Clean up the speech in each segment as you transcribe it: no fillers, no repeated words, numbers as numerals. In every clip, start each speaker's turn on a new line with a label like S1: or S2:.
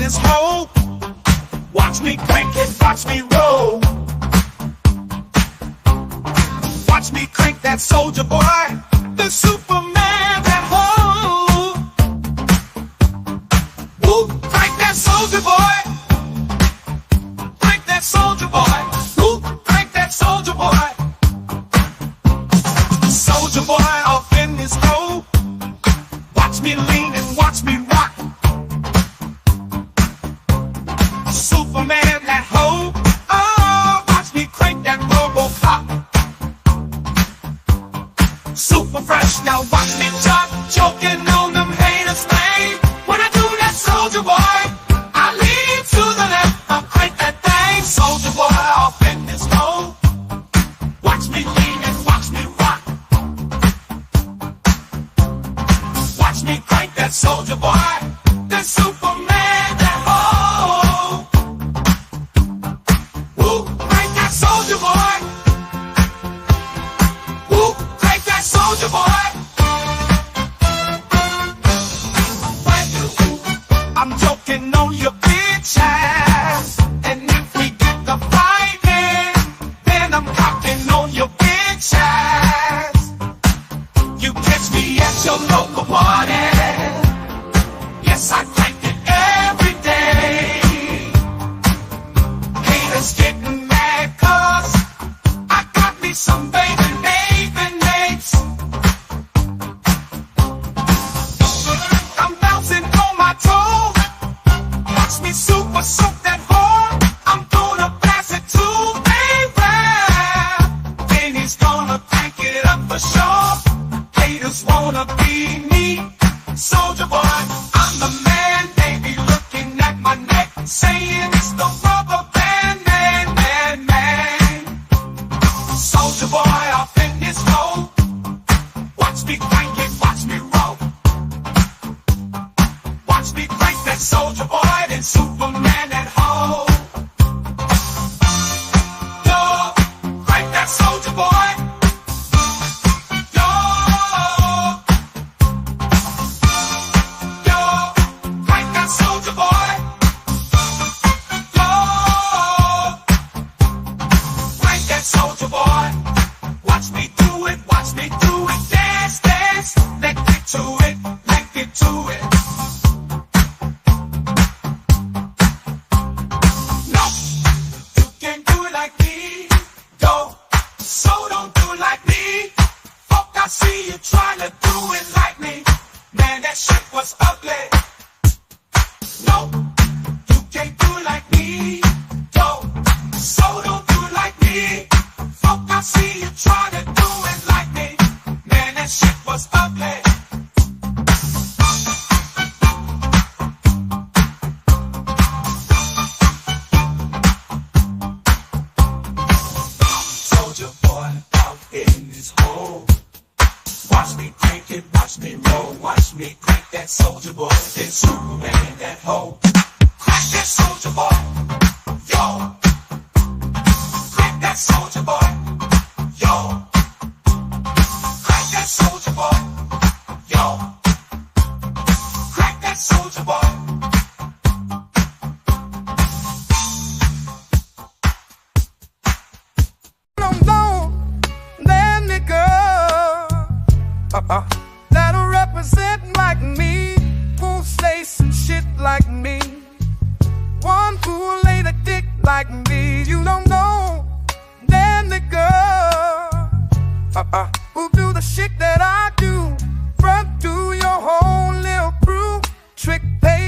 S1: this hole. Watch me crank it, watch me roll. Watch me crank that soldier boy, the Superman that hole. Woo, crank that soldier boy. Crank that soldier boy. Woo, crank that soldier boy. Soldier boy off in this hole. Watch me lean and watch me rock. Superman that hoe. Oh, watch me crank that Robocop. Super fresh, now watch me talk, joking on them haters' name. When I do that soldier boy, I lean to the left, I crank that thing. Soldier boy off in this hole. Watch me lean and watch me rock. Watch me crank that soldier boy, the Superman that hoe. Woo, crank that soldier boy. Woo, crank that soldier boy. I'm joking on your bitch ass, and if we get the fighting, then I'm cocking on your bitch ass. You catch me at your local party. Yes, I crank it every day. Haters getting mad 'cause I got me some baby mates. I'm bouncing on my toes. Watch me super soak that hole. I'm gonna pass it to A-Rap. Then he's gonna crank it up for sure. Haters wanna be me. Soldier boy, I'm the man. They be looking at my neck, saying it's the rubber band, man. Soldier boy off in this hole. Watch me crank it, watch me roll. Watch me crank that soldier boy, then Superman that hoe. Yo, crank that soldier boy. Yo, crank that soldier boy. Yo, crank that soldier boy. Watch me do it, watch me do it. Dance, dance, let's get to it, let's get to it. No, you can't do it like me. Yo, so don't do it like me. Fuck, I see you trying to do it like me. Man, that shit was ugly. No, you can't do it like me. Yo, so don't do it like me. Fuck, I see you trying to do it like me. Man, that shit was ugly. Soldier boy out in this hole. Watch me crank it, watch me roll. Watch me crank that soldier boy, then Superman that hoe. Crank that soldier boy. Yo, crank that soldier boy. Yo, crank that soldier boy. Yo, crank that soldier boy.
S2: Let me go. That'll represent like me. Who'll say some shit like me? One who'll lay the dick like me. You don't know. Let me go. Who'll do the shit that I do? Front to your whole little crew. Trick, pay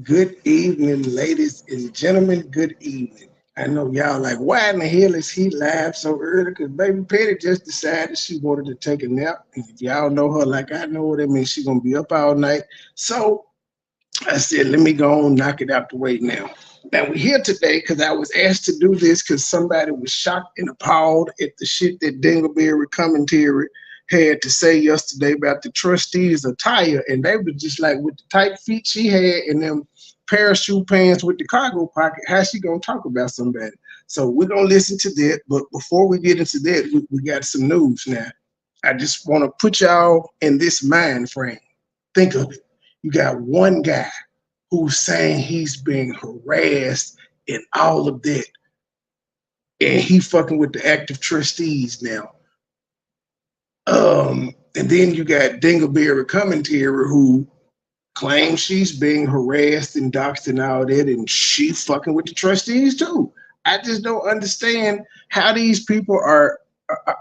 S3: Good evening, ladies and gentlemen. Good evening. I know y'all like, why in the hell is he live so early? Because baby Petty just decided she wanted to take a nap. And if y'all know her like I know her, that means she's gonna be up all night. So I said, let me go on, knock it out the way now. Now we're here today because I was asked to do this because somebody was shocked and appalled at the shit that Dingleberry commentary had to say yesterday about the trustees' attire, and they were just like, with the tight feet she had and them parachute pants with the cargo pocket, how she gonna talk about somebody? So we're gonna listen to that. But before we get into that, we got some news now. I just want to put y'all in this mind frame. Think of it. You got one guy who's saying he's being harassed and all of that, and he fucking with the active trustees now. And then you got Dingleberry commentary who claims she's being harassed and doxxed and all that, and she fucking with the trustees too. I just don't understand how these people are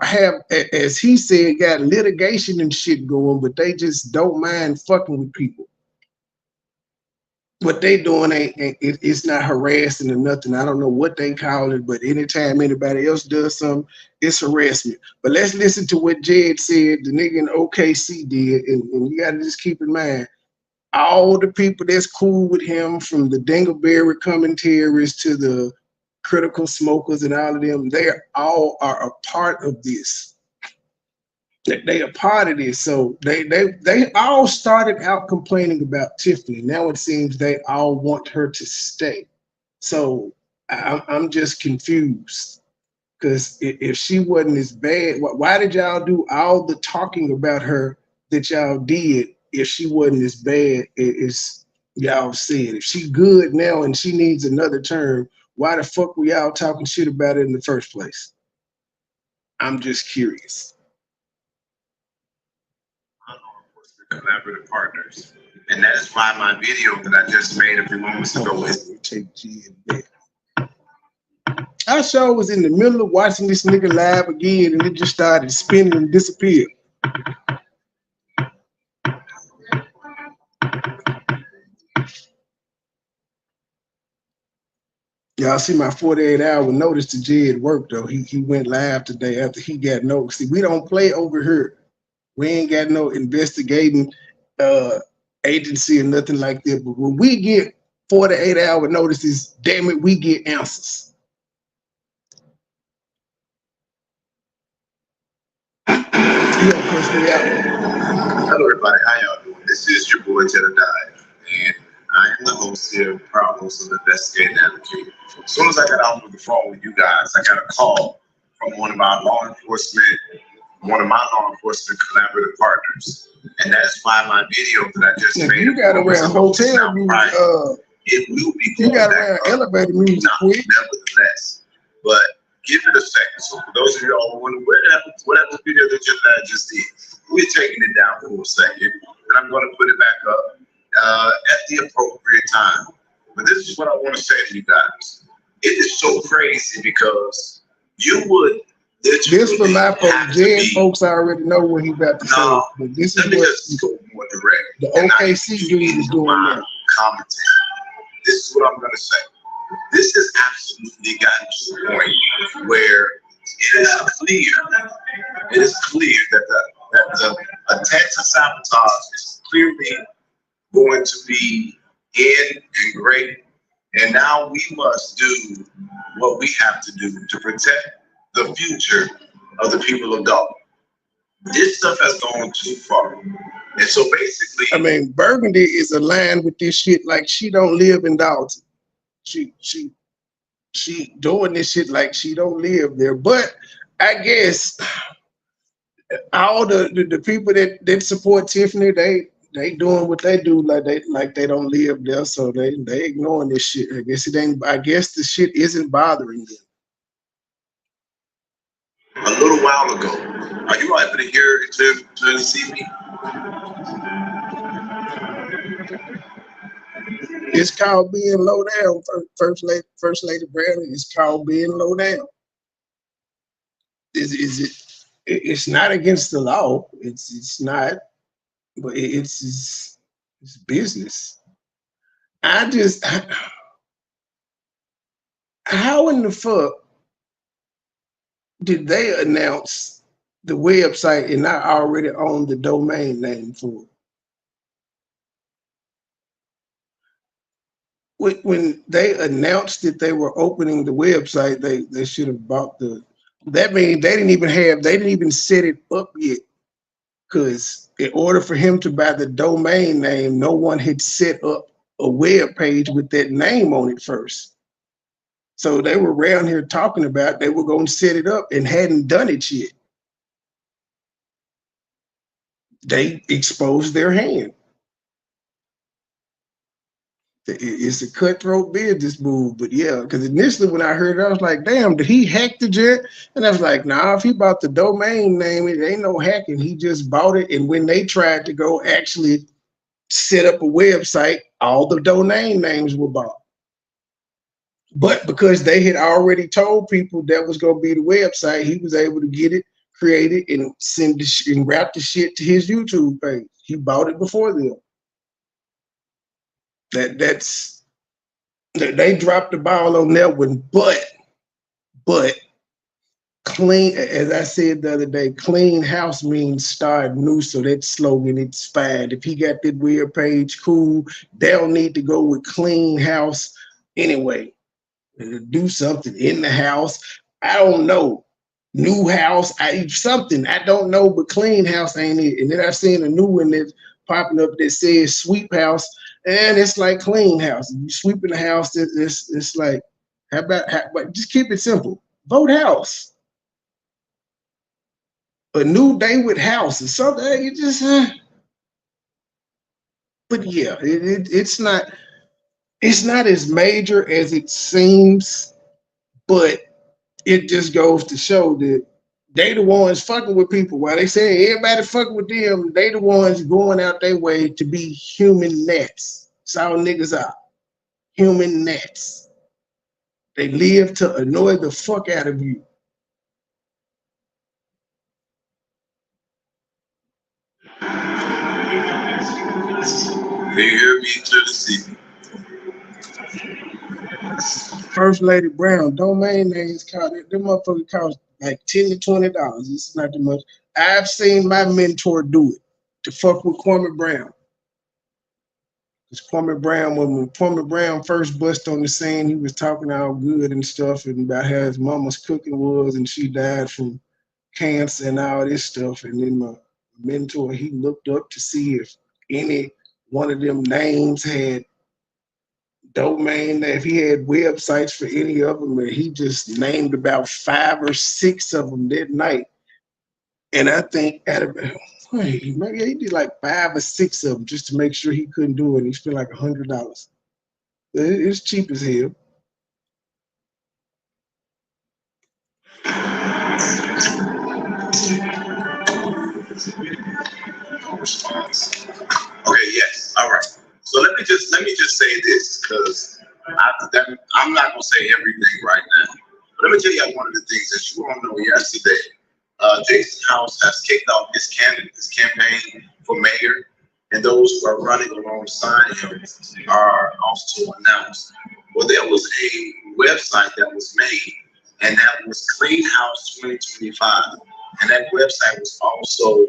S3: have, as he said, got litigation and shit going, but they just don't mind fucking with people. What they doing it's not harassing or nothing. I don't know what they call it, but anytime anybody else does something, it's harassment. But let's listen to what Jed said, the nigga in OKC did, and you gotta just keep in mind, all the people that's cool with him, from the Dingleberry commentaries to the critical smokers and all of them, they all are a part of this. They a part of this. So they all started out complaining about Tiffany. Now it seems they all want her to stay. So I'm just confused, because if she wasn't as bad, why did y'all do all the talking about her that y'all did if she wasn't as bad as y'all said? If she good now and she needs another term, why the fuck were y'all talking shit about it in the first place? I'm just curious.
S4: Collaborative partners, and that is why my video that I just made a few moments ago is
S3: take G and back. I sure was in the middle of watching this nigga live again, and it just started spinning and disappeared. Y'all see my 48-hour notice to Jed work though. He went live today after he got noticed. See, we don't play over here. We ain't got no investigating agency or nothing like that. But when we get 48-hour notices, damn it, we get answers.
S4: Hello everybody, how y'all doing? This is your boy Attire, and I am the host here, proud host of Investigating Advocate. As soon as I got off of the phone with you guys, I got a call from one of my law enforcement collaborative partners. And that's why my video that I just made.
S3: You got around hotel music,
S4: it will be
S3: you got around elevator music quick.
S4: Nevertheless. But give it a second. So for those of you all who wonder what happened to the video that I just did, we're taking it down for a second, and I'm going to put it back up at the appropriate time. But this is what I want to say to you guys. It is so crazy because you would.
S3: This for my folks. Jed folks already know what he about to say. But this is what
S4: more direct.
S3: The OKC dude is doing now.
S4: This is what I'm going to say. This has absolutely gotten to the point where it is clear that the attempt to sabotage is clearly going to be in and great. And now we must do what we have to do to protect the future of the people of Dalton. This stuff has gone too far. And so basically,
S3: I mean, Burgundy is aligned with this shit like she don't live in Dalton. She doing this shit like she don't live there. But I guess all the people that support Tiffany, they doing what they do like they don't live there, so they ignoring this shit. I guess the shit isn't bothering them.
S4: A little while ago, are you able to hear it clearly see me?
S3: It's called being low down. First Lady Brandon, it's called being low down. It's not against the law. It's not, but it's business. how in the fuck did they announce the website and I already own the domain name for it? When they announced that they were opening the website, they should have bought that means they didn't even set it up yet. Because in order for him to buy the domain name, no one had set up a web page with that name on it first. So they were around here talking about they were going to set it up and hadn't done it yet. They exposed their hand. It's a cutthroat business move, but yeah, because initially when I heard it, I was like, damn, did he hack the jet? And I was like, nah, if he bought the domain name, it ain't no hacking. He just bought it. And when they tried to go actually set up a website, all the domain names were bought. But because they had already told people that was going to be the website, he was able to get it, create it, and send and route the shit to his YouTube page. He bought it before them. They dropped the ball on that one, but clean, as I said the other day, clean house means start new. So that slogan, it's fine. If he got that weird page, cool. They'll need to go with clean house anyway. Do something in the house. I don't know. New house, something. I don't know, but clean house ain't it. And then I've seen a new one that's popping up that says sweep house. And it's like clean house. You sweeping the house, it's like, how about just keep it simple. Vote house. A new day with house or something. You just, but yeah, it's not as major as it seems, but it just goes to show that they the ones fucking with people. While they say everybody fucking with them, they the ones going out their way to be human nets. That's all niggas are. Human nets. They live to annoy the fuck out of you.
S4: You hear me, Trustee?
S3: First Lady Brown, domain names cost, them motherfuckers cost like $10 to $20. It's not that much. I've seen my mentor do it to fuck with Kwame Brown. Because Kwame Brown, when Kwame Brown first bust on the scene, he was talking all good and stuff and about how his mama's cooking was and she died from cancer and all this stuff. And then my mentor, he looked up to see if any one of them names had domain, if he had websites for any of them, and he just named about 5 or 6 of them that night. And I think maybe he did like 5 or 6 of them just to make sure he couldn't do it. He spent like $100. It's cheap as hell.
S4: Okay, yes, all right. So let me just say this, because I'm not gonna say everything right now. But let me tell you one of the things that you all know yesterday. Jason House has kicked off his campaign for mayor, and those who are running alongside him are also announced. Well, there was a website that was made, and that was Clean House 2025, and that website was also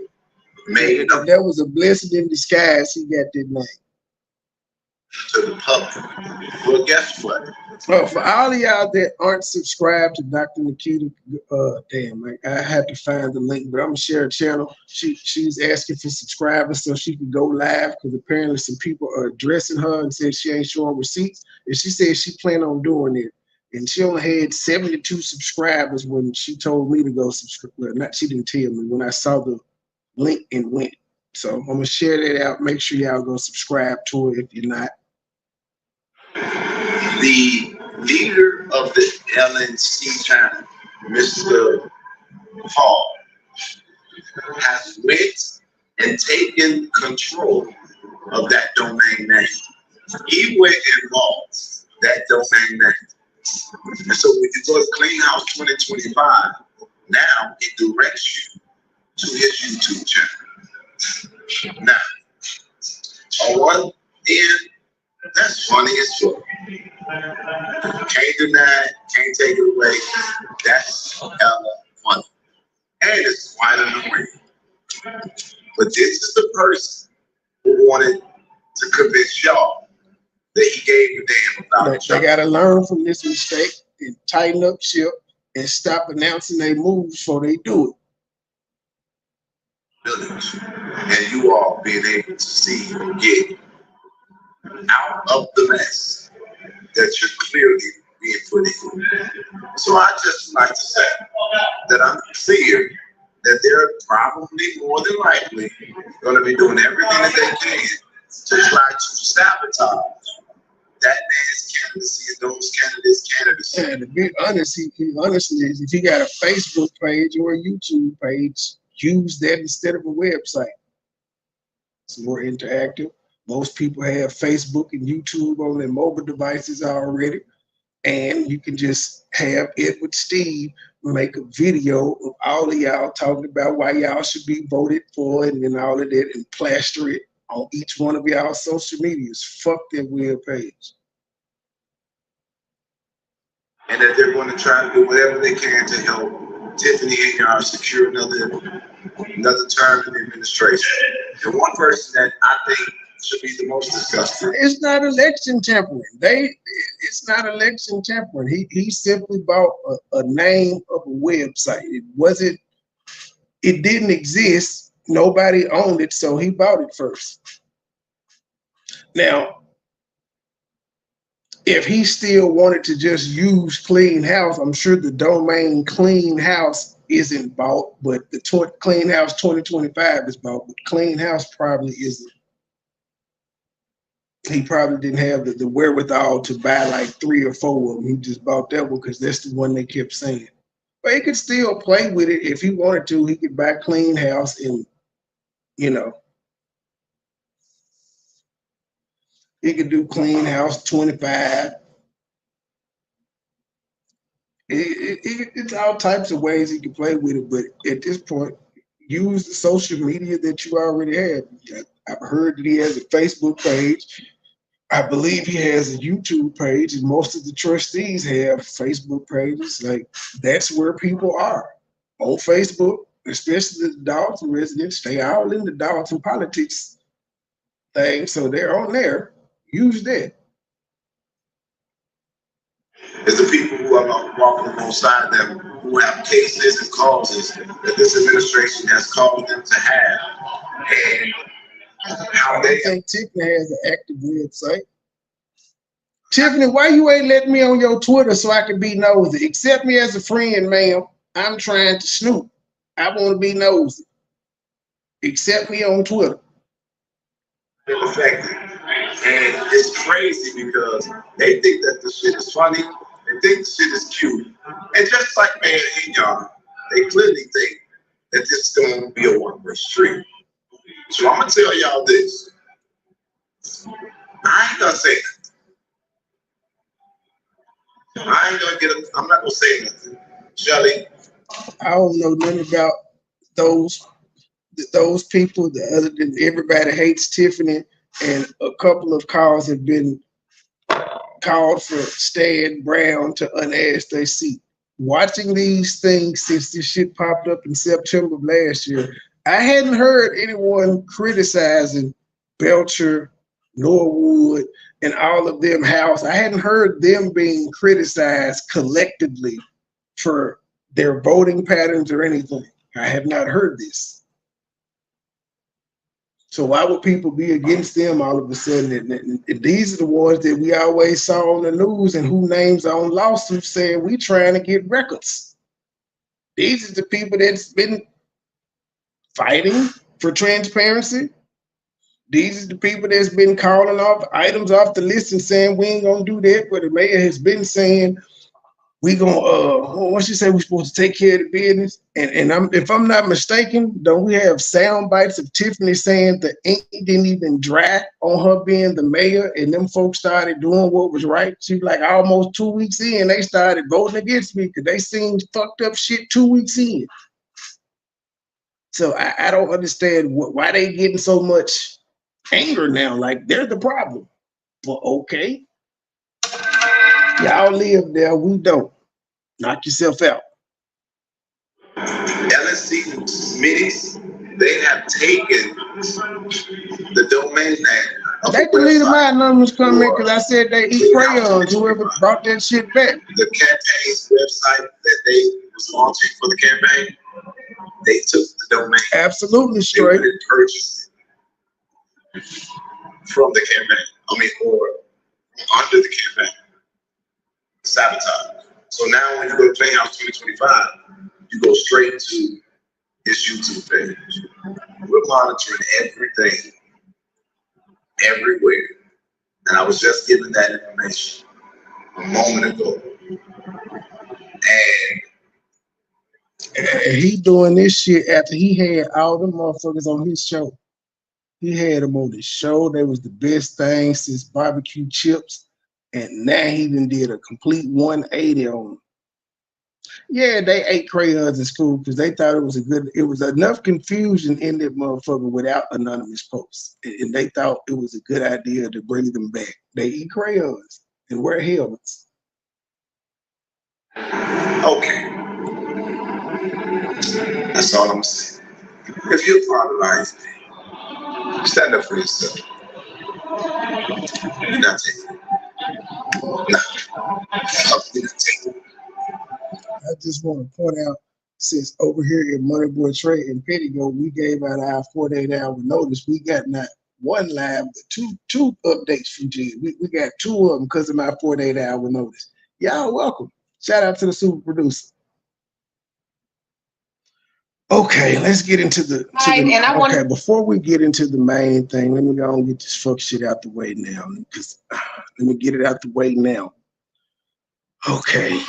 S4: made up.
S3: That was a blessing in disguise. He got that name.
S4: To the public. Well, guess what?
S3: Well, for all of y'all that aren't subscribed to Dr. Nikita, I had to find the link, but I'm gonna share a channel. She's asking for subscribers so she can go live, because apparently some people are addressing her and said she ain't showing receipts. And she said she planned on doing it. And she only had 72 subscribers when she told me to go subscribe. Well, she didn't tell me, when I saw the link and went. So I'm gonna share that out. Make sure y'all go subscribe to it if you're not.
S4: The leader of the LNC channel, Mr. Paul, has went and taken control of that domain name. He went and bought that domain name. And so when you go to Clean House 2025, now it directs you to his YouTube channel. Now, on one end, That's funny as fuck. Can't deny it, can't take it away. That's hella funny. And it's quite annoying. But this is the person who wanted to convince y'all that he gave a damn about
S3: They got to learn from this mistake and tighten up ship and stop announcing their moves before they do
S4: it. And you all being able to see and get out of the mess that you're clearly being put in. So I just like to say that I'm clear that they're probably more than likely going to be doing everything that they can to try to sabotage that man's candidacy and those candidates' candidacy.
S3: And to be honest, honestly, if you got a Facebook page or a YouTube page, use that instead of a website. It's more interactive. Most people have Facebook and YouTube on their mobile devices already. And you can just have Edward Steve make a video of all of y'all talking about why y'all should be voted for and then all of that and plaster it on each one of y'all social medias. Fuck that web page.
S4: And that they're going to try to do whatever they can to help Tiffany Ayar secure another term in the administration. And one person that I think should be the most disgusting.
S3: It's not election tampering. It's not election tampering. He simply bought a name of a website. It didn't exist. Nobody owned it, so he bought it first. Now, if he still wanted to just use Clean House, I'm sure the domain Clean House isn't bought, but the Clean House 2025 is bought, but Clean House probably isn't. He probably didn't have the wherewithal to buy like 3 or 4 of them. He just bought that one because that's the one they kept saying. But he could still play with it if he wanted to. He could buy Clean House and, you know, he could do Clean House 25. It's all types of ways he can play with it. But at this point, use the social media that you already have. I've heard that he has a Facebook page. I believe he has a YouTube page, and most of the trustees have Facebook pages. Like, that's where people are, on Facebook, especially the Dalton residents. They all in the Dalton politics thing, so they're on there. Use that.
S4: It's the people who are walking alongside them who have cases and causes that this administration has called them to have. And how they
S3: think Tiffany has an active website. Tiffany, why you ain't letting me on your Twitter so I can be nosy? Accept me as a friend, ma'am. I'm trying to snoop. I want to be nosy. Accept me on Twitter.
S4: Affected. And it's crazy because they think that this shit is funny. They think the shit is cute. And just like man and y'all, they clearly think that this is going to be a one-way street. So I'm gonna tell y'all this. I ain't gonna say nothing. I'm not gonna say nothing. Shelly.
S3: I don't know nothing about those people other than everybody hates Tiffany, and a couple of calls have been called for Stan Brown to unask their seat. Watching these things since this shit popped up in September of last year, I hadn't heard anyone criticizing Belcher, Norwood, and all of them house. I hadn't heard them being criticized collectively for their voting patterns or anything. I have not heard this. So why would people be against them all of a sudden? And these are the ones that we always saw on the news and who names on lawsuits saying we trying to get records. These are the people that's been fighting for transparency. These are the people that's been calling off items off the list and saying we ain't gonna do that. But the mayor has been saying we gonna once you say we're supposed to take care of the business. And if I'm not mistaken, don't we have sound bites of Tiffany saying the ink didn't even dry on her being the mayor, and them folks started doing what was right. She's like almost 2 weeks in, they started voting against me because they seen fucked up shit 2 weeks in. So I don't understand why they getting so much anger now. Like they're the problem. Well, okay. Y'all live there, we don't. Knock yourself out.
S4: LSC committees, they have taken the domain name of
S3: They
S4: the
S3: deleted my
S4: website
S3: anonymous comment
S4: for
S3: because I said they eat crayons. Whoever brought that shit back.
S4: the campaign's website that they was launching for the campaign. They took the domain.
S3: Absolutely
S4: They
S3: straight.
S4: went and purchased it from the campaign. I mean, or under the campaign. Sabotage. So now when you go to Playhouse 2025, you go straight to his YouTube page. We're monitoring everything, everywhere. And I was just given that information a moment ago.
S3: And he doing this shit after he had all them motherfuckers on his show. He had them on his show. They was the best thing since barbecue chips. And now he done did a complete 180 on them. Yeah, they ate crayons in school because they thought it was enough confusion in that motherfucker without anonymous posts. And they thought it was a good idea to bring them back. They eat crayons and wear helmets.
S4: Okay. That's all I'm saying. If you're part of life, stand up for yourself. You're not taking it.
S3: I just want to point out, since over here in MoneyBoy Trade and Pettigo, we gave out our 48-hour notice. We got not one live, but two updates from G. We got two of them because of my 48-hour notice. Y'all welcome. Shout out to the super producer. Okay, let's get into before we get into the main thing, let me go and get this fuck shit out the way now. Because let me get it out the way now. Okay.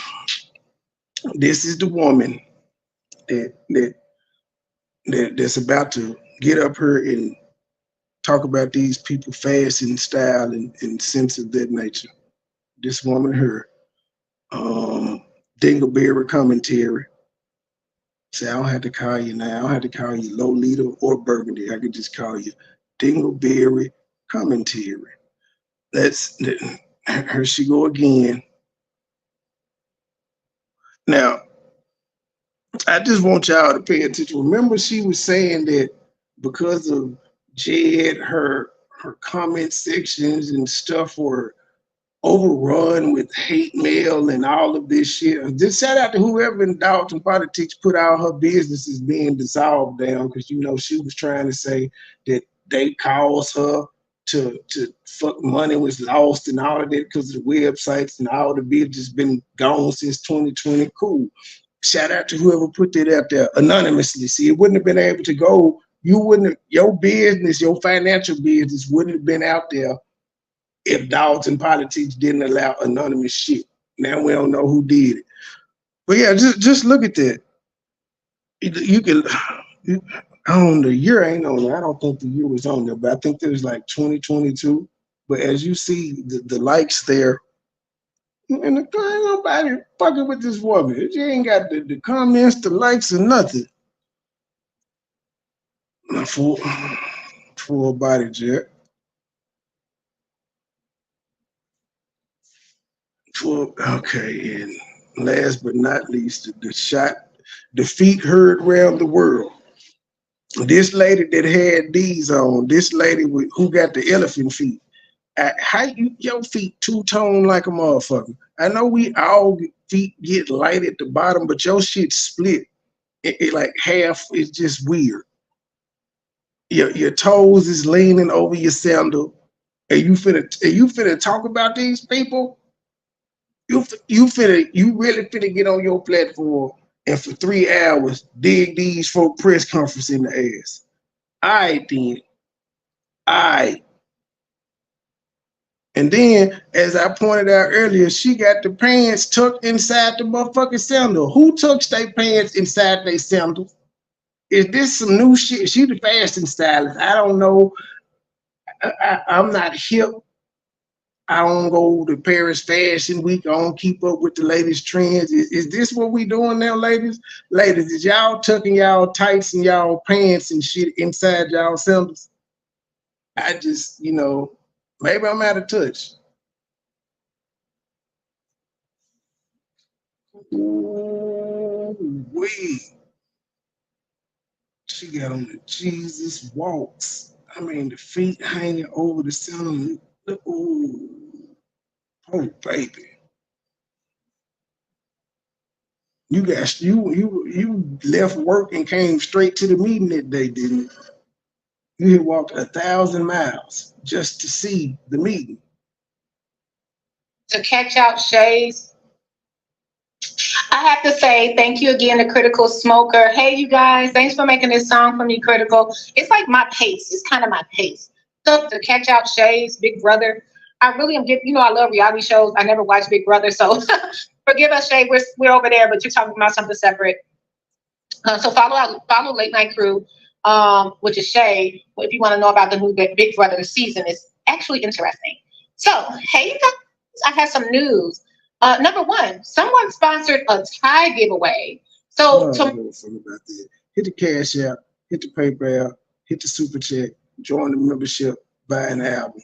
S3: This is the woman that's about to get up here and talk about these people fashion style and sense of that nature. This woman here, Dingleberry commentary. Say, I don't have to call you now. I don't have to call you Lolita or Burgundy. I could just call you Dingleberry commentary. Here she go again. Now, I just want y'all to pay attention. Remember, she was saying that because of Jed, her comment sections and stuff were overrun with hate mail and all of this shit. Just shout out to whoever in Dalton politics put all her businesses being dissolved down, because you know she was trying to say that they caused her to fuck money was lost and all of that because of the websites and all the business been gone since 2020. Cool. Shout out to whoever put that out there anonymously. See, it wouldn't have been able to go. Your business, your financial business wouldn't have been out there if Dalton politics didn't allow anonymous shit. Now we don't know who did it. But yeah, just look at that. You can, the year ain't on there. I don't think the year was on there, but I think there was like 2022. But as you see the likes there, and ain't nobody fucking with this woman. She ain't got the comments, the likes, or nothing. Full body jet. Okay, and last but not least, the feet heard round the world. This lady that had these on, this lady who got the elephant feet. How your feet two-tone like a motherfucker? I know we all feet get light at the bottom, but your shit split. It like half. It's just weird. Your toes is leaning over your sandal, and you finna talk about these people. You really finna get on your platform and for 3 hours dig these folk press conference in the ass. Alright then. Alright. And then, as I pointed out earlier, she got the pants tucked inside the motherfucking sandal. Who tucks their pants inside their sandal? Is this some new shit? She the fashion stylist. I don't know. I'm not hip. I don't go to Paris Fashion Week. I don't keep up with the latest trends. Is this what we doing now, ladies? Ladies, is y'all tucking y'all tights and y'all pants and shit inside y'all sandals? I just, Maybe I'm out of touch. Ooh, wee. She got on the Jesus walks. I mean, the feet hanging over the center. Ooh, oh baby. You left work and came straight to the meeting that day, didn't you? You had walked 1,000 miles just to see the meeting.
S5: To catch out Shay's, I have to say thank you again to Critical Smoker. Hey, you guys, thanks for making this song for me, Critical. It's like my pace. It's kind of my pace. So to catch out Shay's Big Brother, I really am getting, I love reality shows. I never watched Big Brother, so forgive us, Shay. We're over there, but you're talking about something separate. So follow Late Night Crew, which is Shay. If you want to know about the new Big Brother season, it's actually interesting. So, hey, you guys, I have some news. Number one, someone sponsored a tie giveaway. So,
S3: About that. Hit the cash app, hit the PayPal, hit the super chat, join the membership, buy an album.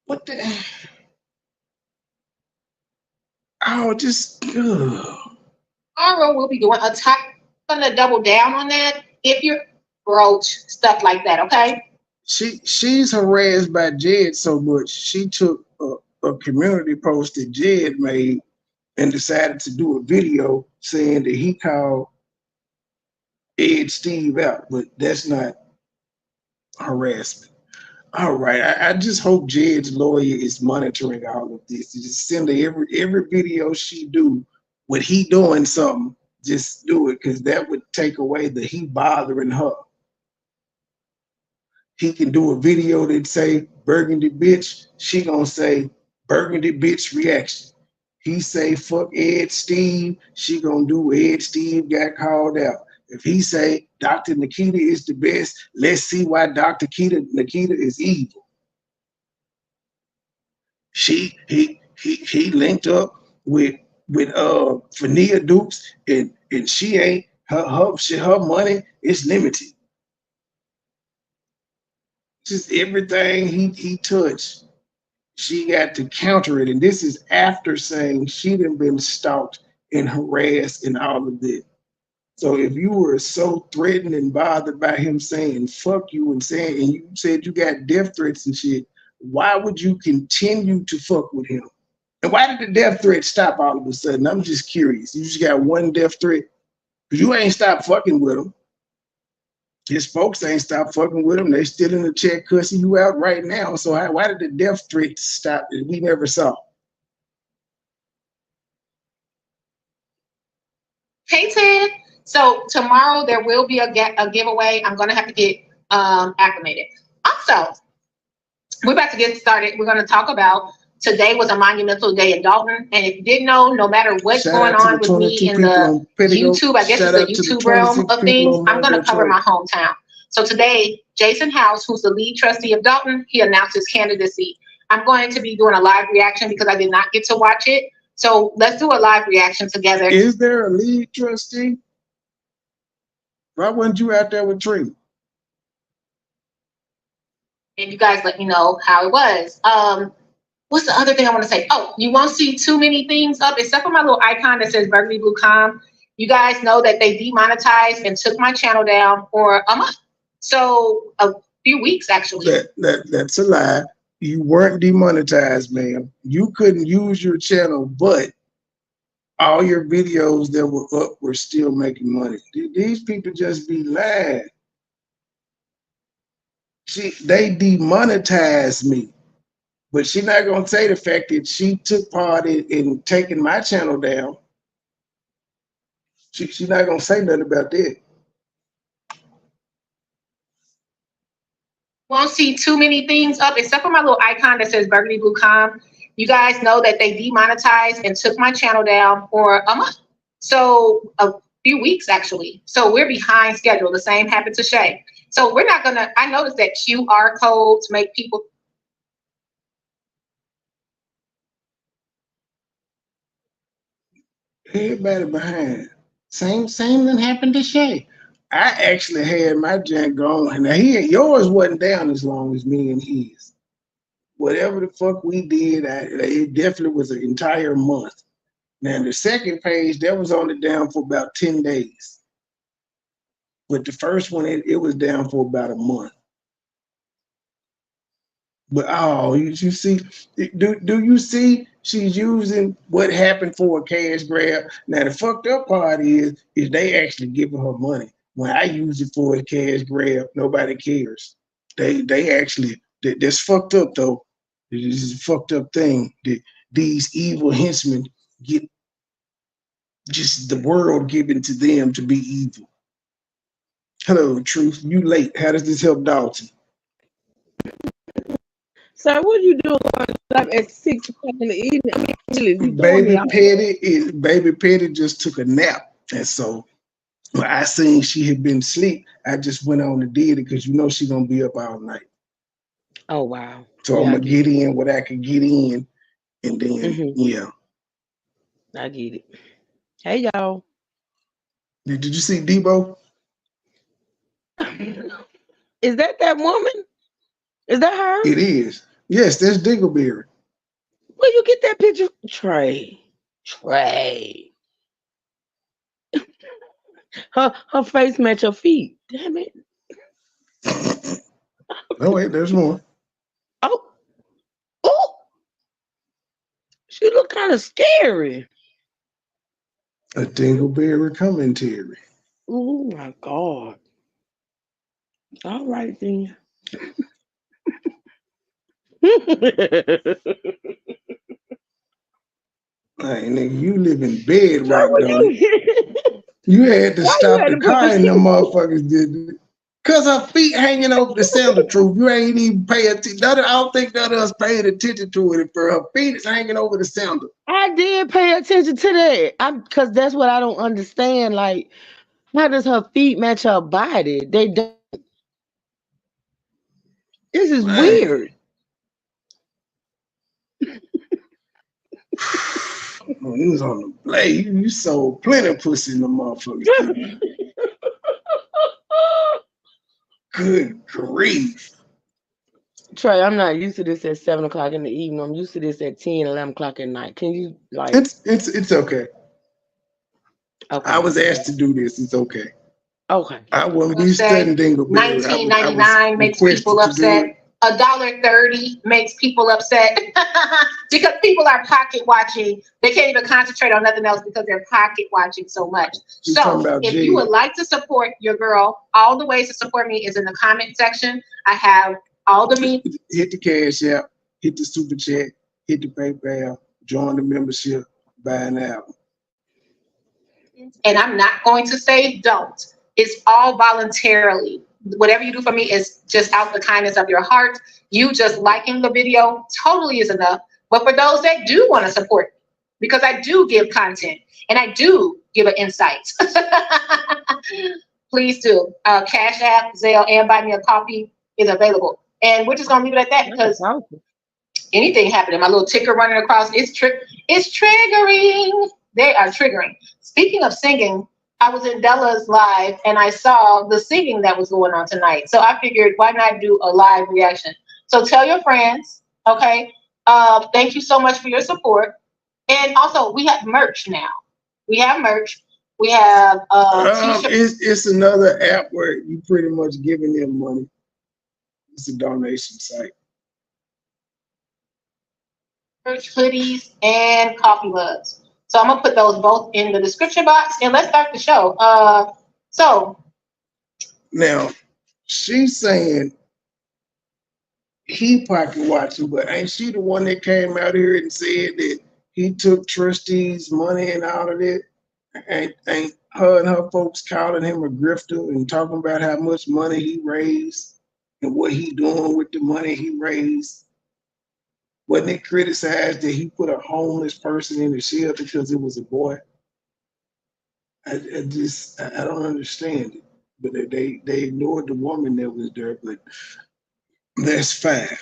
S3: What the? Oh, just
S5: tomorrow we'll be doing a tie. I'm gonna double down on that. If you're broach stuff like that, okay?
S3: she's harassed by Jed so much. She took a community post that Jed made and decided to do a video saying that he called Ed Steve out, but that's not harassment. All right, I just hope Jed's lawyer is monitoring all of this. Just send her every video she do with he doing something. Just do it, because that would take away the he bothering her. He can do a video that say burgundy bitch. She gonna say burgundy bitch reaction. He say fuck Ed Steve. She gonna do Ed Steve got called out. If he say Dr. Nikita is the best, let's see why Dr. Nikita is evil. He linked up with Fania Dukes, and she ain't her money is limited. Just everything he touched, she got to counter it. And this is after saying she done been stalked and harassed and all of this. So if you were so threatened and bothered by him saying fuck you and you said you got death threats and shit, why would you continue to fuck with him? And why did the death threat stop all of a sudden? I'm just curious. You just got one death threat? Because you ain't stopped fucking with him. His folks ain't stopped fucking with him. They still in the check cussing you out right now. So why did the death threat stop that we never saw?
S5: Hey, Ted. So tomorrow there will be a giveaway. I'm going to have to get acclimated. Also, we're about to get started. We're going to talk about today was a monumental day in Dalton. And if you didn't know, no matter what's going on with me in the YouTube, I guess it's the YouTube realm of things, I'm going to cover my hometown. So today, Jason House, who's the lead trustee of Dalton, he announced his candidacy. I'm going to be doing a live reaction because I did not get to watch it. So let's do a live reaction together.
S3: Is there a lead trustee? Why weren't you out there with Tree?
S5: And you guys let me know how it was. What's the other thing I want to say? Oh, you won't see too many things up except for my little icon that says Burgundy Blue Com. You guys know that they demonetized and took my channel down for a month. So a few weeks, actually.
S3: That's a lie. You weren't demonetized, ma'am. You couldn't use your channel, but all your videos that were up were still making money. These people just be lying. They demonetized me. But she's not going to say the fact that she took part in taking my channel down. She's not going to say nothing about that.
S5: Won't see too many things up except for my little icon that says Burgundy Blue Com. You guys know that they demonetized and took my channel down for a month. So a few weeks, actually. So we're behind schedule. The same happened to Shay. So we're not going to, I noticed that QR codes make people.
S3: Everybody behind. Same thing happened to Shay. I actually had my junk going. Now yours wasn't down as long as me and his. Whatever the fuck we did, it definitely was an entire month. Now the second page, that was only down for about 10 days. But the first one, it was down for about a month. But you see, do you see she's using what happened for a cash grab? Now the fucked up part is they actually giving her money. When I use it for a cash grab, nobody cares. They actually that's fucked up though. This is a fucked up thing that these evil henchmen get just the world given to them to be evil. Hello, Truth. You late. How does this help Dalton?
S6: So what are you doing at 6 o'clock in the evening? I mean,
S3: Baby Petty just took a nap. And so when I seen she had been asleep, I just went on and did it because you know she's gonna be up all night.
S6: Oh wow.
S3: So I'm gonna get in what I can get in, and then yeah.
S6: I get it. Hey y'all.
S3: Did you see Debo?
S6: Is that woman? Is that her?
S3: It is. Yes, that's Dingleberry.
S6: Where you get that picture? Trey. her face match her feet. Damn it.
S3: Oh wait, there's more.
S6: Oh. She look kind of scary.
S3: A Dingleberry commentary.
S6: Oh my God. All right then.
S3: Hey, nigga, you live in bed right now. You had to stop the car and them motherfuckers did it. Cause her feet hanging over the center, Truth. You ain't even pay attention. I don't think none of us paid attention to it. For her feet is hanging over the center.
S6: I did pay attention to that. Cause that's what I don't understand. Like, how does her feet match her body? They don't. This is weird.
S3: Oh, he was on the blade. You sold plenty of pussy in the motherfuckers. Good grief.
S6: Trey, I'm not used to this at 7 o'clock in the evening. I'm used to this at 10, 11 o'clock at night. Can you like?
S3: It's okay. Okay. I was asked to do this. It's okay.
S6: Okay.
S3: I wouldn't be studying Dingleberry.
S5: $19.99 makes people upset. $1.30 makes people upset because people are pocket watching. They can't even concentrate on nothing else because they're pocket watching so much. So if you would like to support your girl, all the ways to support me is in the comment section. I have all the means.
S3: Hit the Cash App, hit the Super Chat, hit the PayPal, join the membership, buy an album.
S5: And I'm not going to say don't. It's all voluntarily. Whatever you do for me is just out the kindness of your heart. You just liking the video totally is enough. But for those that do want to support me, because I do give content and I do give an insight, please do. Cash App, Zelle, and Buy Me a Coffee is available. And we're just gonna leave it at that because anything happening, my little ticker running across, it's triggering. They are triggering. Speaking of singing, I was in Della's live and I saw the singing that was going on tonight. So I figured, why not do a live reaction? So tell your friends, okay? Thank you so much for your support. And also, we have merch now. We have merch. We have t-shirts.
S3: It's another app where you pretty much giving them money. It's a donation site.
S5: Merch, hoodies, and coffee mugs. So I'm gonna put those both in the description box and let's start the show. So
S3: now she's saying he pocket watching, but ain't she the one that came out here and said that he took Trustee's money and all of that? Ain't her and her folks calling him a grifter and talking about how much money he raised and what he doing with the money he raised? Wasn't it criticized that he put a homeless person in the shelter because it was a boy? I don't understand it. But they ignored the woman that was there, but that's fine.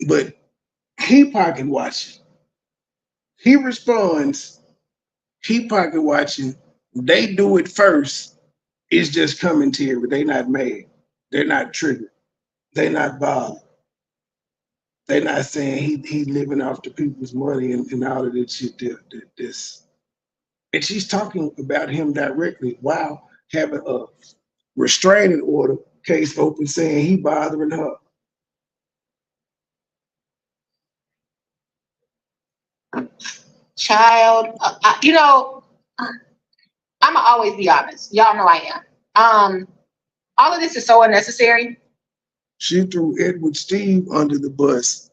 S3: But he pocket watching. He responds, he pocket watching. They do it first. It's just commentary. They not mad. They're not triggered. They're not bothered. They're not saying he living off the people's money and all of that shit. This. And she's talking about him directly while having a restraining order case open saying he bothering her.
S5: Child, you know, I'ma always be honest. Y'all know I am. All of this is so unnecessary.
S3: She threw Edward Steve under the bus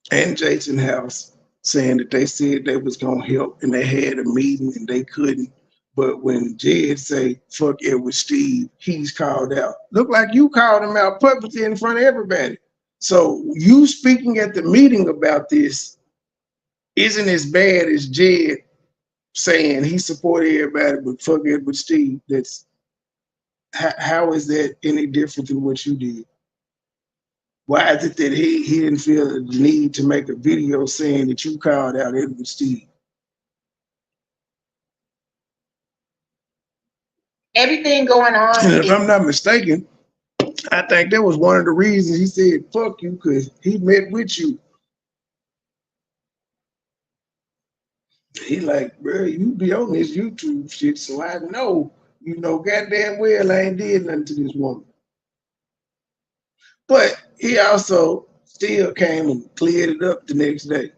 S3: and Jason House, saying that they said they was gonna help and they had a meeting and they couldn't. But when Jed say fuck Edward Steve, he's called out. Look like you called him out publicly in front of everybody. So you speaking at the meeting about this isn't as bad as Jed saying he supported everybody but fuck Edward Steve. That's how is that any different than what you did? Why is it that he didn't feel the need to make a video saying that you called out Edward Steve?
S5: Everything going on.
S3: And if I'm not mistaken, I think that was one of the reasons he said fuck you, because he met with you. He like, bro, you be on this YouTube shit, so I know, you know, goddamn well I ain't did nothing to this woman. But he also still came and cleared it up the next day.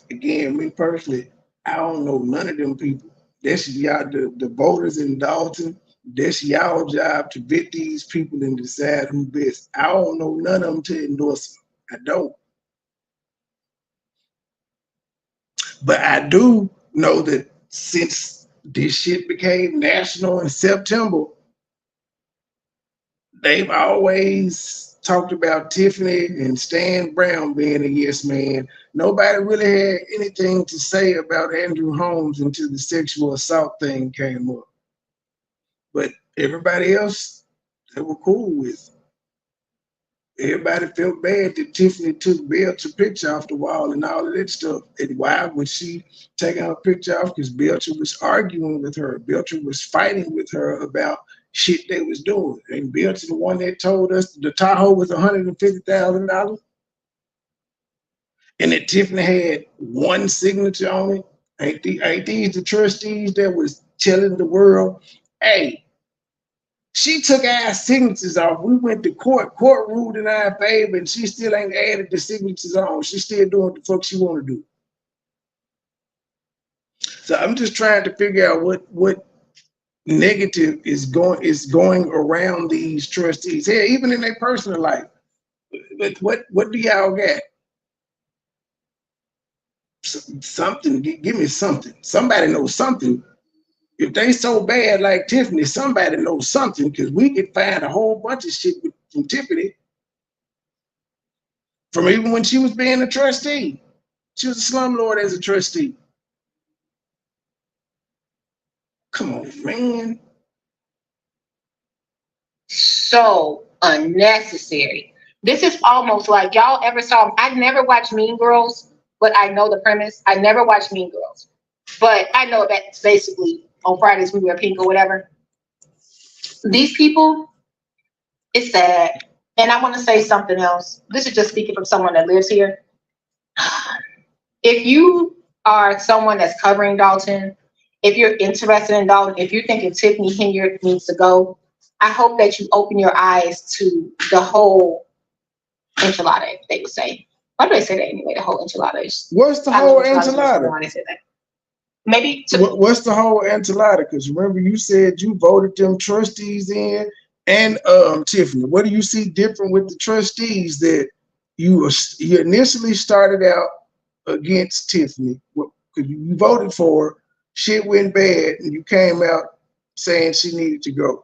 S3: Again, me personally, I don't know none of them people. That's y'all, the voters in Dalton. That's y'all job to vet these people and decide who best. I don't know none of them to endorse them. I don't. But I do know that since this shit became national in September, they've always talked about Tiffany and Stan Brown being a yes man. Nobody really had anything to say about Andrew Holmes until the sexual assault thing came up. But everybody else, they were cool with. Everybody felt bad that Tiffany took Belcher's picture off the wall and all of that stuff. And why was she taking her picture off? Because Belcher was arguing with her. Belcher was fighting with her about shit they was doing. And Belcher, the one that told us the Tahoe was $150,000, and that Tiffany had one signature on it. Ain't these the trustees that was telling the world, hey, she took our signatures off. We went to court. Court ruled in our favor, and she still ain't added the signatures on. She's still doing what the fuck she want to do. So I'm just trying to figure out what negative is going around these trustees. Yeah, even in their personal life. But what do y'all got? Something. Give me something. Somebody knows something. If they so bad like Tiffany, somebody knows something, because we could find a whole bunch of shit from Tiffany from even when she was being a trustee. She was a slumlord as a trustee. Come on, man.
S5: So unnecessary. This is almost like y'all ever saw, I never watched Mean Girls, but I know the premise. I never watched Mean Girls, but I know that's basically on Fridays we wear pink or whatever. These people, it's sad. And I want to say something else. This is just speaking from someone that lives here. If you are someone that's covering Dalton, if you're interested in Dalton, if you're thinking Tiffany Henyard needs to go, I hope that you open your eyes to the whole enchilada, they would say. Why do they say that anyway? The whole enchilada is.
S3: What's the whole enchilada?
S5: Why they say that? Maybe.
S3: What's the whole enchilada? Because remember, you said you voted them trustees in and Tiffany. What do you see different with the trustees that you initially started out against Tiffany? Because you voted for her, shit went bad, and you came out saying she needed to go.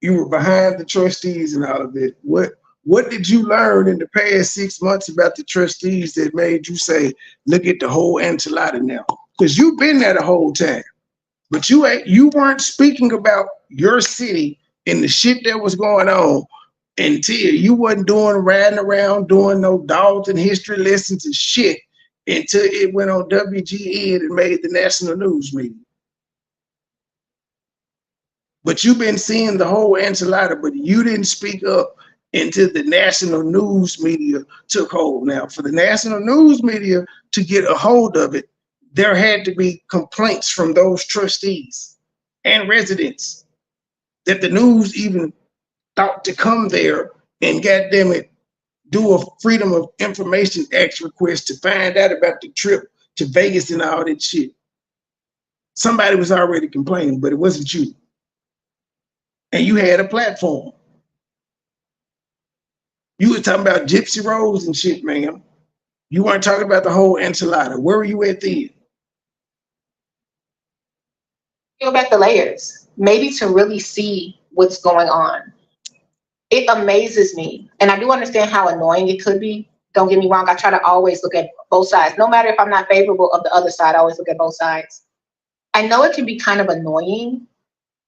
S3: You were behind the trustees and all of it. What did you learn in the past 6 months about the trustees that made you say, look at the whole enchilada now? Because you've been there the whole time, but you weren't speaking about your city and the shit that was going on until you wasn't riding around doing no Dalton history lessons and shit until it went on WGN and made the national news media. But you've been seeing the whole enchilada, but you didn't speak up until the national news media took hold. Now, for the national news media to get a hold of it, there had to be complaints from those trustees and residents that the news even thought to come there and goddamn it, do a Freedom of Information Act request to find out about the trip to Vegas and all that shit. Somebody was already complaining, but it wasn't you. And you had a platform. You were talking about Gypsy Rose and shit, ma'am. You weren't talking about the whole enchilada. Where were you at then?
S5: Peel back the layers, maybe to really see what's going on. It amazes me, and I do understand how annoying it could be. Don't get me wrong, I try to always look at both sides. No matter if I'm not favorable of the other side, I always look at both sides. I know it can be kind of annoying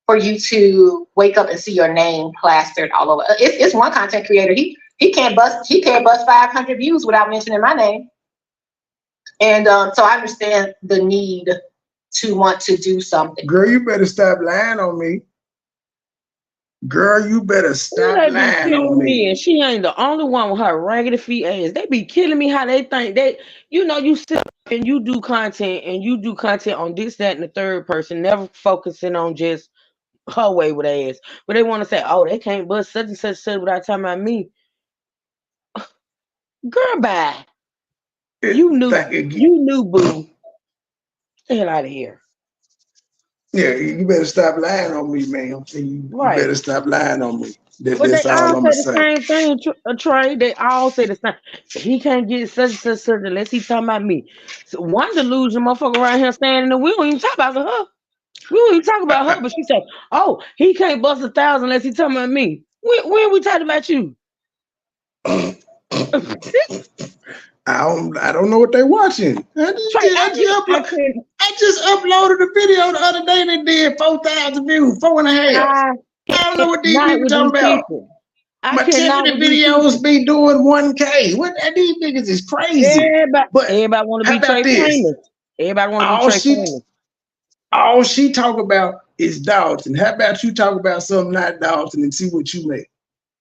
S5: for you to wake up and see your name plastered all over. It's one content creator. He can't bust 500 views without mentioning my name. And so I understand the need to want to do something.
S3: Girl, you better stop lying on me. Girl, you better stop lying on me.
S6: And she ain't the only one with her raggedy feet ass. They be killing me how they think they, you sit and you do content on this, that, and the third person, never focusing on just her way with ass. But they want to say, oh, they can't bust such and such without talking about me. Girl, bye. You knew, boo. Get the hell out of here.
S3: Yeah, you better stop lying on me, ma'am. You better stop lying on me. That's all I'm gonna say.
S6: Same thing, Trey. They all say the same. He can't get such unless he talking about me. So one delusion motherfucker around here standing and we don't even talk about her. We don't even talk about her, but she said, oh, he can't bust 1,000 unless he talking about me. When we talking about you?
S3: I don't know what they're watching. I just uploaded a video the other day that did 4,000 views, 4.5. I don't know what these people talking about. My Tiffany videos be doing 1K. What these niggas is crazy.
S6: Everybody want to be Trey famous. Everybody want to be Trey famous.
S3: All she talk about is Dalton. How about you talk about something not Dalton and see what you make?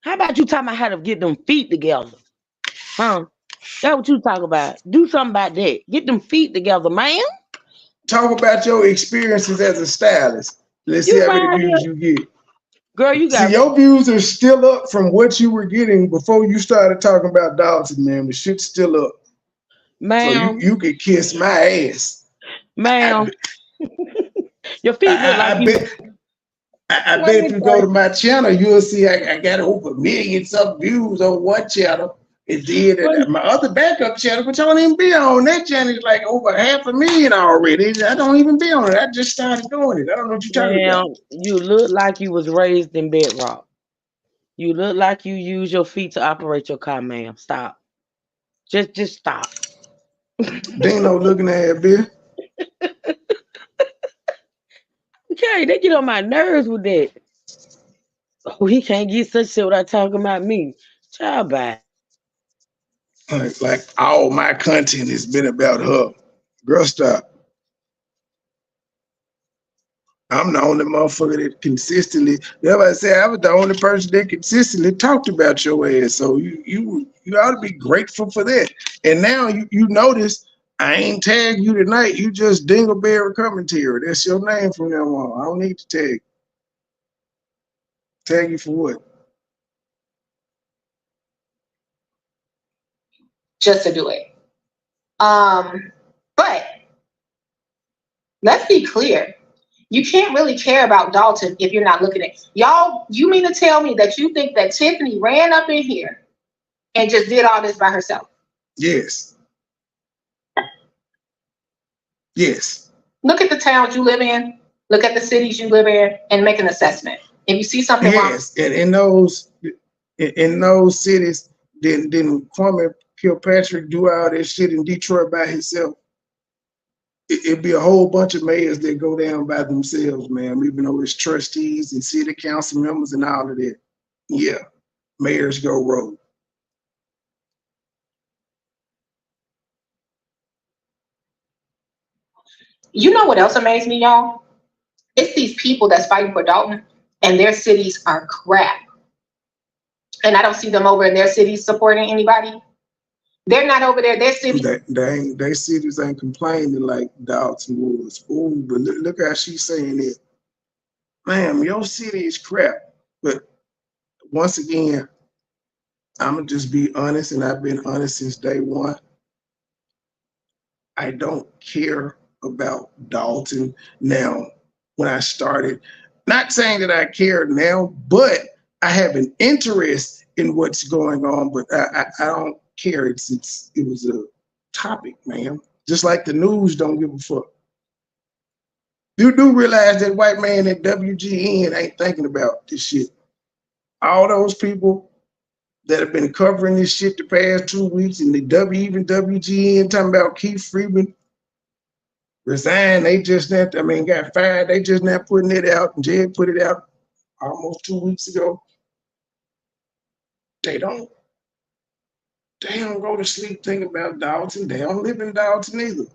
S6: How about you talking about how to get them feet together? Huh? That's what you talk about. Do something about that. Get them feet together, man.
S3: Talk about your experiences as a stylist. Let's see how many views you get.
S6: Girl, you got
S3: your views are still up from what you were getting before you started talking about Dalton, man. The shit's still up.
S6: Man.
S3: So you could kiss my ass.
S6: Man. Your feet look like
S3: I bet if you go to my channel, you'll see I got over millions of views on one channel. And then my other backup channel, which I don't even be on, that channel is like over 500,000 already. I don't even be on it. I just started doing it. I don't know what you're talking about.
S6: You look like you was raised in bedrock. You look like you use your feet to operate your car, ma'am. Stop. Just stop.
S3: Dino looking at Bill.
S6: Okay, they get on my nerves with that. Oh, he can't get such shit without talking about me. Child, bye.
S3: Like all my content has been about her. Girl, stop. I'm the only motherfucker that consistently, everybody say I was the only person that consistently talked about your ass. So you ought to be grateful for that. And now you notice I ain't tag you tonight. You just Dingleberry commentary. That's your name from now on. I don't need to tag. Tag you for what?
S5: Just to do it. But let's be clear. You can't really care about Dalton if you're not looking at y'all. You mean to tell me that you think that Tiffany ran up in here and just did all this by herself?
S3: Yes. Yes.
S5: Look at the towns you live in. Look at the cities you live in and make an assessment. If you see something wrong.
S3: Yes, and in those cities, then Kwame Kilpatrick do all that shit in Detroit by himself. It'd be a whole bunch of mayors that go down by themselves, man, even though it's trustees and city council members and all of that. Yeah, mayors go rogue.
S5: You know what else amazed me, y'all? It's these people that's fighting for Dalton, and their cities are crap. And I don't see them over in their cities supporting anybody. They're not over there. Their cities.
S3: They cities ain't complaining like Dalton was. Ooh, but look how she's saying it. Ma'am, your city is crap. But once again, I'm gonna just be honest, and I've been honest since day one. I don't care about Dalton now. When I started, not saying that I care now, but I have an interest in what's going on. But I don't care. It was a topic, man. Just like the news don't give a fuck. You do realize that white man at WGN ain't thinking about this shit. All those people that have been covering this shit the past 2 weeks, and even WGN talking about Keith Freeman resigned. They just not, got fired. They just not putting it out. And Jed put it out almost 2 weeks ago. They don't go to sleep thinking about Dalton. They don't live in Dalton either.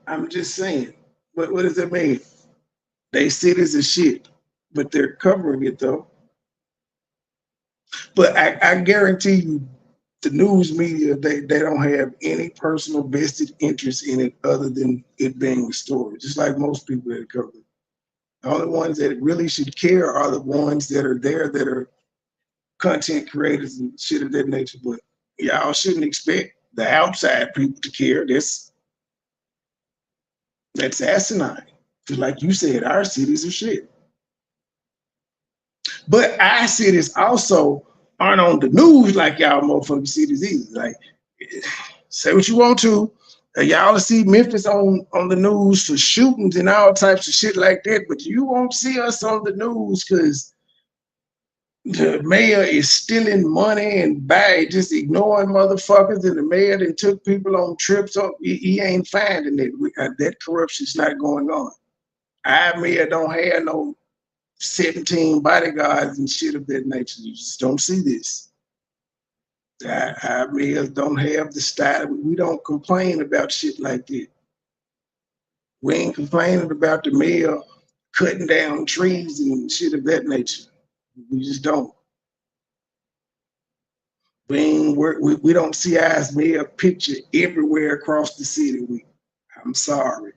S3: I'm just saying. What does that mean? They cities is shit, but they're covering it though. But I guarantee you, the news media, they don't have any personal vested interest in it other than it being a story, just like most people that cover it. The only ones that really should care are the ones that are there that are content creators and shit of that nature. But y'all shouldn't expect the outside people to care. That's asinine. Because like you said, our cities are shit. But our cities also aren't on the news like y'all motherfucking cities either. Like, say what you want to. Y'all will see Memphis on the news for shootings and all types of shit like that, but you won't see us on the news because the mayor is stealing money and just ignoring motherfuckers, and the mayor that took people on trips. He ain't finding it. That corruption's not going on. Our mayor don't have no 17 bodyguards and shit of that nature. You just don't see this. Our mayors don't have the style. We don't complain about shit like that. We ain't complaining about the mayor cutting down trees and shit of that nature. We just don't. We don't see our mayor picture everywhere across the city. I'm sorry.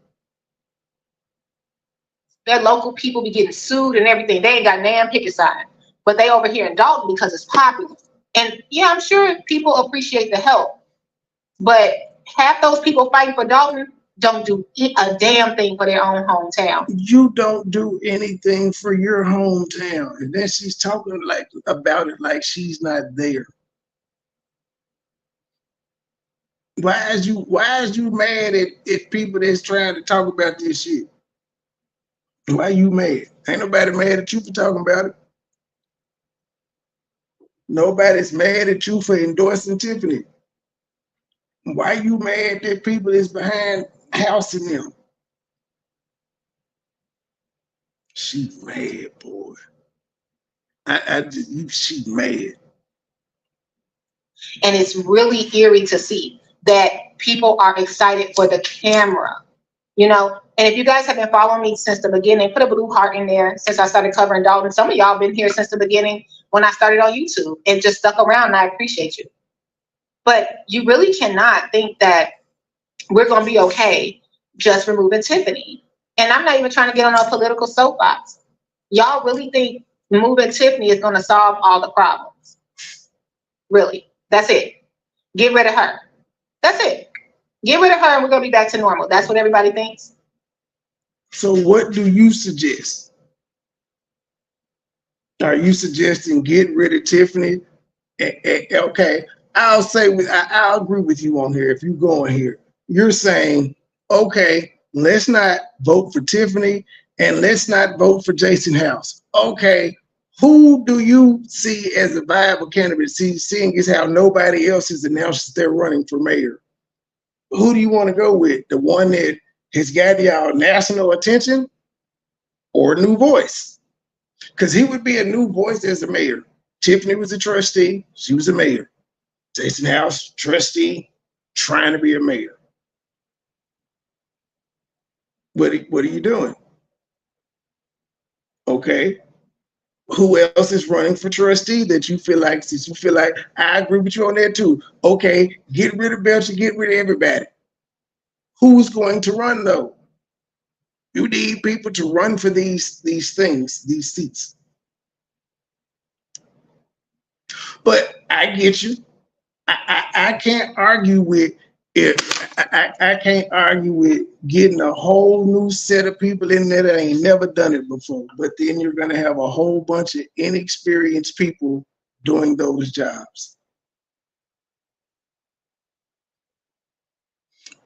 S5: Their local people be getting sued and everything. They ain't got damn picket sign, but they over here in Dalton because it's popular. And yeah, I'm sure people appreciate the help, but half those people fighting for Dalton don't do a damn thing for their own hometown.
S3: You don't do anything for your hometown, and then she's talking about it like she's not there. Why is you mad at people that's trying to talk about this shit? Why you mad? Ain't nobody mad at you for talking about it. Nobody's mad at you for endorsing Tiffany. Why you mad that people is behind housing them? She mad, boy. She mad.
S5: And it's really eerie to see that people are excited for the camera, you know? And if you guys have been following me since the beginning, put a blue heart in there since I started covering Dalton. Some of y'all been here since the beginning when I started on YouTube and just stuck around, and I appreciate you. But you really cannot think that we're going to be okay just removing Tiffany. And I'm not even trying to get on a political soapbox. Y'all really think removing Tiffany is going to solve all the problems? Really? That's it. Get rid of her. That's it. Get rid of her and we're going to be back to normal. That's what everybody thinks.
S3: So what do you suggest? Are you suggesting get rid of Tiffany? Okay, I'll agree with you on here if you go in here. You're saying, okay, let's not vote for Tiffany and let's not vote for Jason House. Okay, who do you see as a viable candidate? Seeing as how nobody else has announced they're running for mayor. Who do you want to go with? The one that has got y'all national attention or a new voice? Because he would be a new voice as a mayor. Tiffany was a trustee. She was a mayor. Jason House, trustee, trying to be a mayor. What are you doing? Okay. Who else is running for trustee that you feel like, since you feel like, I agree with you on that too. Okay, get rid of Belcher, get rid of everybody. Who's going to run though? You need people to run for these things, these seats. But I get you. I can't argue with it. I can't argue with getting a whole new set of people in there that ain't never done it before. But then you're going to have a whole bunch of inexperienced people doing those jobs.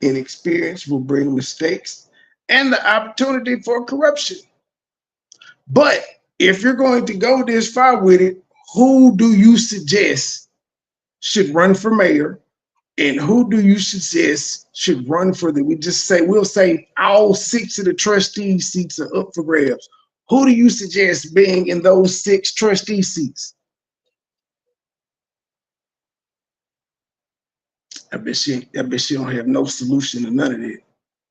S3: Inexperience will bring mistakes and the opportunity for corruption. But if you're going to go this far with it, who do you suggest should run for mayor? And who do you suggest should run for we'll say all 6 of the trustee seats are up for grabs. Who do you suggest being in those 6 trustee seats? I bet she don't have no solution to none of it.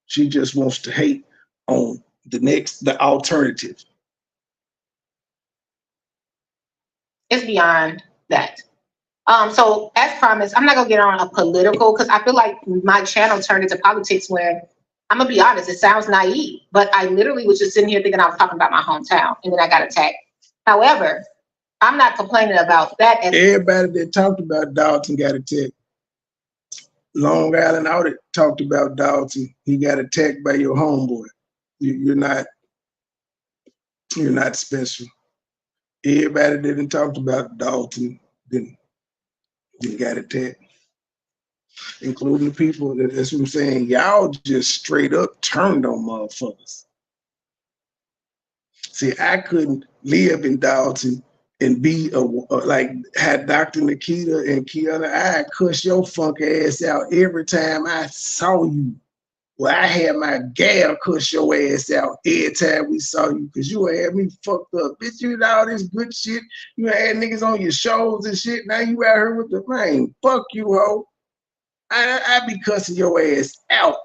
S3: She just wants to hate on the alternative.
S5: It's beyond that. So as promised, I'm not gonna get on a political, because I feel like my channel turned into politics where, I'm gonna be honest, it sounds naive, but I literally was just sitting here thinking I was talking about my hometown, and then I got attacked. However, I'm not complaining about that.
S3: Everybody that talked about Dalton got attacked. Long Island Audit talked about Dalton. He got attacked by your homeboy. You're not special. Everybody that didn't talk about Dalton didn't got attacked, including the people that's what I'm saying. Y'all just straight up turned on motherfuckers. See, I couldn't live in Dalton and be like had Dr. Nikita and Kiana. I cuss your funk ass out every time I saw you. Well, I had my gal cuss your ass out every time we saw you, because you had me fucked up. Bitch, you did all this good shit. You had niggas on your shows and shit. Now you out here with the man. Fuck you, ho. I be cussing your ass out.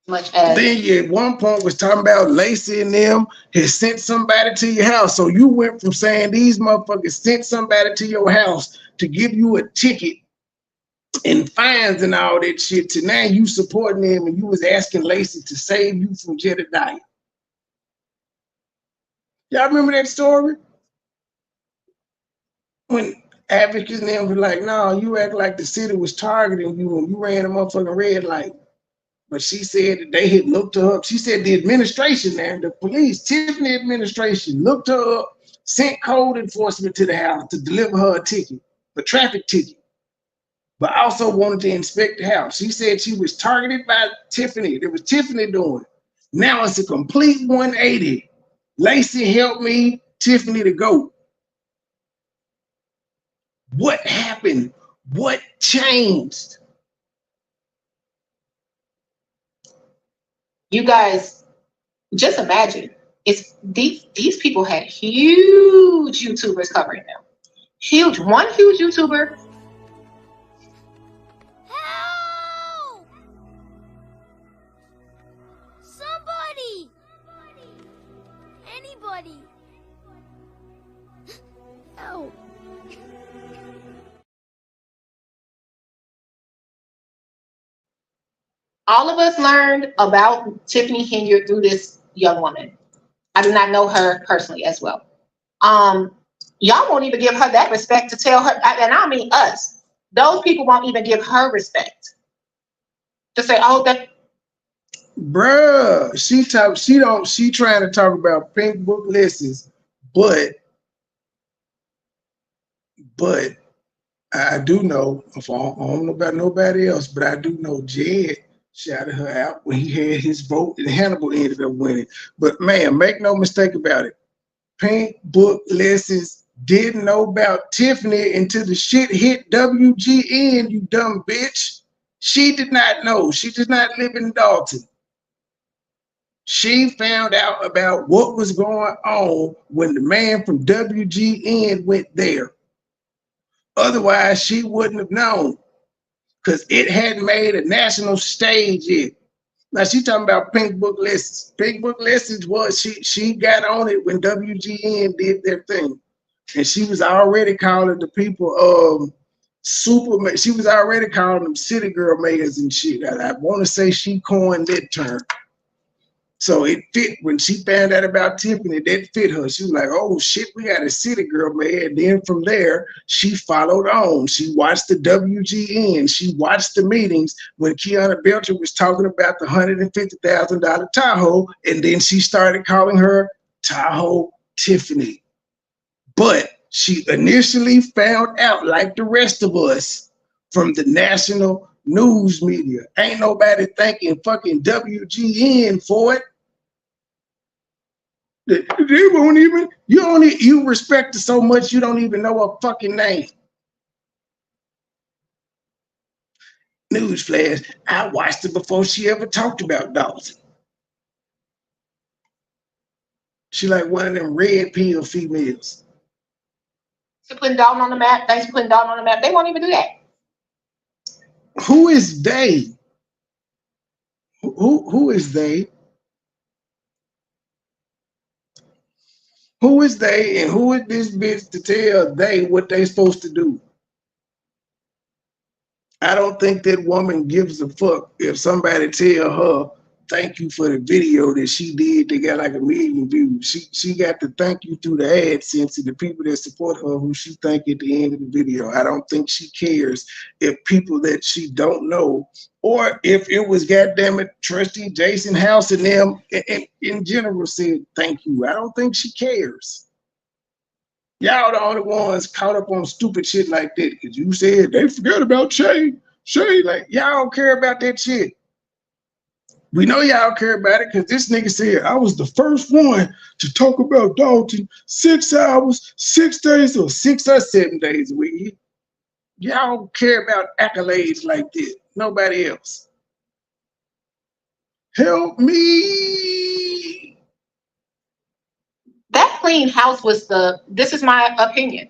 S5: Much as
S3: Then you at one point was talking about Lacey and them had sent somebody to your house. So you went from saying these motherfuckers sent somebody to your house to give you a ticket and fines and all that shit, to now you supporting them, and you was asking Lacey to save you from Jedediah. Y'all remember that story? When advocates and them were like, no, you act like the city was targeting you and you ran a motherfucking red light. But she said that they had looked her up. She said the administration there, the police, Tiffany administration, looked her up, sent code enforcement to the house to deliver her a ticket, a traffic ticket, but also wanted to inspect the house. She said she was targeted by Tiffany. It was Tiffany doing. Now it's a complete 180. Lacey helped me, Tiffany to go. What happened? What changed?
S5: you guys, just imagine, it's these people had huge YouTubers covering them. Huge, one huge YouTuber.
S7: Help! Somebody! Anybody! Help!
S5: All of us learned about Tiffany Henyard through this young woman. I do not know her personally as well. Y'all won't even give her that respect to tell her, and I mean us. Those people won't even give her respect to say, "Oh, that."
S3: Bruh, she trying to talk about pink book lessons, but I do know, I don't know about nobody else, but I do know Jed shouted her out when he had his vote and Hannibal ended up winning. But man, make no mistake about it. Pink book lessons didn't know about Tiffany until the shit hit WGN, you dumb bitch. She did not know. She does not live in Dalton. She found out about what was going on when the man from WGN went there. Otherwise, she wouldn't have known because it hadn't made a national stage yet. Now she talking about Pink Book Lessons. Pink Book Lessons was she got on it when WGN did their thing, and she was already calling the people super. She was already calling them city girl mayors and shit. I want to say she coined that term. So it fit when she found out about Tiffany, that fit her. She was like, oh shit, we got a city girl mayor. And then from there, she followed on. She watched the WGN. She watched the meetings when Kiana Belcher was talking about the $150,000 Tahoe. And then she started calling her Tahoe Tiffany. But she initially found out, like the rest of us, from the national news media. Ain't nobody thanking fucking WGN for it. They won't even, you respect her so much you don't even know her fucking name. Newsflash, I watched her before she ever talked about Dalton. She like one of them red pill females.
S5: To putting Dalton on the map, thanks for putting Dalton on the map. They won't even do that.
S3: Who is they? Who is they? Who is they and who is this bitch to tell they what they supposed to do? I don't think that woman gives a fuck if somebody tell her thank you for the video that she did. They got like 1 million views. She got to thank you through the AdSense and the people that support her who she thank at the end of the video. I don't think she cares if people that she don't know or if it was goddammit Trustee Jason House and them in general said thank you. I don't think she cares. Y'all the only ones caught up on stupid shit like that because you said they forgot about Shay. Shay, like y'all don't care about that shit. We know y'all care about it because this nigga said I was the first one to talk about Dalton 6 hours, 6 days, or 6 or 7 days a week. Y'all don't care about accolades like this. Nobody else. Help me.
S5: That clean house was this is my opinion.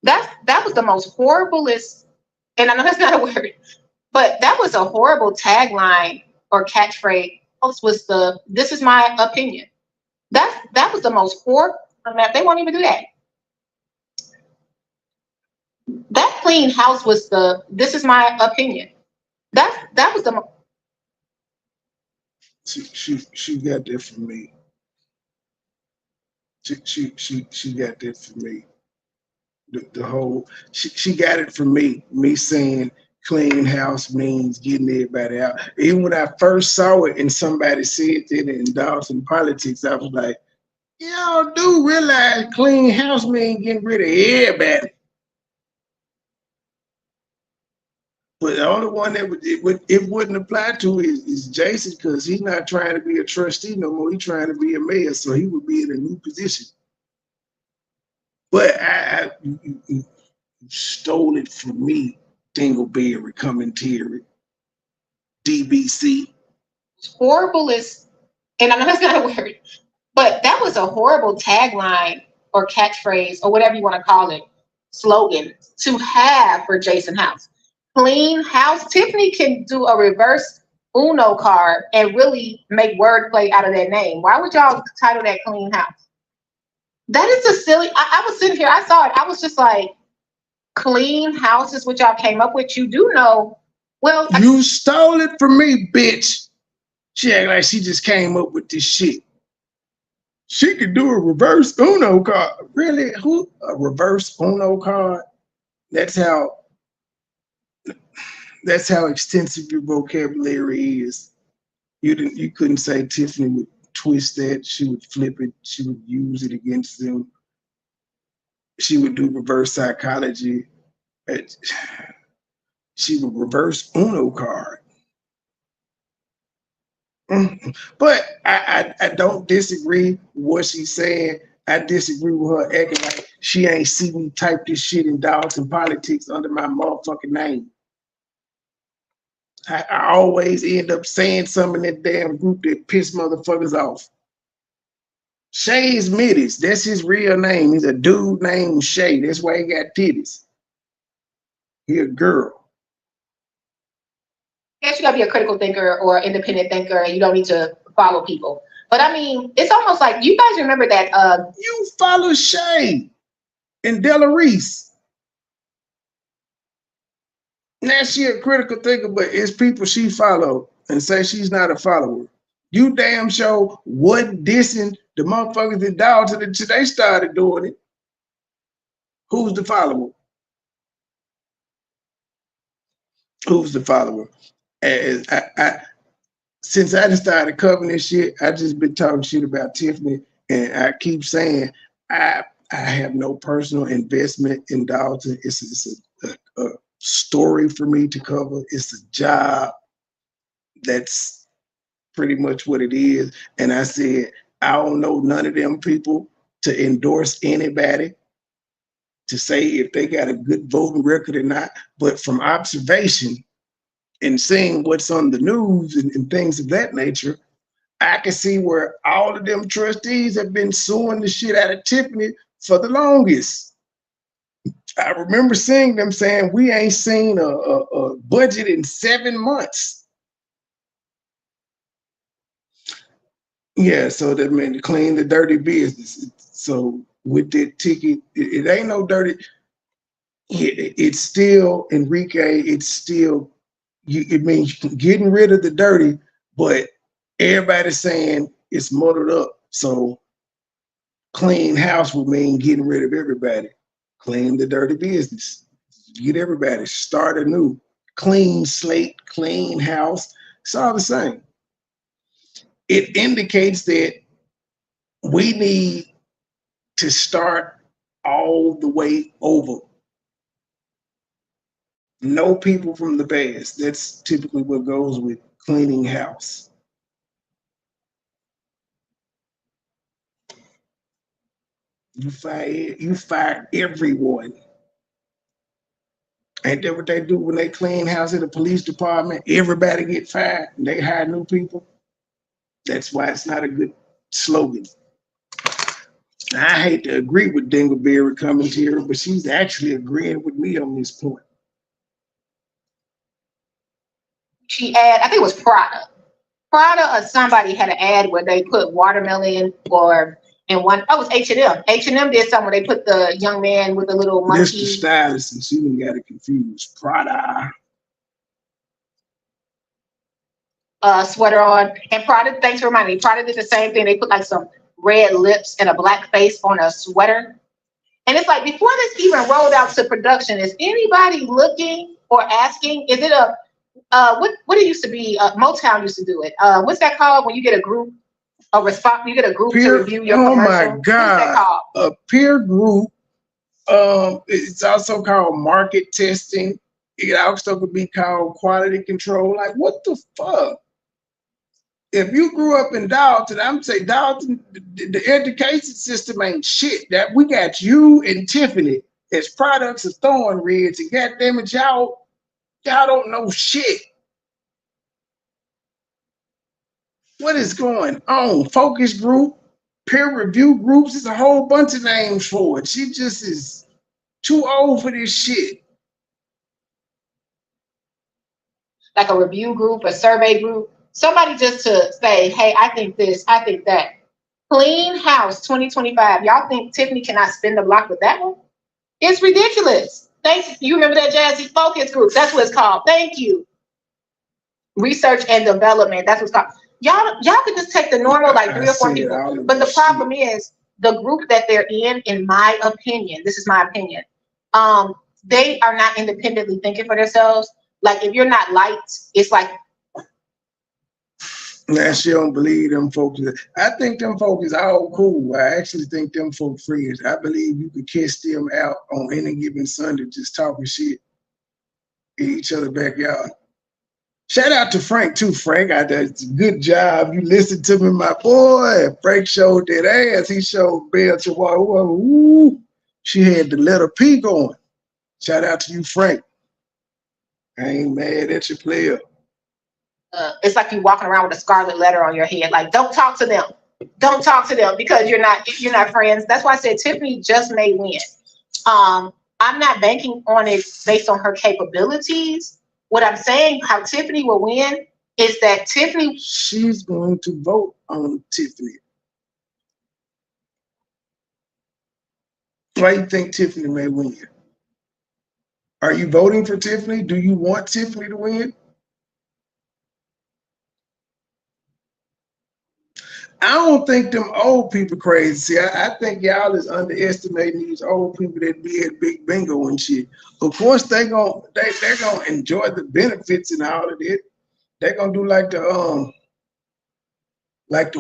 S5: That was the most horriblest, and I know that's not a word, but that was a horrible tagline or catchphrase. Was this is my opinion. That was the most horrible. They won't even do that. That clean house was this is my opinion. That was the.
S3: She got that from me. She got that from me. The whole she got it from me. Me saying clean house means getting everybody out. Even when I first saw it and somebody said that in Dalton politics, I was like, y'all do realize clean house means getting rid of everybody. But the only one that it wouldn't apply to is Jason because he's not trying to be a trustee no more. He's trying to be a mayor, so he would be in a new position. But you stole it from me, Dingleberry commentary, DBC.
S5: Horrible is, and I know that's not a word, but that was a horrible tagline or catchphrase or whatever you want to call it, slogan to have for Jason House. Clean house. Tiffany can do a reverse Uno card and really make wordplay out of that name. Why would y'all title that clean house? That is a silly. I was sitting here, I saw it. I was just like, clean house is what y'all came up with. You do know. Well,
S3: you stole it from me, bitch. She act like she just came up with this shit. She could do a reverse Uno card. Really? Who? A reverse Uno card? That's how extensive your vocabulary is. You couldn't say Tiffany would twist that. She would flip it. She would use it against them. She would do reverse psychology. She would reverse Uno card. But I don't disagree with what she's saying. I disagree with her acting like she ain't see me type this shit in Dalton politics under my motherfucking name. I always end up saying something in that damn group that piss motherfuckers off. Shay's Middies, that's his real name. He's a dude named Shay. That's why he got titties. He a girl.
S5: I guess you gotta be a critical thinker or independent thinker, and you don't need to follow people. But I mean, it's almost like you guys remember that.
S3: You follow Shay and Della Reese. Now she a critical thinker, but it's people she follow and say she's not a follower. You damn sure wasn't dissing the motherfuckers in Dalton until they started doing it. Who's the follower? Who's the follower? As since I just started covering this shit, I just been talking shit about Tiffany, and I keep saying I have no personal investment in Dalton. It's a story for me to cover. It's a job. That's pretty much what it is. And I said, I don't know none of them people to endorse anybody to say if they got a good voting record or not. But from observation and seeing what's on the news and things of that nature, I can see where all of them trustees have been suing the shit out of Tiffany for the longest. I remember seeing them saying, we ain't seen a budget in 7 months. Yeah, so that meant to clean the dirty business. So with that ticket, it ain't no dirty. It's still, Enrique, it's still, it means getting rid of the dirty, but everybody's saying it's muddled up. So clean house would mean getting rid of everybody. Clean the dirty business. Get everybody, start anew. Clean slate, clean house. It's all the same. It indicates that we need to start all the way over. No people from the past. That's typically what goes with cleaning house. You fire everyone. Ain't that what they do when they clean house at the police department? Everybody get fired and they hire new people. That's why it's not a good slogan. I hate to agree with Dingleberry commentary, but she's actually agreeing with me on this point.
S5: I think it was Prada or somebody had an ad where they put watermelon or in one. Oh, it was H&M. H&M did something where they put the young man with the little monkey.
S3: Mr. Stylist, and she didn't got it confused. Prada.
S5: Sweater on. And Prada, thanks for reminding me, Prada did the same thing. They put like some red lips and a black face on a sweater. And it's like, before this even rolled out to production, is anybody looking or asking, is it a, what it used to be, Motown used to do it. What's that called when you get a group, you get a group to review your commercial?
S3: Oh my God, a peer group. It's also called market testing. It also could be called quality control. Like, what the fuck? If you grew up in Dalton, I'm saying Dalton, the education system ain't shit. That we got you and Tiffany as products of Thorn Ridge, and goddamn it, y'all don't know shit. What is going on? Focus group, peer review groups, there's a whole bunch of names for it. She just is too old for this shit.
S5: Like a review group, a survey group. Somebody just to say, hey, I think this, I think that. Clean House 2025. Y'all think Tiffany cannot spin the block with that one? It's ridiculous. Thanks. You remember that Jazzy Focus Group? That's what it's called. Thank you. Research and development. That's what's called. Y'all could just take the normal, like 3 or 4 people. But the problem is the group that they're in my opinion, this is my opinion, they are not independently thinking for themselves. Like, if you're not liked, it's like,
S3: Now she don't believe them folks. I think them folks is all cool. I actually think them folk friends. I believe you could kiss them out on any given Sunday just talking shit in each other backyard. Shout out to Frank too. Frank, that's a good job. You listened to me, my boy. Frank showed that ass. He showed Belle Chihuahua. Ooh, she had the letter P going. Shout out to you, Frank. I ain't mad at your player.
S5: It's like you walking around with a scarlet letter on your head. Like, don't talk to them. Don't talk to them because you're not friends. That's why I said Tiffany just may win. I'm not banking on it based on her capabilities. What I'm saying, how Tiffany will win, is that Tiffany.
S3: She's going to vote on Tiffany. Why do you think Tiffany may win? Are you voting for Tiffany? Do you want Tiffany to win? I don't think them old people crazy. See, I think y'all is underestimating these old people that be at Big Bingo and shit. Of course, they're gonna enjoy the benefits and all of it. They're gonna do like the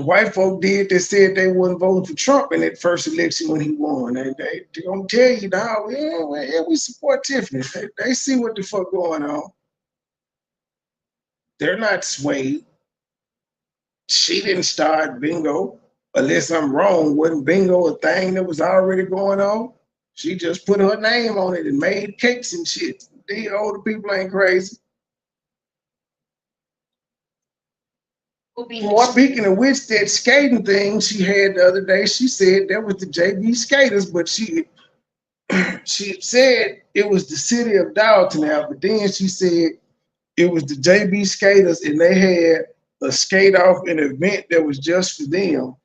S3: white folk did. They said they wasn't voting for Trump in that first election when he won. And they gonna tell you now, yeah, we support Tiffany. They see what the fuck going on. They're not swayed. She didn't start bingo, unless I'm wrong. Wasn't bingo a thing that was already going on? She just put her name on it and made cakes and shit. These older people ain't crazy.
S5: Will be more.
S3: Speaking of which, that skating thing she had the other day, she said that was the JB Skaters, but she said it was the city of Dalton now, but then she said it was the JB Skaters and they had a skate off an event that was just for them.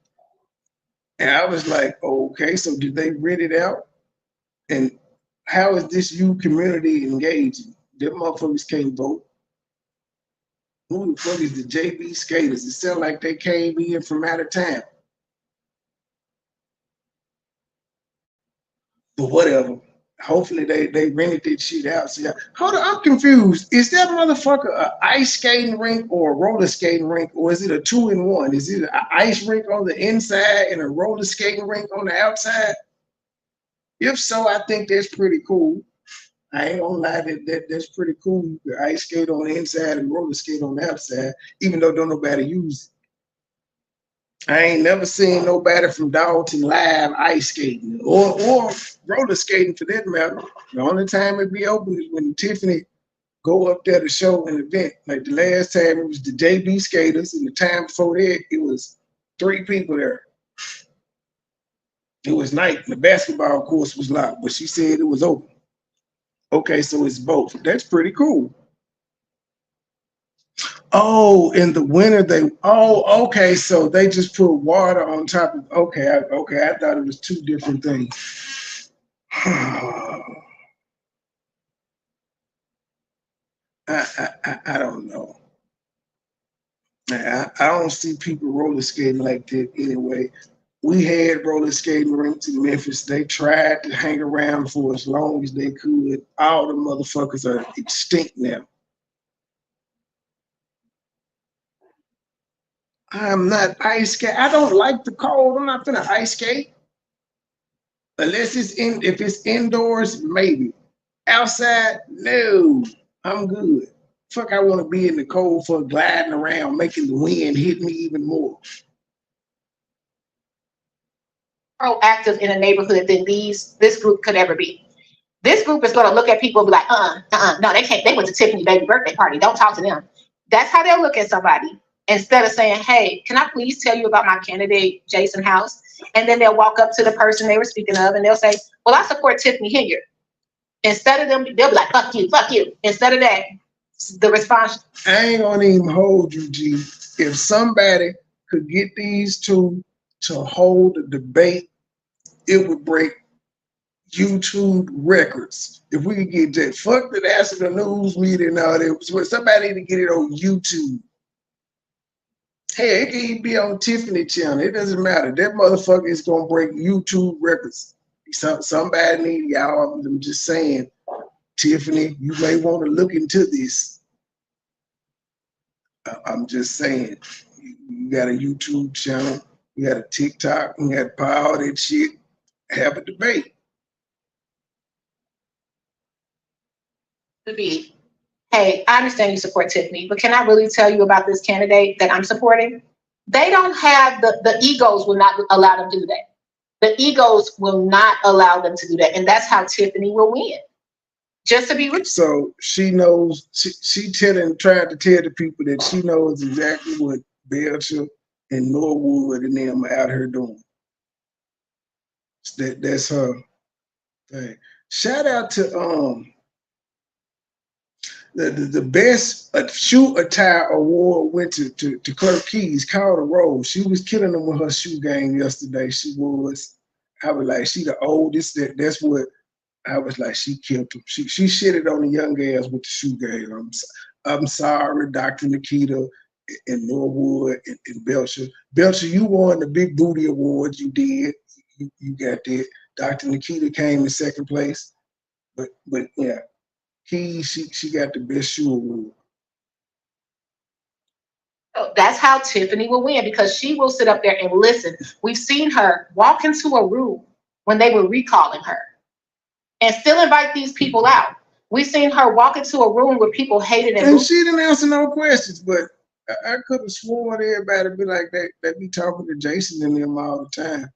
S3: And I was like, oh, okay, so did they rent it out? And how is this youth community engaging? Them motherfuckers can't vote. Who the fuck is the JB Skaters? It sounds like they came in from out of town. But whatever. Hopefully they rented that shit out. So hold on, I'm confused. Is that motherfucker an ice skating rink or a roller skating rink, or is it a 2-in-1? Is it an ice rink on the inside and a roller skating rink on the outside? If so, I think that's pretty cool. I ain't gonna lie, that's pretty cool. You can ice skate on the inside and roller skate on the outside, even though don't nobody use it. I ain't never seen nobody from Dalton live ice skating or roller skating for that matter. The only time it be open is when Tiffany go up there to show an event. Like the last time it was the JB Skaters, and the time before that it was 3 people there. It was night. The basketball course was locked, but she said it was open. Okay, so it's both. That's pretty cool. Oh, in the winter okay, so they just put water on top of, okay, I thought it was 2 different things. I don't know. I don't see people roller skating like that anyway. We had roller skating rinks in Memphis. They tried to hang around for as long as they could. All the motherfuckers are extinct now. I'm not ice skate. I don't like the cold. I'm not gonna ice skate. Unless if it's indoors, maybe. Outside, no. I'm good. Fuck, I want to be in the cold for gliding around, making the wind hit me even more.
S5: Proactive in a neighborhood than this group could ever be. This group is going to look at people and be like, no, they can't. They went to Tiffany's baby birthday party. Don't talk to them. That's how they'll look at somebody. Instead of saying, hey, can I please tell you about my candidate, Jason House? And then they'll walk up to the person they were speaking of and they'll say, well, I support Tiffany Hilliard. Instead of them, they'll be like, fuck you. Instead of that, the response.
S3: I ain't gonna even hold you, G. If somebody could get these two to hold a debate, it would break YouTube records. If we could get that, fuck the national news media and all that. Somebody need to get it on YouTube. Hey, it can even be on Tiffany channel. It doesn't matter. That motherfucker is gonna break YouTube records. Somebody need y'all. I'm just saying, Tiffany, you may want to look into this. I'm just saying, you got a YouTube channel, you got a TikTok, you got all that shit. Have a debate.
S5: Hey, I understand you support Tiffany, but can I really tell you about this candidate that I'm supporting? They don't have the egos will not allow them to do that. The egos will not allow them to do that. And that's how Tiffany will win. Just to be rich.
S3: So she knows, she tried to tell the people that she knows exactly what Belcher and Norwood and them are out here doing. That's her thing. Shout out to the best shoe attire award went to Clark Keys, Carter Rose. She was killing them with her shoe game yesterday. She was. I was like, she the oldest. That's what I was like. She killed them. She shitted on the young girls with the shoe game. I'm sorry, Dr. Nikita and Norwood and Belcher. Belcher, you won the Big Booty Awards. You did. You got that. Dr. Nikita came in second place. But yeah. She got the best shoe award.
S5: So that's how Tiffany will win, because she will sit up there and listen. We've seen her walk into a room when they were recalling her and still invite these people out. We've seen her walk into a room where people hated and
S3: And she didn't answer no questions, but I could have sworn everybody be like that. They be talking to Jason and them all the time.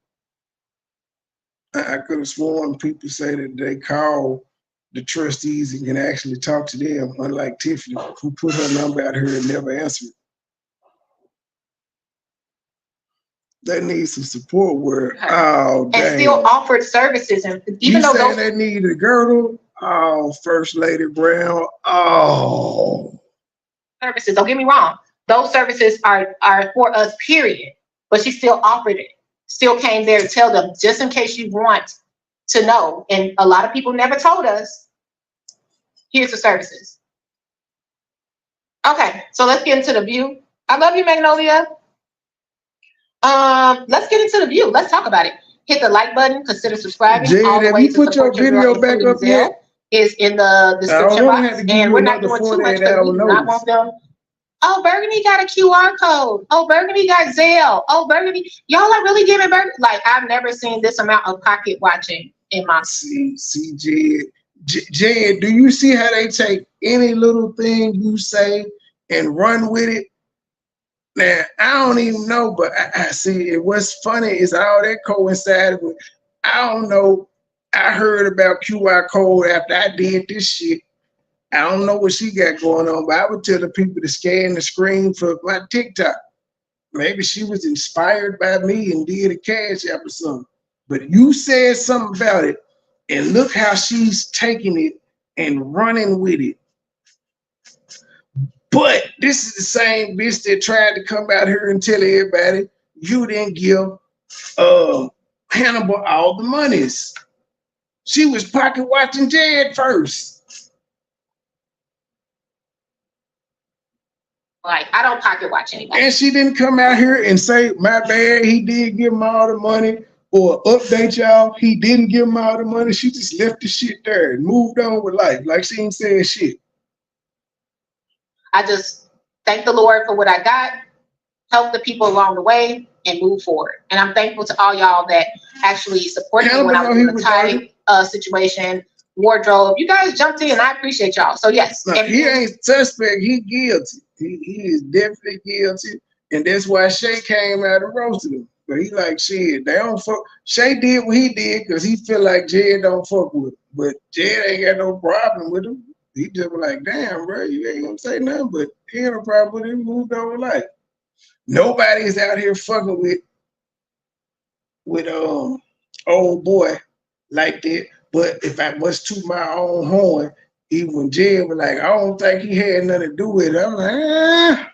S3: I could have sworn people say that they call the trustees and can actually talk to them, unlike Tiffany, who put her number out here and never answered. They need some support where, oh, dang.
S5: and still offered services. And even though those
S3: they need a girdle, oh, First Lady Brown, oh.
S5: services, don't get me wrong, those services are for us, period. But she still offered it, still came there to tell them, just in case you want to know. And a lot of people never told us, here's the services. Okay, so let's get into the view. I love you, Magnolia. Let's get into the view. Let's talk about it. Hit the like button, consider subscribing.
S3: Jade,
S5: all the
S3: have
S5: ways
S3: you
S5: to
S3: put your
S5: support
S3: video back up yet?
S5: Is in the description box. And we're not doing too much because we do not want them. Oh, Burgundy got a QR code. Oh, Burgundy got Zelle. Oh, Burgundy. Y'all are really giving Burgundy. Like, I've never seen this amount of pocket watching in my.
S3: See, Jed, do you see how they take any little thing you say and run with it? Now, I don't even know, but I see it. What's funny is all that coincided with, I don't know, I heard about QR code after I did this shit. I don't know what she got going on, but I would tell the people to scan the screen for my TikTok. Maybe she was inspired by me and did a cash app or something. But you said something about it, and look how she's taking it and running with it. But this is the same bitch that tried to come out here and tell everybody you didn't give Hannibal all the monies. She was pocket watching Jed first.
S5: Like, I don't pocket watch anybody.
S3: And she didn't come out here and say, my bad, he did give him all the money, or update y'all, he didn't give him all the money. She just left the shit there and moved on with life like she ain't saying shit.
S5: I just thank the Lord for what I got, help the people along the way, and move forward. And I'm thankful to all y'all that actually supported me when I was in the tight situation, wardrobe. You guys jumped in, and I appreciate y'all. So yes.
S3: No, he ain't suspect, he guilty. He is definitely guilty. And that's why Shay came out and roasted him. But he like, shit, they don't fuck. Shay did what he did because he feel like Jed don't fuck with him. But Jed ain't got no problem with him. He just was like, damn, bro, you ain't gonna say nothing, but he ain't no problem with him. Moved on with life. Nobody is out here fucking with old boy like that. But if I was to my own horn, even when Jed was like, I don't think he had nothing to do with it. I'm like,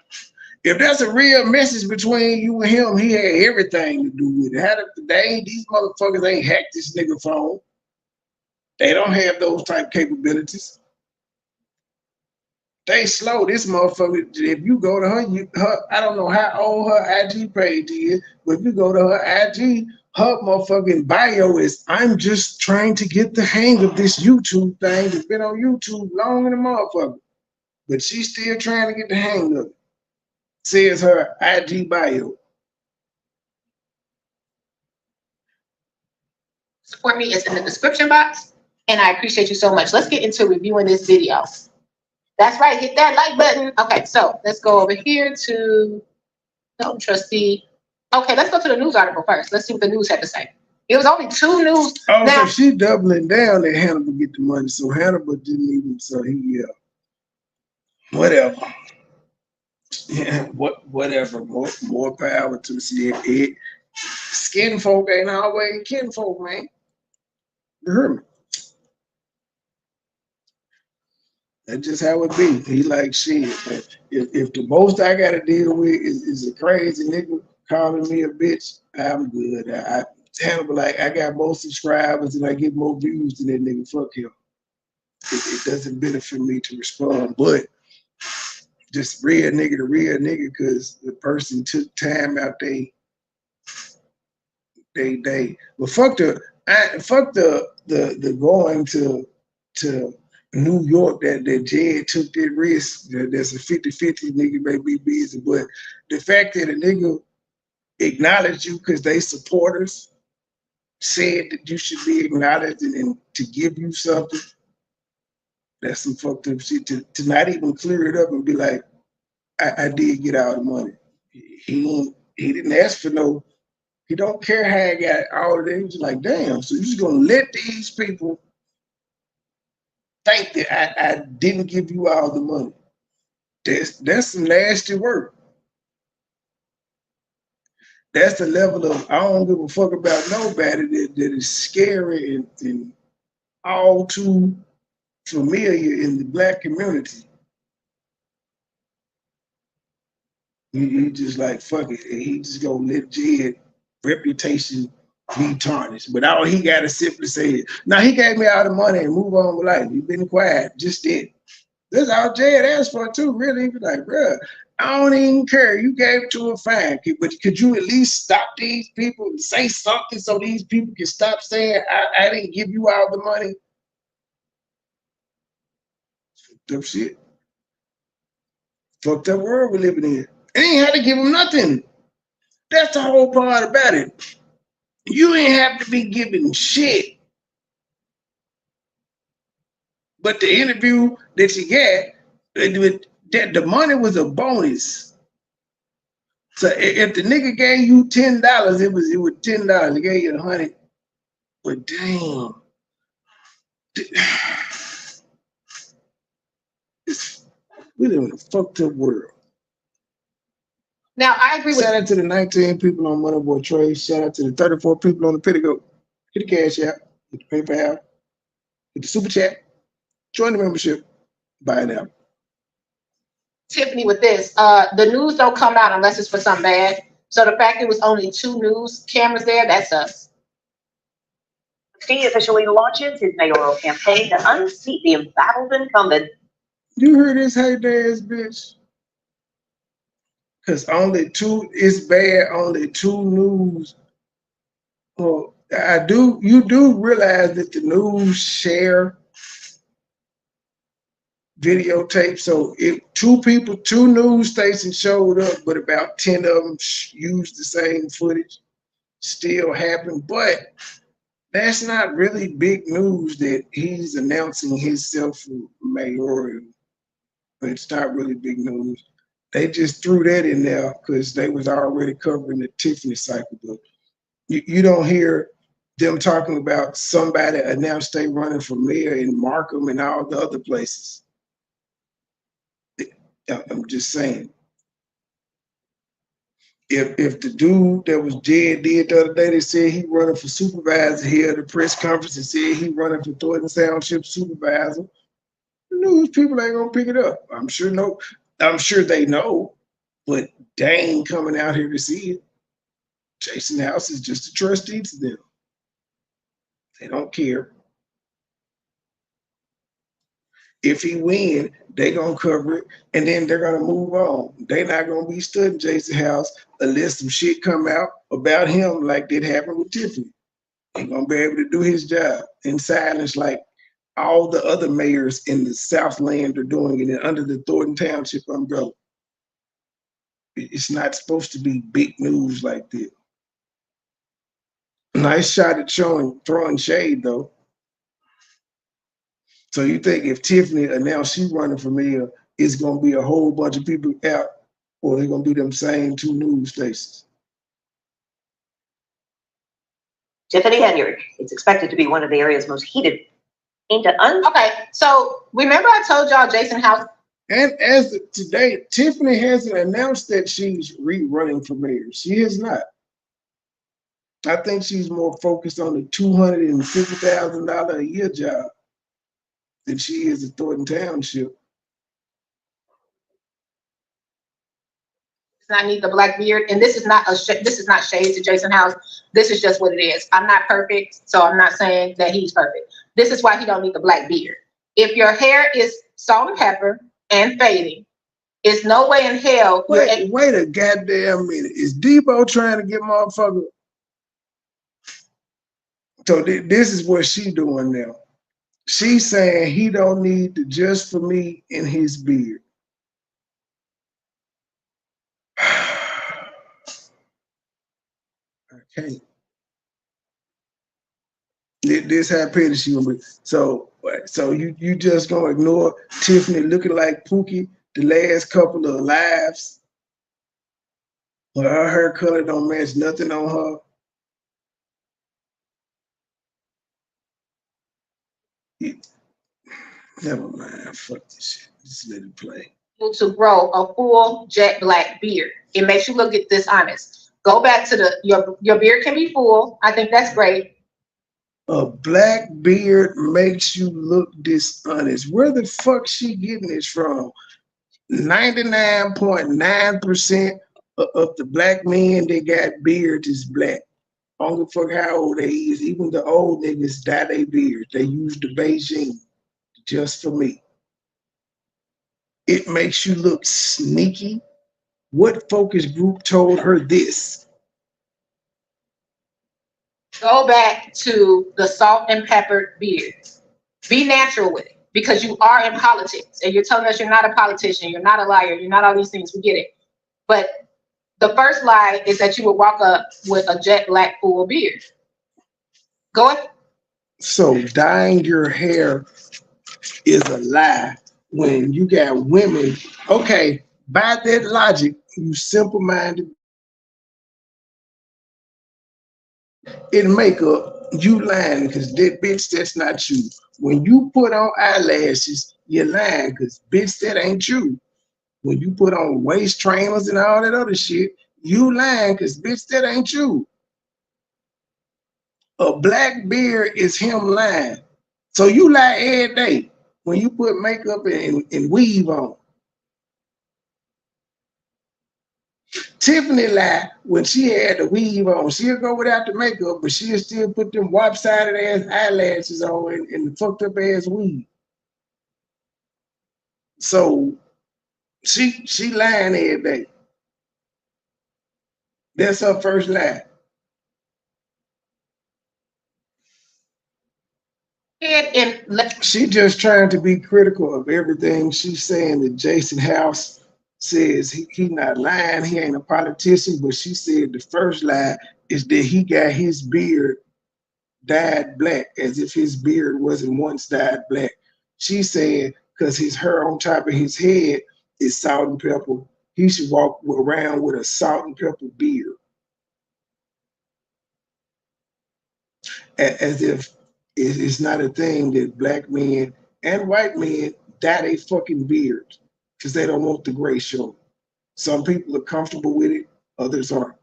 S3: if that's a real message between you and him, he had everything to do with it. How these motherfuckers ain't hacked this nigga phone. They don't have those type capabilities. They slow. This motherfucker, if you go to her, I don't know how old her IG page is, but if you go to her IG, her motherfucking bio is, I'm just trying to get the hang of this YouTube thing. It's been on YouTube long in the motherfucker. But she's still trying to get the hang of it. Says her IG bio.
S5: Support me is in the description box, and I appreciate you so much. Let's get into reviewing this video. That's right, hit that like button. Okay, so let's go over here to Dalton Trustee. Okay, let's go to the news article first. Let's see what the news had to say. It was only 2 news.
S3: Oh,
S5: now,
S3: so she doubling down that Hannibal get the money. So Hannibal didn't even, so he, whatever. Yeah, whatever. More power to it. Skin folk ain't always kin folk, man. You heard me. That's just how it be. He like shit. If the most I gotta deal with is a crazy nigga calling me a bitch, I'm good. I handle like I got more subscribers and I get more views than that nigga. Fuck him. It doesn't benefit me to respond, but just real nigga to real nigga because the person took time out they. Well, fuck the going to New York that Jed took that risk. That's a 50-50 nigga may be busy, but the fact that a nigga acknowledged you because they supporters said that you should be acknowledged and to give you something, that's some fucked up shit. To not even clear it up and be like, I did get all the money. He didn't ask for no. He don't care how I got all of them. He's like, damn, so you're just gonna let these people think that I didn't give you all the money. That's some nasty work. That's the level of I don't give a fuck about nobody that is scary and all too familiar in the Black community. He just like, fuck it. And he just gonna let Jed reputation be tarnished. But all he got to simply say is, now he gave me all the money and move on with life. You've been quiet, just did. That's all Jed asked for too, really. He was like, bruh, I don't even care. You gave it to a fine. But could you at least stop these people and say something so these people can stop saying, I didn't give you all the money? Fucked up shit. Fucked up world we're living in. And he ain't had to give him nothing. That's the whole part about it. You ain't have to be giving shit. But the interview that you got, that the money was a bonus. So if the nigga gave you $10, it was $10. He gave you $100. But damn, we live in a fucked up world.
S5: Now, I agree with
S3: Shout out to the 19 people on MoneyBoy Trade. Shout out to the 34 people on the Petticoat. Get the cash out. Get the PayPal. Get the super chat. Join the membership. Buy it now.
S5: Tiffany with this. The news don't come out unless it's for something bad. So the fact it was only 2 news cameras there, that's us.
S8: Trustee officially launches his mayoral campaign to unseat the embattled incumbent.
S3: You hear this, hey ass bitch? Because it's bad, only 2 news. Well, you do realize that the news share videotape. So if 2 news stations showed up, but about 10 of them used the same footage, still happened. But that's not really big news that he's announcing himself for mayoral. It's not really big news. They just threw that in there because they was already covering the Tiffany cycle. But you don't hear them talking about somebody announced they running for mayor in Markham and all the other places. I'm just saying. If the dude that was Jed did the other day, they said he running for supervisor here at the press conference and said he running for Thornton Township supervisor, the news people ain't gonna pick it up. I'm sure they know, but they ain't coming out here to see it. Jason House is just a trustee to them. They don't care. If he win, they gonna cover it, and then they're gonna move on. They not gonna be studying Jason House unless some shit come out about him like that happened with Tiffany. He gonna be able to do his job in silence like all the other mayors in the Southland are doing it under the Thornton Township umbrella. It's not supposed to be big news like that. Nice shot at throwing shade though. So you think if Tiffany announced she's running for mayor, it's gonna be a whole bunch of people out, or they're gonna be them same 2 news stations?
S8: Tiffany Henyard is expected to be one of the area's most heated.
S5: Okay, so remember I told y'all Jason House.
S3: And as of today, Tiffany hasn't announced that she's rerunning for mayor. She has not. I think she's more focused on the $250,000 a year job than she is at Thornton Township.
S5: not need the black beard. And this is not this is not shade to Jason House. This is just what it is. I'm not perfect, so I'm not saying that he's perfect. This is why he don't need the black beard. If your hair is salt and pepper and fading, it's no way in hell.
S3: Wait a goddamn minute. Is Debo trying to get motherfucker? So this is what she doing now. She's saying he don't need the just for me in his beard. I can't. This how petty she gonna be. So you just gonna ignore Tiffany looking like Pookie the last couple of lives? Well, her hair color don't match nothing on her. Never mind. Fuck this shit. Just let it play.
S5: To grow a full jet black beard. It makes you look dishonest. Go back to your beard can be full. I think that's great.
S3: A black beard makes you look dishonest. Where the fuck she getting this from? 99.9% of the black men that got beards is black. I don't give a fuck how old they is. Even the old niggas dye their beards. They use the Beijing just for me. It makes you look sneaky. What focus group told her this?
S5: Go back to the salt and pepper beard. Be natural with it because you are in politics and you're telling us you're not a politician, you're not a liar, you're not all these things. We get it. But the first lie is that you would walk up with a jet black full beard. Go ahead.
S3: So dyeing your hair is a lie when you got women. Okay, by that logic, you simple-minded in makeup, you lying because that bitch, that's not you. When you put on eyelashes, you're lying because bitch, that ain't you. When you put on waist trainers and all that other shit, you lying because bitch, that ain't you. A black beard is him lying. So you lie every day when you put makeup and weave on. Tiffany lied when she had the weave on. She'll go without the makeup, but she'll still put them lopsided ass eyelashes on and the fucked up ass weave. So she lying every day. That's her first lie. She just trying to be critical of everything. She's saying that Jason House says he not lying, he ain't a politician, but she said the first lie is that he got his beard dyed black, as if his beard wasn't once dyed black. She said because his hair on top of his head is salt and pepper, he should walk around with a salt and pepper beard. As if it's not a thing that black men and white men dye their fucking beards because they don't want the gray show. Some people are comfortable with it, others aren't.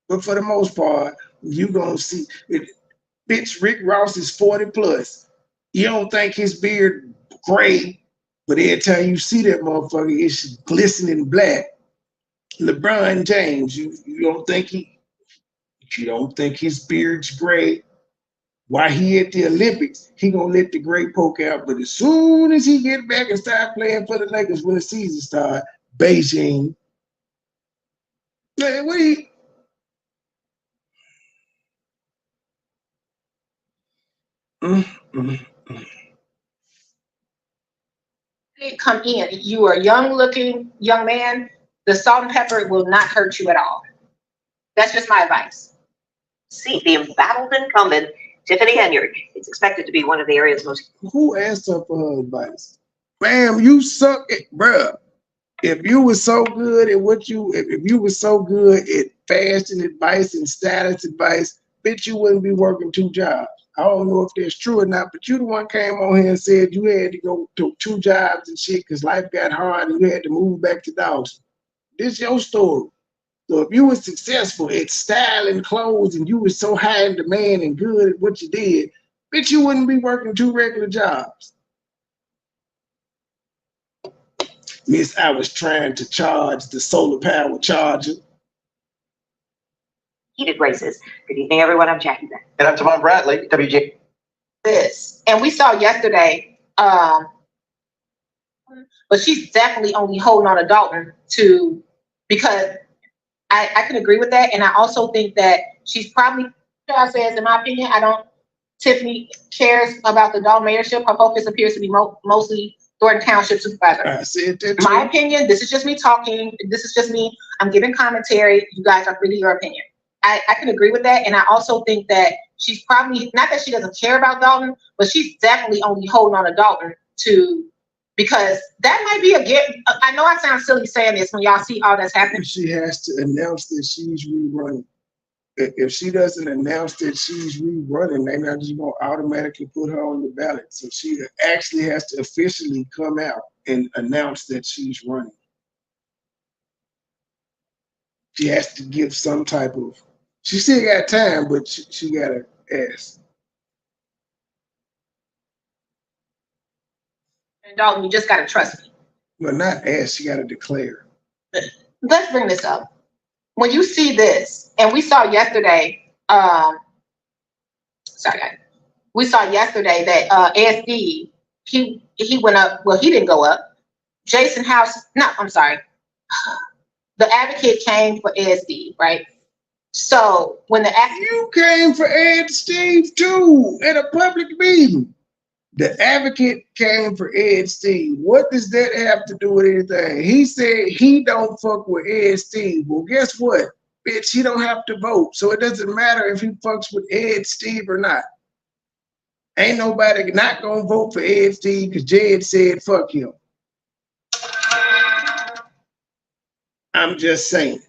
S3: But for the most part, you're going to see it. Bitch, Rick Ross is 40 plus. You don't think his beard gray, but every time you see that motherfucker, it's glistening black. LeBron James, you don't think his beard's gray. While he at the Olympics, he gonna let the gray poke out. But as soon as he get back and start playing for the Lakers when the season start, Beijing. Man, what do you?
S5: Come in. You are a young-looking young man. The salt and pepper will not hurt you at all. That's just my advice.
S8: See, the embattled incumbent, Tiffany Henyard. It's expected to be one of the area's most.
S3: Who asked her for her advice? Bam, you suck it, bruh. If you were so good at what you, if you were so good at fashion advice and status advice, bitch, you wouldn't be working 2 jobs. I don't know if that's true or not, but you the one came on here and said you had to go to 2 jobs and shit because life got hard and you had to move back to Dalton. This is your story. So if you were successful at styling clothes and you were so high in demand and good at what you did, bitch, you wouldn't be working 2 regular jobs. Miss, I was trying to charge the solar power charger.
S8: Heated races. Good evening, everyone. I'm Jackie Beck.
S9: And I'm Tamon Bradley, WJ.
S5: This. And we saw yesterday, but she's definitely only holding on to Dalton because I can agree with that. And I also think that she's probably, I says, in my opinion, Tiffany cares about the Dalton mayorship. Her focus appears to be mostly Thornton Township supervisor.
S3: I said that
S5: My opinion, this is just me talking. This is just me. I'm giving commentary. You guys are really your opinion. I can agree with that. And I also think that she's probably, not that she doesn't care about Dalton, but she's definitely only holding on to Dalton because that might be a gift. I know I sound silly saying this when y'all see all that's happening.
S3: she has to announce that she's rerunning. If she doesn't announce that she's rerunning, they're not just going to automatically put her on the ballot. So she actually has to officially come out and announce that she's running. She has to give some type of, she still got time, but she got to ask.
S5: And Dalton, you just got to trust me.
S3: Well, not ask, she got to declare.
S5: Let's bring this up. When you see this, and we saw yesterday, we saw yesterday that ASD, he went up, well, he didn't go up. Jason House, no, I'm sorry. The advocate came for ASD, right? So when
S3: you came for Ed Steve too at a public meeting. The advocate came for Ed Steve. What does that have to do with anything? He said he don't fuck with Ed Steve. Well, guess what? Bitch, he don't have to vote. So it doesn't matter if he fucks with Ed Steve or not. Ain't nobody not gonna vote for Ed Steve because Jed said fuck him. I'm just saying.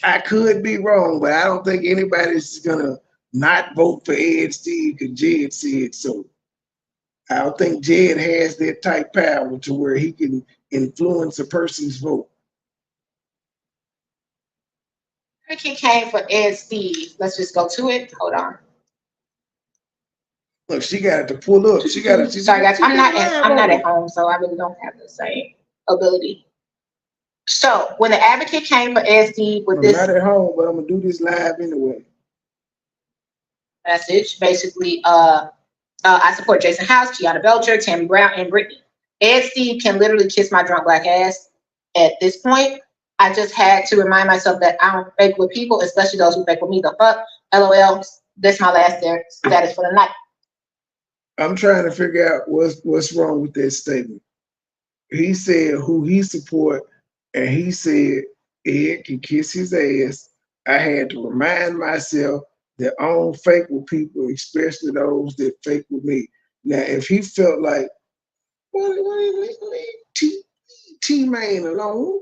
S3: I could be wrong, but I don't think anybody's gonna not vote for Ed Steve because Jed said so. I don't think Jed has that type power to where he can influence a person's vote.
S5: Ricky came for Ed Steve. Let's just go to it. Hold on.
S3: Look, she got it to pull up. She got it.
S5: Sorry, guys. I'm not at home, so I really don't have the same ability. So when the advocate came for Ed Steve with this,
S3: I'm not at home, but I'm gonna do this live anyway.
S5: Message, basically, I support Jason House, Kiana Belcher, Tammy Brown, and Brittany. Ed Steve can literally kiss my drunk black ass. At this point, I just had to remind myself that I don't fake with people, especially those who fake with me. The fuck, LOL. That's my last status for the night.
S3: I'm trying to figure out what's wrong with that statement. He said who he support, and he said Ed can kiss his ass. I had to remind myself that I don't fake with people, especially those that fake with me. Now, if he felt like, T-Man alone.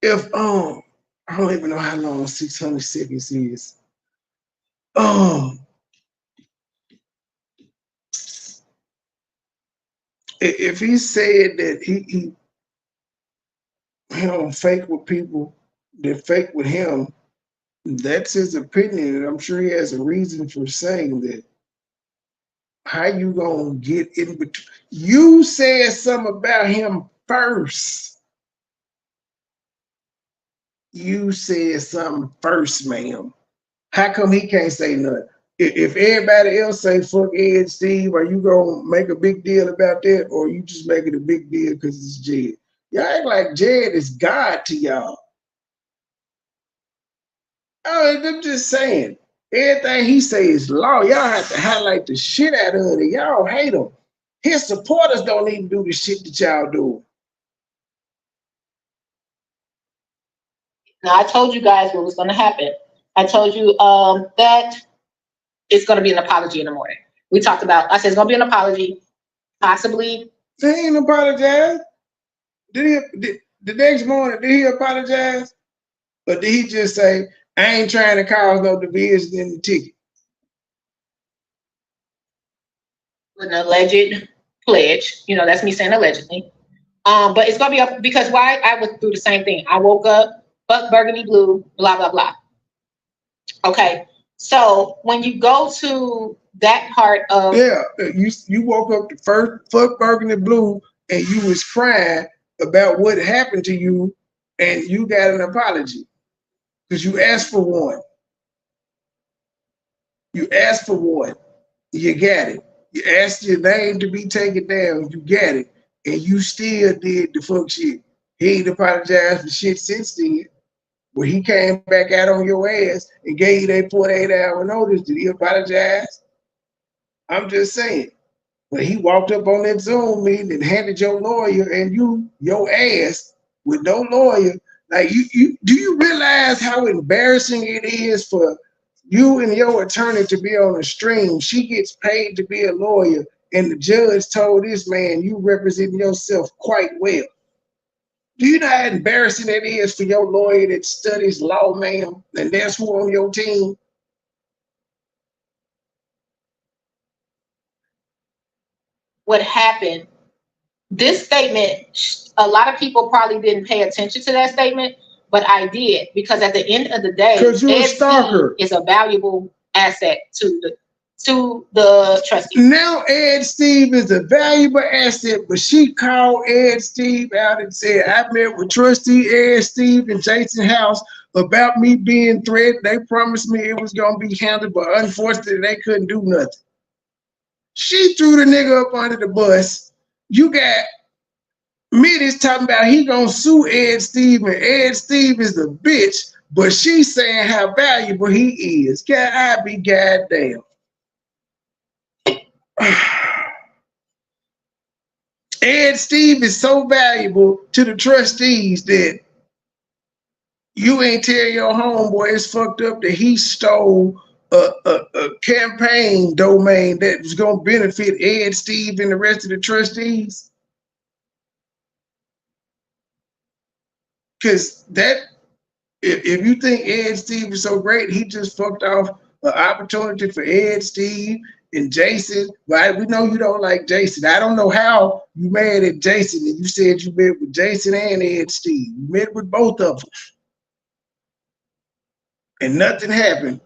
S3: If I don't even know how long 600 seconds is. If he said that he don't fake with people that fake with him, that's his opinion, and I'm sure he has a reason for saying that. How you gonna get in between? You said something about him first. You said something first, ma'am. How come he can't say nothing? If everybody else say fuck Ed Steve, are you gonna make a big deal about that, or you just make it a big deal because it's Jed? Y'all act like Jed is God to y'all. Oh, I'm just saying. Everything he say is law. Y'all have to highlight the shit out of it. Y'all hate him. His supporters don't even do the shit that y'all do.
S5: Now, I told you guys what was going to happen. I told you that it's going to be an apology in the morning. We talked about, I said it's going to be an apology, possibly.
S3: He ain't apologize. The next morning, did he apologize? Or did he just say, I ain't trying to cause no division in the ticket?
S5: With an alleged pledge, that's me saying allegedly. But it's gonna be up because why? I went through the same thing. I woke up, fuck burgundy blue, blah blah blah. Okay, so when you go to that part of
S3: Yeah, you woke up the first fuck burgundy blue and you was crying about what happened to you and you got an apology because you asked for one. You asked for one. You got it. You asked your name to be taken down. You got it. And you still did the fuck shit. He ain't apologized for shit since then. When he came back out on your ass and gave you that 48-hour notice, did he apologize? I'm just saying. When he walked up on that Zoom meeting and handed your lawyer and your ass with no lawyer, like you do you realize how embarrassing it is for you and your attorney to be on a stream? She gets paid to be a lawyer, and the judge told this man you represent yourself quite well. Do you know how embarrassing it is for your lawyer that studies law, ma'am, and that's who on your team?
S5: what happened. This statement, a lot of people probably didn't pay attention to that statement, but I did, because at the end of the day,
S3: 'Cause you're a
S5: Ed
S3: stalker.
S5: Steve is a valuable asset to the trustee.
S3: Now Ed Steve is a valuable asset, but she called Ed Steve out and said, I met with Trustee Ed Steve and Jason House about me being threatened. They promised me it was going to be handled, but unfortunately they couldn't do nothing. She threw the nigga up under the bus. You got Mitty's talking about he gonna sue Ed Steve, and Ed Steve is a bitch, but she's saying how valuable he is. God, I be goddamn. Ed Steve is so valuable to the trustees that you ain't tell your homeboy it's fucked up that he stole a campaign domain that was gonna benefit Ed Steve and the rest of the trustees. Because that, if you think Ed Steve is so great, he just fucked off an opportunity for Ed Steve and Jason. Right? We know you don't like Jason. I don't know how you mad at Jason and you said you met with Jason and Ed Steve. You met with both of them. And nothing happened.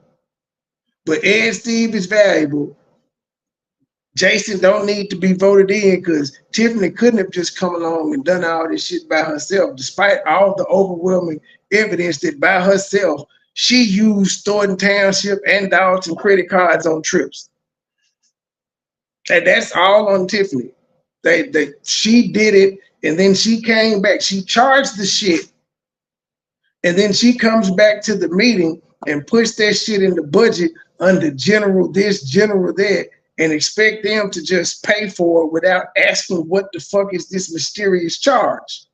S3: But Ed Steve is valuable. Jason don't need to be voted in because Tiffany couldn't have just come along and done all this shit by herself, despite all the overwhelming evidence that by herself, she used Thornton Township and Dalton credit cards on trips. And that's all on Tiffany. She did it, and then she came back. She charged the shit, and then she comes back to the meeting and puts that shit in the budget under general this, general that, and expect them to just pay for it without asking what the fuck is this mysterious charge.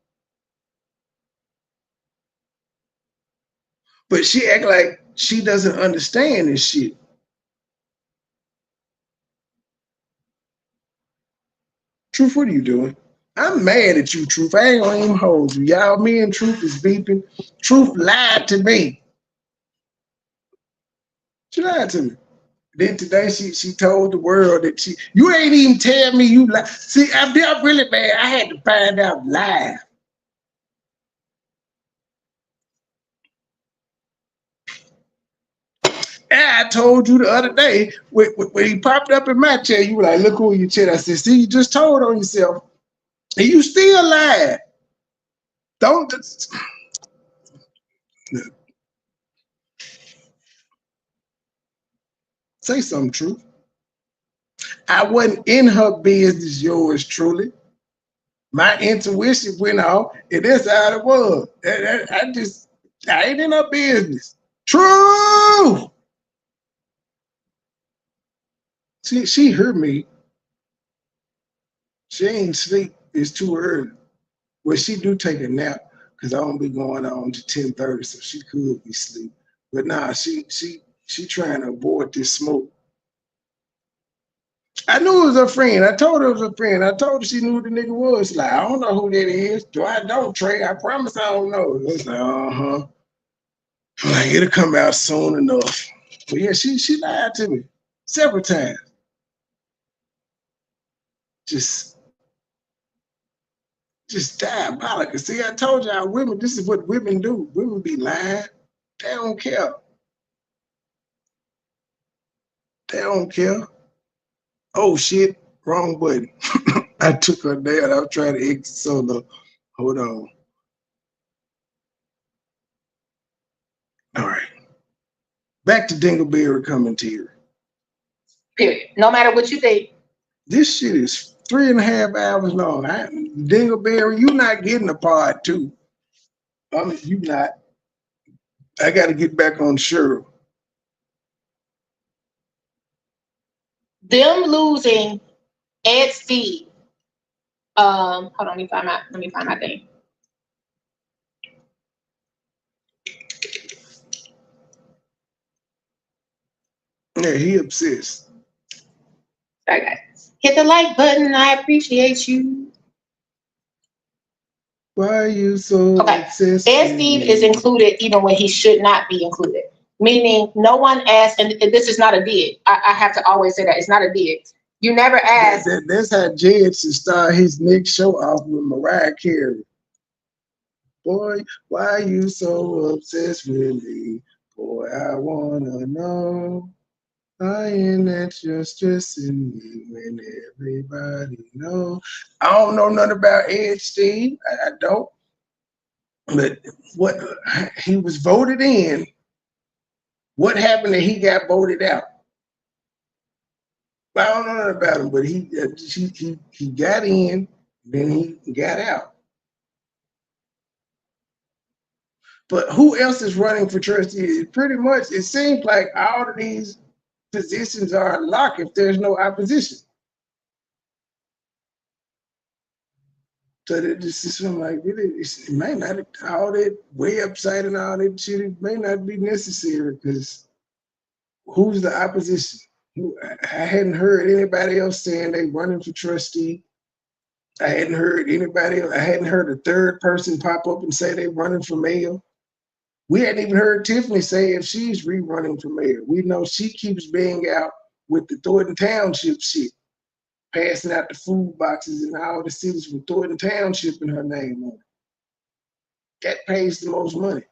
S3: But she act like she doesn't understand this shit. Truth, what are you doing? I'm mad at you, Truth. I ain't gonna even hold you. Y'all, me and Truth is beeping. Truth lied to me. She lied to me. Then today she told the world that you ain't even tell me you lied. See, I'm really mad. I had to find out live. And I told you the other day when he popped up in my chair, you were like, look who in your chair. I said, see, you just told on yourself. And you still lied. Don't just... Say something, Truth. I wasn't in her business, yours truly. My intuition went off, and that's how it was. I ain't in her business. True. She heard me. She ain't sleep. It's too early. Well, she do take a nap because I don't be going on to 10:30, so she could be asleep. But nah, she trying to avoid this smoke. I knew it was her friend. I told her it was her friend. I told her she knew who the nigga was. Like, I don't know who that is. I don't, Trey. I promise I don't know. It's like, uh-huh. Like, it'll come out soon enough. But yeah, she lied to me several times. Just diabolical. See, I told y'all women, this is what women do. Women be lying. They don't care. They don't care. Oh shit, wrong button. I took her down. I was trying to exit solo. Hold on. All right. Back to Dingleberry commentary.
S5: Period. No matter what you think.
S3: This shit is 3.5 hours long. Dingleberry, you not getting a part two. I mean, you not. I got to get back on Cheryl.
S5: Them losing Ed Steve. Hold on, let me find my thing.
S3: Yeah, he obsessed.
S5: Okay. Hit the like button. I appreciate you.
S3: Why are you so
S5: Okay.
S3: obsessed?
S5: Ed Steve is included even when he should not be included. Meaning no one asked, and this is not a dig. I have to always say that. It's not a dig. You never asked.
S3: That's how Jed should start his next show off with Mariah Carey. Boy, why are you so obsessed with me? Boy, I wanna know. I ain't that you're stressing me when everybody knows. I don't know nothing about Ed Steve. I don't. But what he was voted in, what happened that he got voted out? I don't know nothing about him, but he got in, then he got out. But who else is running for trustee? Pretty much, it seems like all of these positions are locked if there's no opposition. So that this is something like it may not, all that website and all that shit, it may not be necessary because who's the opposition? I hadn't heard anybody else saying they running for trustee. I hadn't heard anybody else. I hadn't heard a third person pop up and say they running for mayor. We hadn't even heard Tiffany say if she's rerunning for mayor. We know she keeps being out with the Thornton Township shit, passing out the food boxes in all the cities with Thornton Township in her name on it. That pays the most money.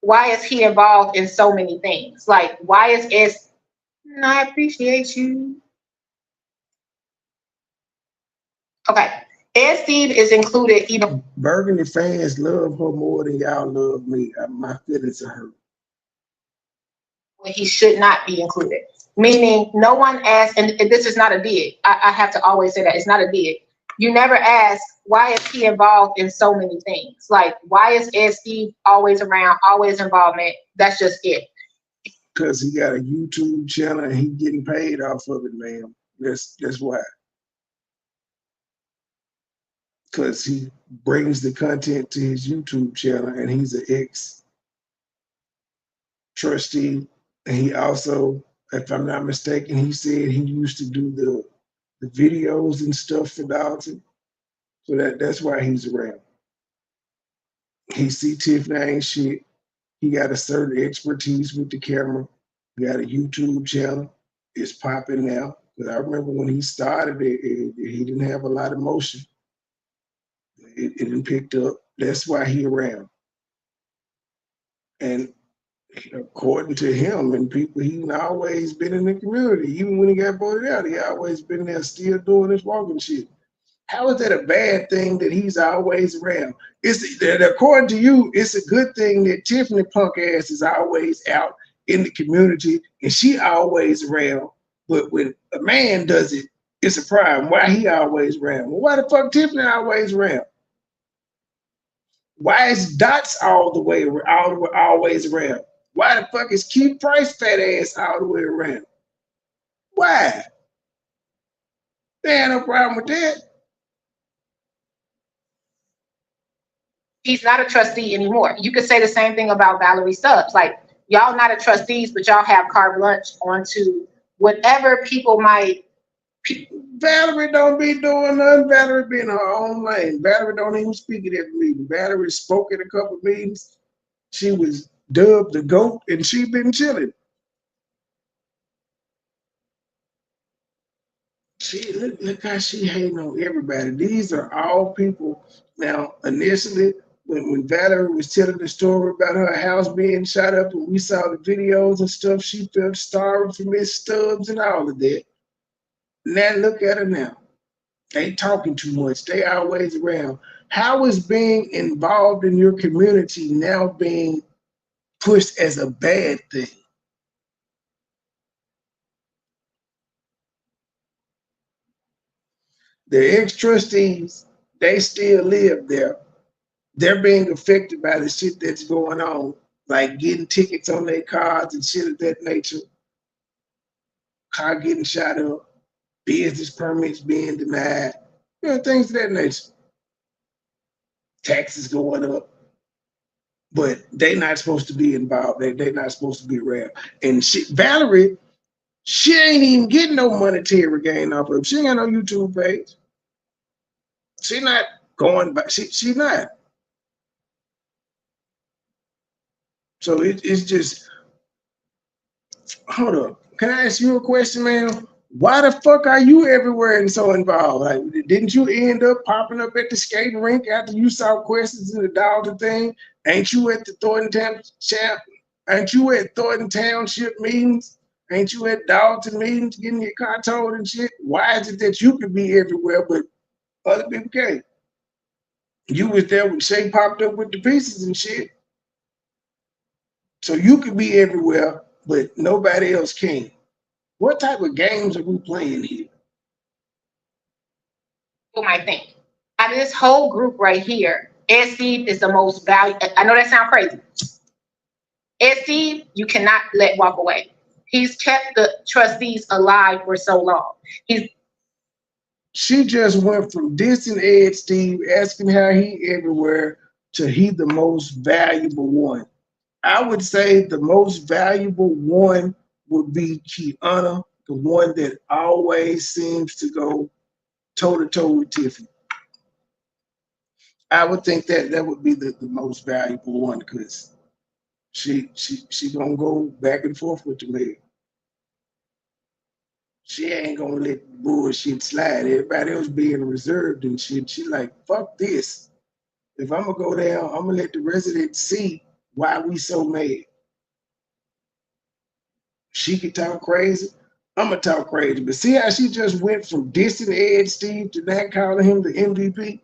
S5: Why is he involved in so many things? Like, why is S? I appreciate you. Okay. Ed Steve is included even.
S3: Burgundy fans love her more than y'all love me. My feelings are hurt.
S5: When he should not be included. Meaning no one asked, and this is not a dig. I have to always say that. It's not a dig. You never ask, why is he involved in so many things? Like, why is Ed Steve always around, always involvement? That's just it.
S3: Because he got a YouTube channel and he getting paid off of it, ma'am. That's why. Because he brings the content to his YouTube channel and he's an ex-trustee. And he also, if I'm not mistaken, he said he used to do the videos and stuff for Dalton. So that's why he's around. He see Tiffany ain't shit. He got a certain expertise with the camera. He got a YouTube channel. It's popping now. But I remember when he started it, he didn't have a lot of motion. It didn't picked up. That's why he around. And according to him and people, he's always been in the community. Even when he got voted out, he always been there still doing his walking shit. How is that a bad thing that he's always around? According to you, it's a good thing that Tiffany punk ass is always out in the community and she always around. But when a man does it, it's a problem. Why he always around? Well, why the fuck Tiffany always around? Why is Dots always around? Why the fuck is Keith Price fat ass all the way around? Why? There ain't no problem with that.
S5: He's not a trustee anymore. You could say the same thing about Valerie Stubbs. Like, y'all not a trustees, but y'all have carte blanche onto whatever people might.
S3: Valerie don't be doing nothing. Valerie be in her own lane. Valerie don't even speak at every meeting. Valerie spoke at a couple meetings. She was dubbed the GOAT and she been chilling. Look how she hating on everybody. These are all people. Now, initially, when Valerie was telling the story about her house being shot up and we saw the videos and stuff, she felt sorry for Miss Stubbs and all of that. Now look at her now. They talking too much. They always around. How is being involved in your community now being pushed as a bad thing? The ex-trustees, they still live there. They're being affected by the shit that's going on, like getting tickets on their cars and shit of that nature, car getting shot up, business permits being denied, things of that nature. Taxes going up. But they're not supposed to be involved. They're not supposed to be around. And Valerie, she ain't even getting no monetary gain off of it. She ain't got no YouTube page. She not going back. She not. So it's just, hold up. Can I ask you a question, man? Why the fuck are you everywhere and so involved? Like, didn't you end up popping up at the skating rink after you saw questions in the Dalton thing? Ain't you at the Thornton Township meetings? Ain't you at Dalton meetings getting your car towed and shit? Why is it that you can be everywhere but other people can't? You was there when Shay popped up with the pieces and shit. So you could be everywhere, but nobody else can. What type of games are we playing here?
S5: You might think. Out of this whole group right here, Ed Steve is the most valuable. I know that sounds crazy. Ed Steve, you cannot let walk away. He's kept the trustees alive for so long.
S3: She just went from dissing Ed Steve, asking how he everywhere, to he the most valuable one. I would say the most valuable one would be Kiana, the one that always seems to go toe-to-toe with Tiffany. I would think that would be the most valuable one because she gonna go back and forth with the man. She ain't gonna let bullshit slide. Everybody else being reserved and shit. She like, fuck this. If I'm gonna go down, I'm gonna let the residents see why we so mad. She can talk crazy. I'm gonna talk crazy. But see how she just went from dissing Ed Steve to not calling him the MVP?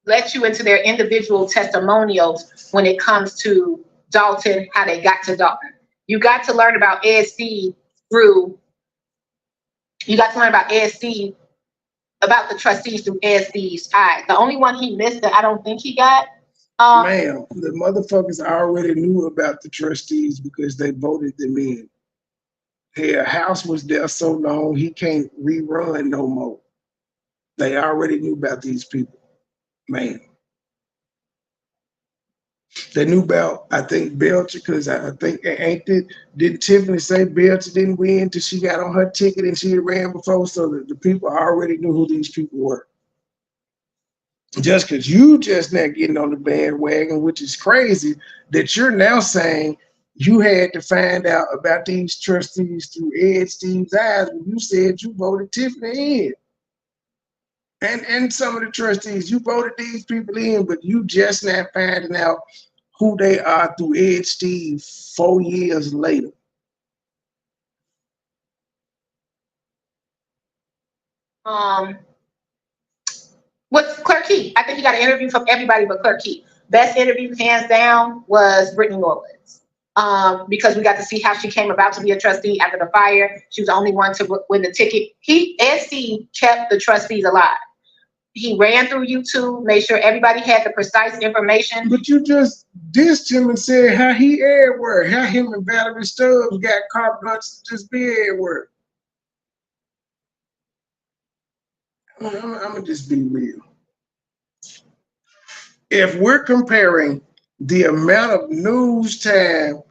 S5: Let you into their individual testimonials when it comes to Dalton, how they got to Dalton. You got to learn about Ed Steve about the trustees through Ed Steve's eye. The only one he missed that I don't think he got.
S3: Ma'am, the motherfuckers already knew about the trustees because they voted them in. Their house was there so long, he can't rerun no more. They already knew about these people. Man. They knew about, I think, Belcher, because I think, didn't Tiffany say Belcher didn't win until she got on her ticket and she had ran before, so that the people already knew who these people were. Just because you just not getting on the bandwagon, which is crazy, that you're now saying you had to find out about these trustees through Ed Steve's eyes when you said you voted Tiffany in. And some of the trustees, you voted these people in, but you just not finding out who they are through Ed Steve 4 years later.
S5: What's Claire Key? I think he got an interview from everybody but Claire Key. Best interview, hands down, was Brittany Norwood's. Because we got to see how she came about to be a trustee after the fire. She was the only one to win the ticket. Ed Steve kept the trustees alive. He ran through YouTube, made sure everybody had the precise information.
S3: But you just dissed him and said how he everywhere, how him and Valerie Stubbs got carte blanche to just be everywhere. I'm gonna just be real. If we're comparing the amount of news time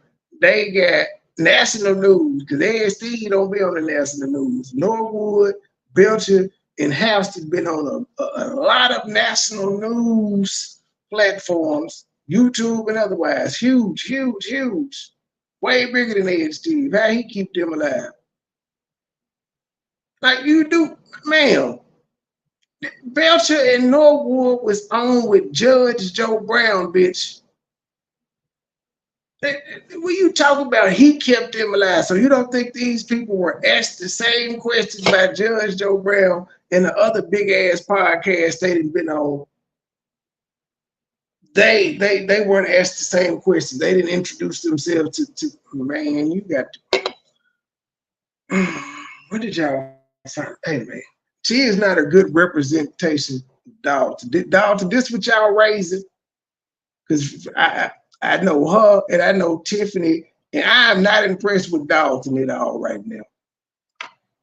S3: they got, national news, because Ed Steve don't be on the national news. Norwood, Belcher, and Houston been on a lot of national news platforms, YouTube and otherwise. Huge, huge, huge. Way bigger than Ed Steve. How he keep them alive? Like you do, ma'am. Belcher and Norwood was on with Judge Joe Brown, bitch. When you talk about he kept them alive, so you don't think these people were asked the same questions by Judge Joe Brown and the other big ass podcasts they didn't been on? They weren't asked the same questions. They didn't introduce themselves to man. You got to, what did y'all say? Hey man, she is not a good representation of Dalton. Dalton, this what y'all raising? Because I know her and I know Tiffany, and I am not impressed with Dalton at all right now.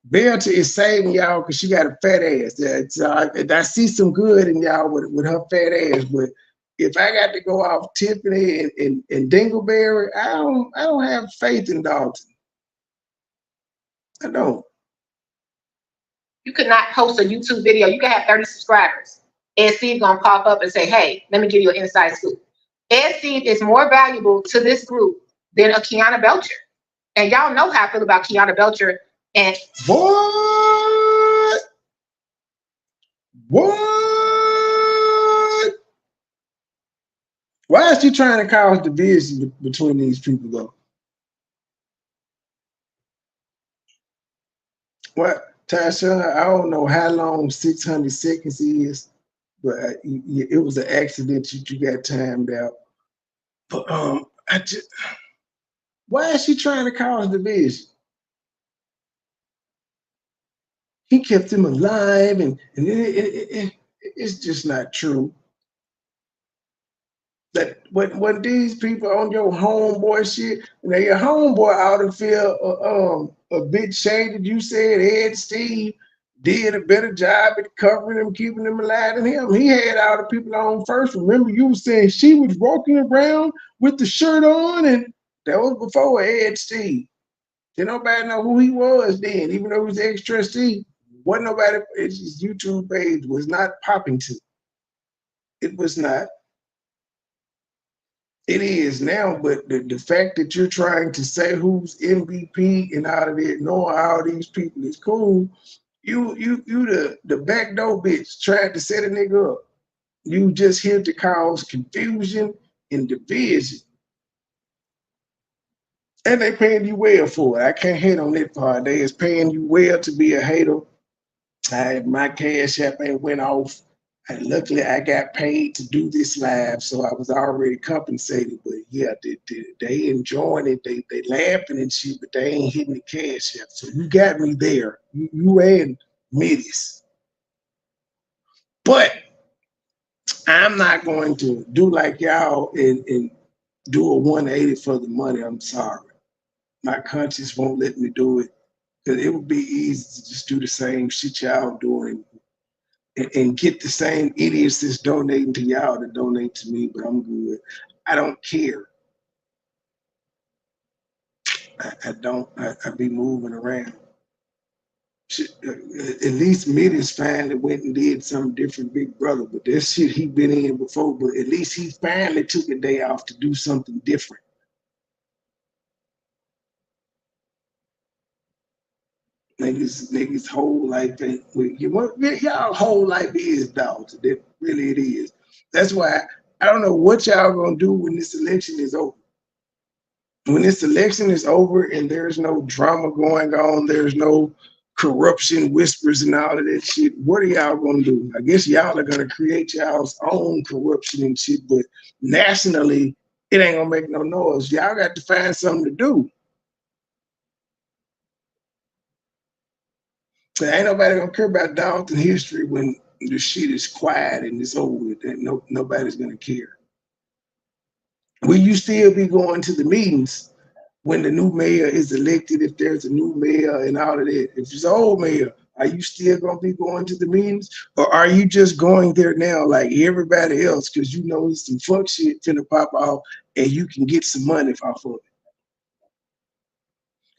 S3: Belcher is saving y'all because she got a fat ass. I see some good in y'all with her fat ass, but if I got to go off Tiffany and Dingleberry, I don't have faith in Dalton. I don't.
S5: You could not post a YouTube video. You can have 30 subscribers. And Steve gonna pop up and say, hey, let me give you an inside scoop. Ed Steve is more valuable to this group than a Kiana Belcher. And y'all know how I feel about Kiana Belcher. And
S3: What? Why is she trying to cause division between these people though? What, Tasha? I don't know how long 600 seconds is, but it was an accident you got timed out. But why is she trying to cause division? He kept him alive, and it's just not true. That when these people on your homeboy shit, now your homeboy ought to feel a bit shaded. You said Ed Steve did a better job at covering him, keeping him alive than him. He had all the people on first. Remember, you were saying she was walking around with the shirt on, and that was before Ed Steve. Didn't nobody know who he was then, even though he was ex-trustee. Wasn't nobody, his YouTube page was not popping to. It was not. It is now, but the fact that you're trying to say who's MVP and out of it, knowing all these people is cool, you the backdoor bitch trying to set a nigga up. You just here to cause confusion and division. And they paying you well for it. I can't hate on that part. They is paying you well to be a hater. My cash app ain't went off. And luckily, I got paid to do this live, so I was already compensated. But yeah, they enjoying it. They laughing and shit, but they ain't hitting the cash app. So you got me there. You and middies. But I'm not going to do like y'all and do a 180 for the money. I'm sorry. My conscience won't let me do it. Because it would be easy to just do the same shit y'all doing and get the same idiots that's donating to y'all to donate to me, but I'm good. I don't care. I don't. I be moving around. Shit, at least Middy's finally went and did something different, Big Brother. But that shit he been in before. But at least he finally took a day off to do something different. Niggas whole life ain't y'all whole life is dogs. That really it is. That's why I don't know what y'all gonna do when this election is over. When this election is over and there's no drama going on, there's no corruption whispers and all of that shit, what are y'all gonna do? I guess y'all are gonna create y'all's own corruption and shit, but nationally, it ain't gonna make no noise. Y'all got to find something to do. So ain't nobody gonna care about Dalton history when the shit is quiet and it's over with. And nobody's gonna care. Will you still be going to the meetings when the new mayor is elected? If there's a new mayor and all of that, if it's an old mayor, are you still gonna be going to the meetings, or are you just going there now like everybody else because you know some fuck shit finna pop off and you can get some money off of it?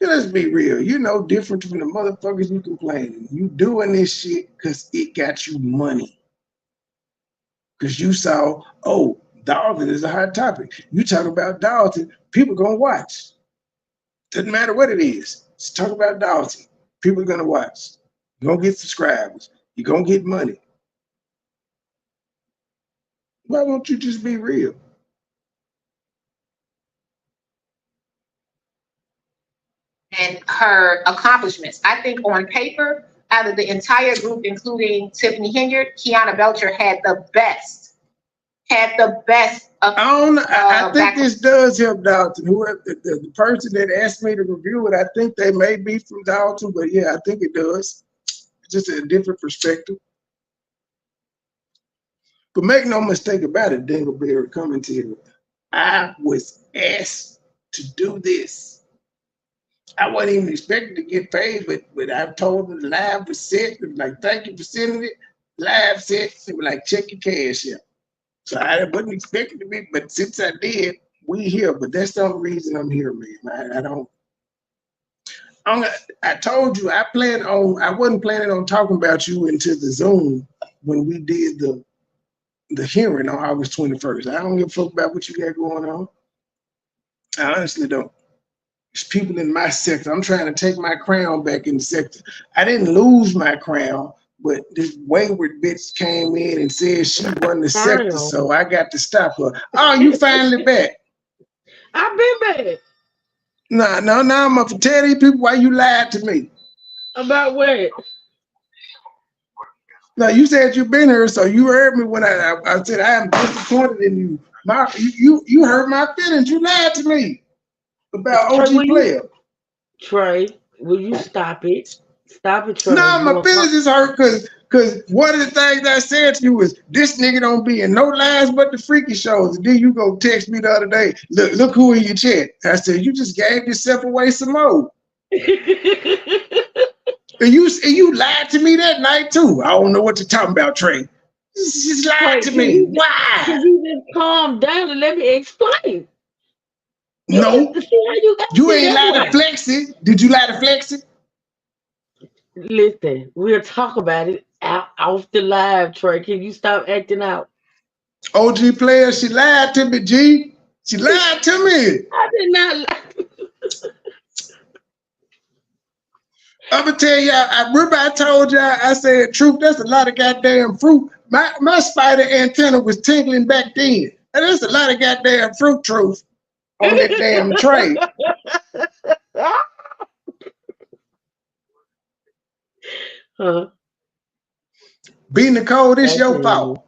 S3: Let's be real. You're no different from the motherfuckers you complaining. You doing this shit because it got you money. Because you saw, oh, Dalton is a hot topic. You talk about Dalton, people gonna watch. Doesn't matter what it is. Just talk about Dalton. People are gonna watch. You're gonna get subscribers. You're gonna get money. Why won't you just be real?
S5: And her accomplishments. I think on paper, out of the entire group, including Tiffany Hilliard, Kiana Belcher had the best.
S3: I think this does help Dalton. Whoever the person that asked me to review it, I think they may be from Dalton, but yeah, I think it does. It's just a different perspective. But make no mistake about it, Dingleberry commentator. I was asked to do this. I wasn't even expecting to get paid, but I told them the live was set. They were like, thank you for sending it. Live set. They were like, check your cash out. So I wasn't expecting to be, but since I did, we here. But that's the only reason I'm here, man. I told you I wasn't planning on talking about you into the Zoom when we did the hearing on August 21st. I don't give a fuck about what you got going on. I honestly don't. There's people in my sector. I'm trying to take my crown back in the sector. I didn't lose my crown, but this wayward bitch came in and said she won the sector, so I got to stop her. Oh, you finally back?
S6: I've been back.
S3: No, I'm gonna tell these people why you lied to me.
S6: About what?
S3: No, you said you've been here, so you heard me when I said I am disappointed in you. You hurt my feelings. You lied to me about OG player.
S6: Trey, will you stop it? Stop it, Trey.
S3: No, my feelings is hurt because one of the things I said to you was this nigga don't be in no lives but the freaky shows. And then you go text me the other day, look who in your chat. I said, you just gave yourself away some more. And you lied to me that night too. I don't know what you're talking about, Trey. Just lied to me. Why?
S6: Can you just calm down and let me explain?
S3: No. You ain't lied to flex it. Did you lie to flex it?
S6: Listen, we'll talk about it off the live, Trey. Can you stop acting out?
S3: OG player, she lied to me, G. She lied to me.
S6: I did not lie.
S3: I'm gonna tell y'all, I remember I told y'all, I said, truth, that's a lot of goddamn fruit. My spider antenna was tingling back then. And there's a lot of goddamn fruit truth on that damn tray. B Nicole, this your fault.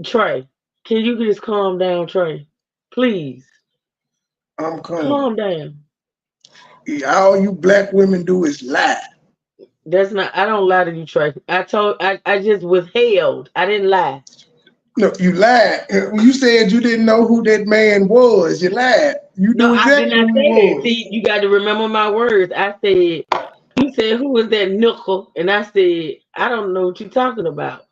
S6: Trey, can you just calm down, Trey? Please.
S3: I'm calm.
S6: Calm down.
S3: All you black women do is lie.
S6: That's not, I don't lie to you, Trey. I just withheld. I didn't lie.
S3: No, you lied. You said you didn't know who that man was. You lied. You knew exactly
S6: I did not
S3: who
S6: say
S3: he
S6: that.
S3: was.
S6: See, you got to remember my words. I said, you said, who was that nickel? And I said, I don't know what you're talking about.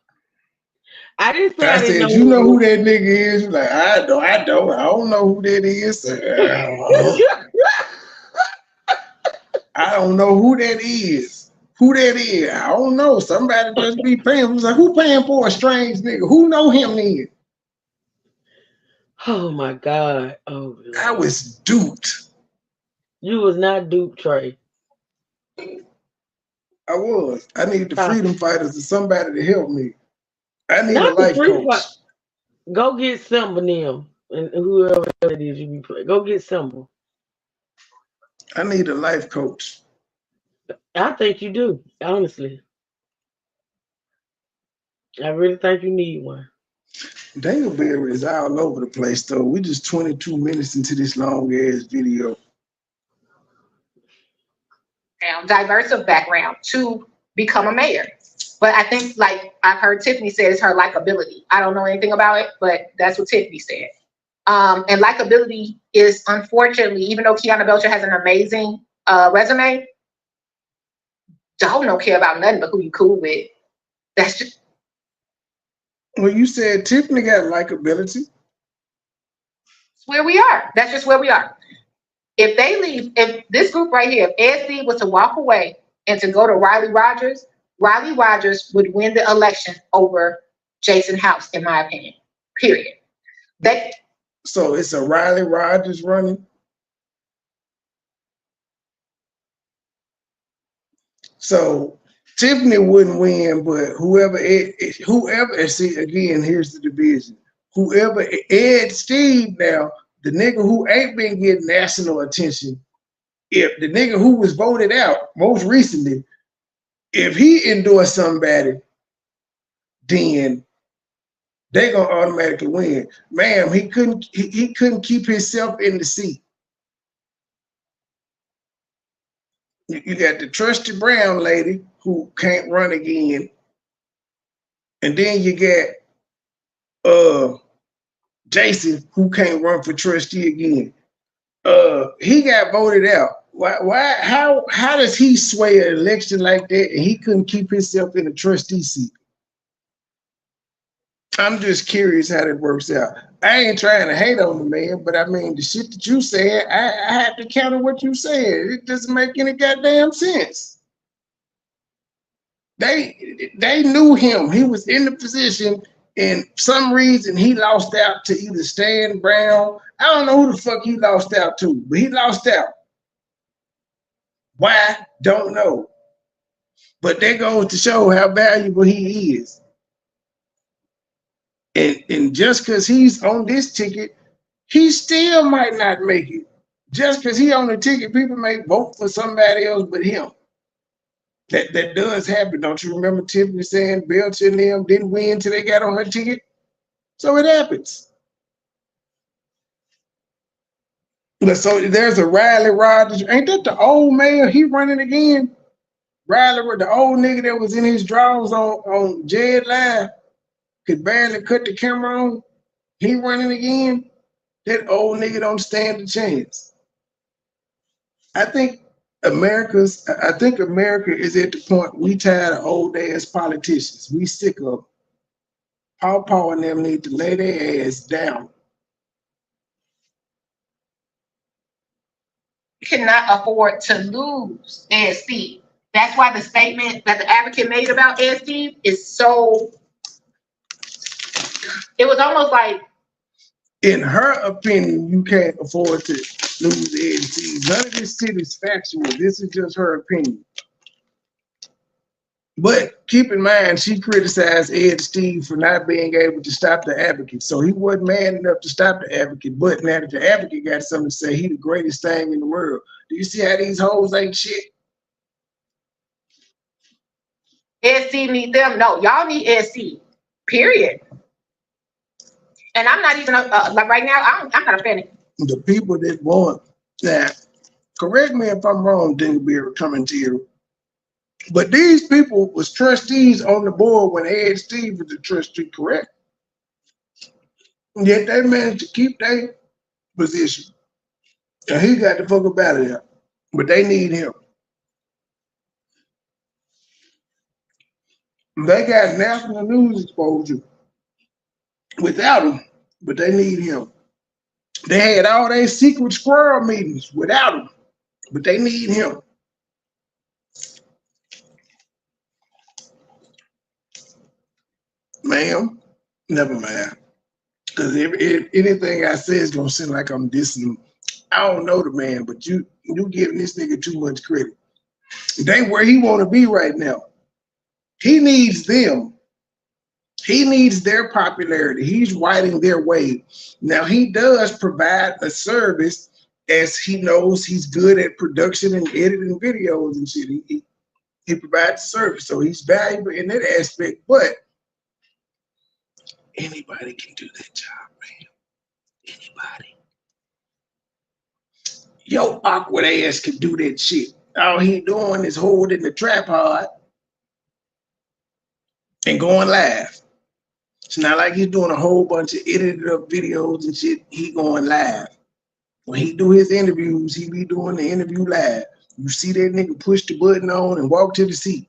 S6: I didn't say I didn't know.
S3: You know who that nigga is? You're like, I don't know who that is. I don't know who that is. Who that is? I don't know. Somebody just be paying. I was like, who paying for a strange nigga? Who know him then?
S6: Oh my God. Oh,
S3: I was duped.
S6: You was not duped, Trey.
S3: I was. I needed the freedom fighters or somebody to help me. I need a life coach.
S6: Go get Simba now. And whoever it is you be playing. Go get Simba.
S3: I need a life coach.
S6: I think you do, honestly. I really think you need one.
S3: Dingleberry is all over the place, though. We just 22 minutes into this long ass video.
S5: Diverse of background to become a mayor. But I think, like I've heard Tiffany say, it's her likability. I don't know anything about it, but that's what Tiffany said. And likability is, unfortunately, even though Kiana Belcher has an amazing resume, Dalton don't care about nothing but who you cool with. That's just.
S3: Well, you said Tiffany got likability.
S5: It's where we are. That's just where we are. If they leave, if this group right here, if SD was to walk away and to go to Riley Rogers would win the election over Jason House, in my opinion. Period.
S3: So it's a Riley Rogers running. So Tiffany wouldn't win, but whoever, and see, again, here's the division. Whoever, Ed Steve now, the nigga who ain't been getting national attention, if the nigga who was voted out most recently, if he endorsed somebody, then they gonna automatically win. Ma'am, he couldn't keep himself in the seat. You got the Trustee Brown lady who can't run again. And then you got Jason who can't run for trustee again. He got voted out. How does he sway an election like that and he couldn't keep himself in a trustee seat? I'm just curious how that works out. I ain't trying to hate on the man, but I mean the shit that you said, I have to counter what you said. It doesn't make any goddamn sense. They knew him. He was in the position, and for some reason he lost out to either Stan Brown. I don't know who the fuck he lost out to, but he lost out. Why? Don't know. But that goes to show how valuable he is. And just because he's on this ticket, he still might not make it. Just because he on the ticket, people may vote for somebody else but him. That does happen. Don't you remember Tiffany saying Belcher and them didn't win until they got on her ticket? So it happens. So there's a Riley Rogers. Ain't that the old man? He running again? Riley, the old nigga that was in his drawers on Jed Live, could barely cut the camera on. He running again? That old nigga don't stand a chance. I think America is at the point we tired of old ass politicians. We sick of Paw and them need to lay their ass down.
S5: Cannot afford to lose Ed Steve. That's why the statement that the advocate made about Ed Steve is so, it was almost like,
S3: in her opinion, you can't afford to lose Ed Steve. None of this shit is factual. This is just her opinion. But keep in mind, she criticized Ed Steve for not being able to stop the advocate. So he wasn't man enough to stop the advocate. But now that the advocate got something to say, he the greatest thing in the world. Do you see how these hoes ain't shit?
S5: Ed Steve need them. No, y'all need Ed Steve. Period. And I'm not even like right now. I'm not a fan.
S3: The people that want that. Correct me if I'm wrong, Dingleberry coming to you. But these people was trustees on the board when Ed Steve was the trustee, correct? Yet they managed to keep their position. And he got the fuck up out of there. But they need him. They got national news exposure without him, but they need him. They had all their secret squirrel meetings without him, but they need him. Ma'am, never mind. Because if anything I say is gonna seem like I'm dissing him. I don't know the man, but you giving this nigga too much credit. They where he want to be right now. He needs them. He needs their popularity. He's riding their wave. Now he does provide a service, as he knows he's good at production and editing videos and shit. He provides service, so he's valuable in that aspect. But anybody can do that job, man. Anybody. Your awkward ass can do that shit. All he doing is holding the trap hard and going live. It's not like he's doing a whole bunch of edited up videos and shit. He going live. When he do his interviews, he be doing the interview live. You see that nigga push the button on and walk to the seat.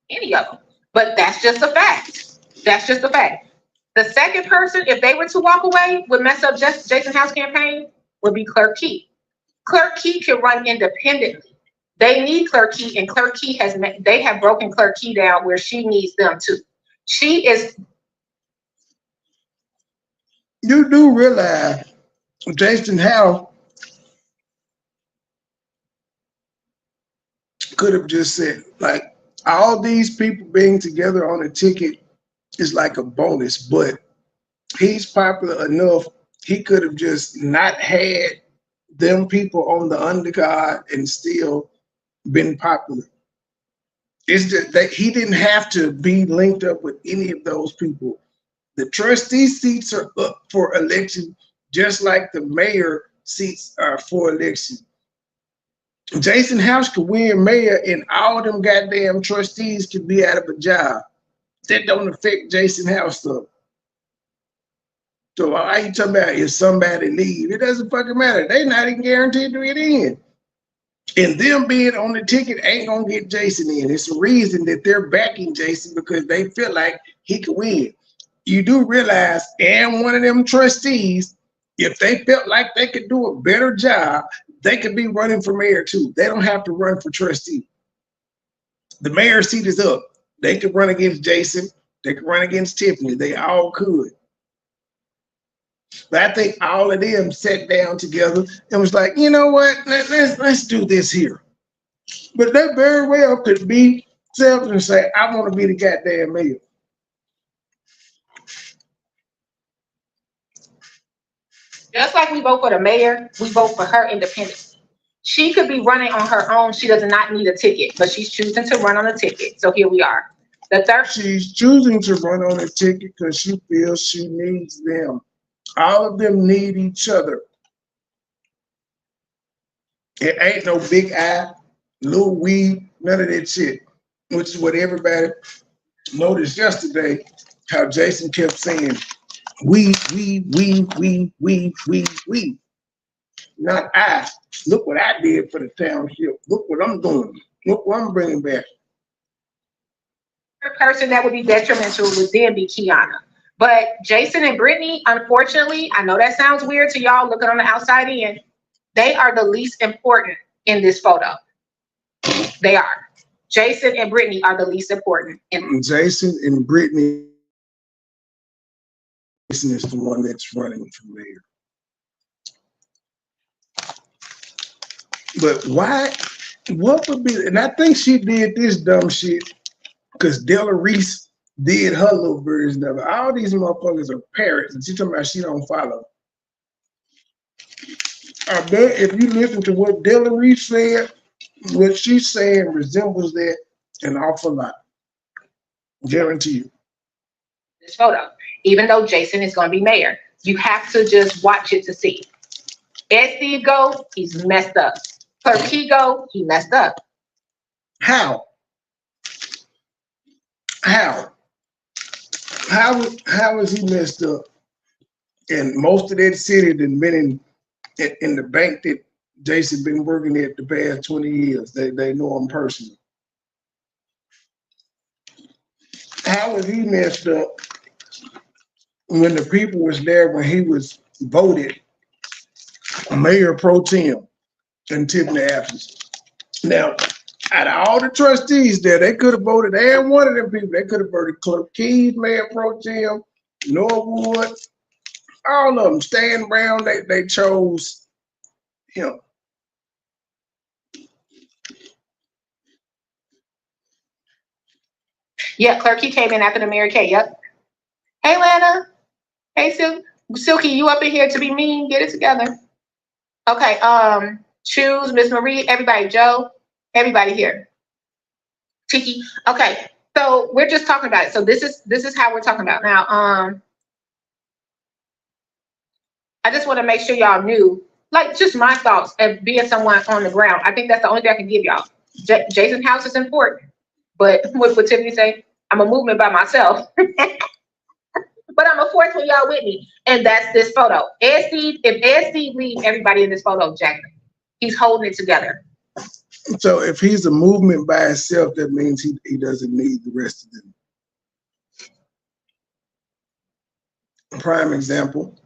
S5: any of them. But that's just a fact. That's just a fact. The second person, if they were to walk away, would mess up Jason House campaign, would be Clerk Key. Clerk Key can run independently. They need Clerk Key, and Clerk Key they have broken Clerk Key down where she needs them too. She is.
S3: You do realize Jason House could have just said, like, all these people being together on a ticket is like a bonus, but he's popular enough, he could have just not had them people on the undercard and still been popular. It's just that he didn't have to be linked up with any of those people. The trustee seats are up for election, just like the mayor seats are for election. Jason House could win mayor, and all them goddamn trustees could be out of a job. That don't affect Jason House though. So why you talking about if somebody leave? It doesn't fucking matter. They not even guaranteed to get in. And them being on the ticket ain't gonna get Jason in. It's a reason that they're backing Jason, because they feel like he could win. You do realize, and one of them trustees, if they felt like they could do a better job, they could be running for mayor too. They don't have to run for trustee. The mayor seat is up. They could run against Jason. They could run against Tiffany. They all could. But I think all of them sat down together and was like, you know what? Let's do this here. But they very well could be selfish and say, I want to be the goddamn mayor.
S5: Just like we vote for the mayor, we vote for her independently. She could be running on her own. She does not need a ticket, but she's choosing to run on a ticket. So here we are. The third.
S3: She's choosing to run on a ticket because she feels she needs them. All of them need each other. It ain't no big I, little we, none of that shit, which is what everybody noticed yesterday, how Jason kept saying, we. Not I. Look what I did for the township. Look what I'm doing. Look what I'm bringing back.
S5: The person that would be detrimental would then be Kiana. But Jason and Brittany, unfortunately, I know that sounds weird to y'all looking on the outside in, they are the least important in this photo. They are. Jason and Brittany are the least important.
S3: Jason and Brittany. Jason is the one that's running for mayor. But why? What would be? And I think she did this dumb shit because Della Reese did her little version of it. All these motherfuckers are parrots, and she talking about she don't follow. I bet if you listen to what Della Reese said, what she's saying resembles that an awful lot. Guarantee you.
S5: This photo, even though Jason is going to be mayor, you have to just watch it to see. As Steve goes, he's messed up. Clerk Key go, he messed up.
S3: How? How is he messed up? And most of that city that been in the bank that Jason been working at the past 20 years. They know him personally. How is he messed up when the people was there when he was voted mayor pro tem in Tiffany absence? Now, out of all the trustees there, they could have voted every one of them people. They could have voted Clerk Keys, mayor pro tem, Norwood, all of them. Stan Brown, they chose him.
S5: Yeah, Clerk Key came in after the Mary Kay. Yep. Hey, Lana. Hey, Silky, you up in here to be mean? Get it together. Okay. Choose Miss Marie. Everybody, Joe. Everybody here. Tiki. Okay. So we're just talking about it. So this is how we're talking about now. I just want to make sure y'all knew, like, just my thoughts of being someone on the ground. I think that's the only thing I can give y'all. Jason House is important, but what would Tiffany say? I'm a movement by myself. But I'm a force when y'all with me. And that's this photo. If Ed Steve leaves everybody in this photo, Jack, he's holding it together.
S3: So if he's a movement by himself, that means he doesn't need the rest of them. Prime example,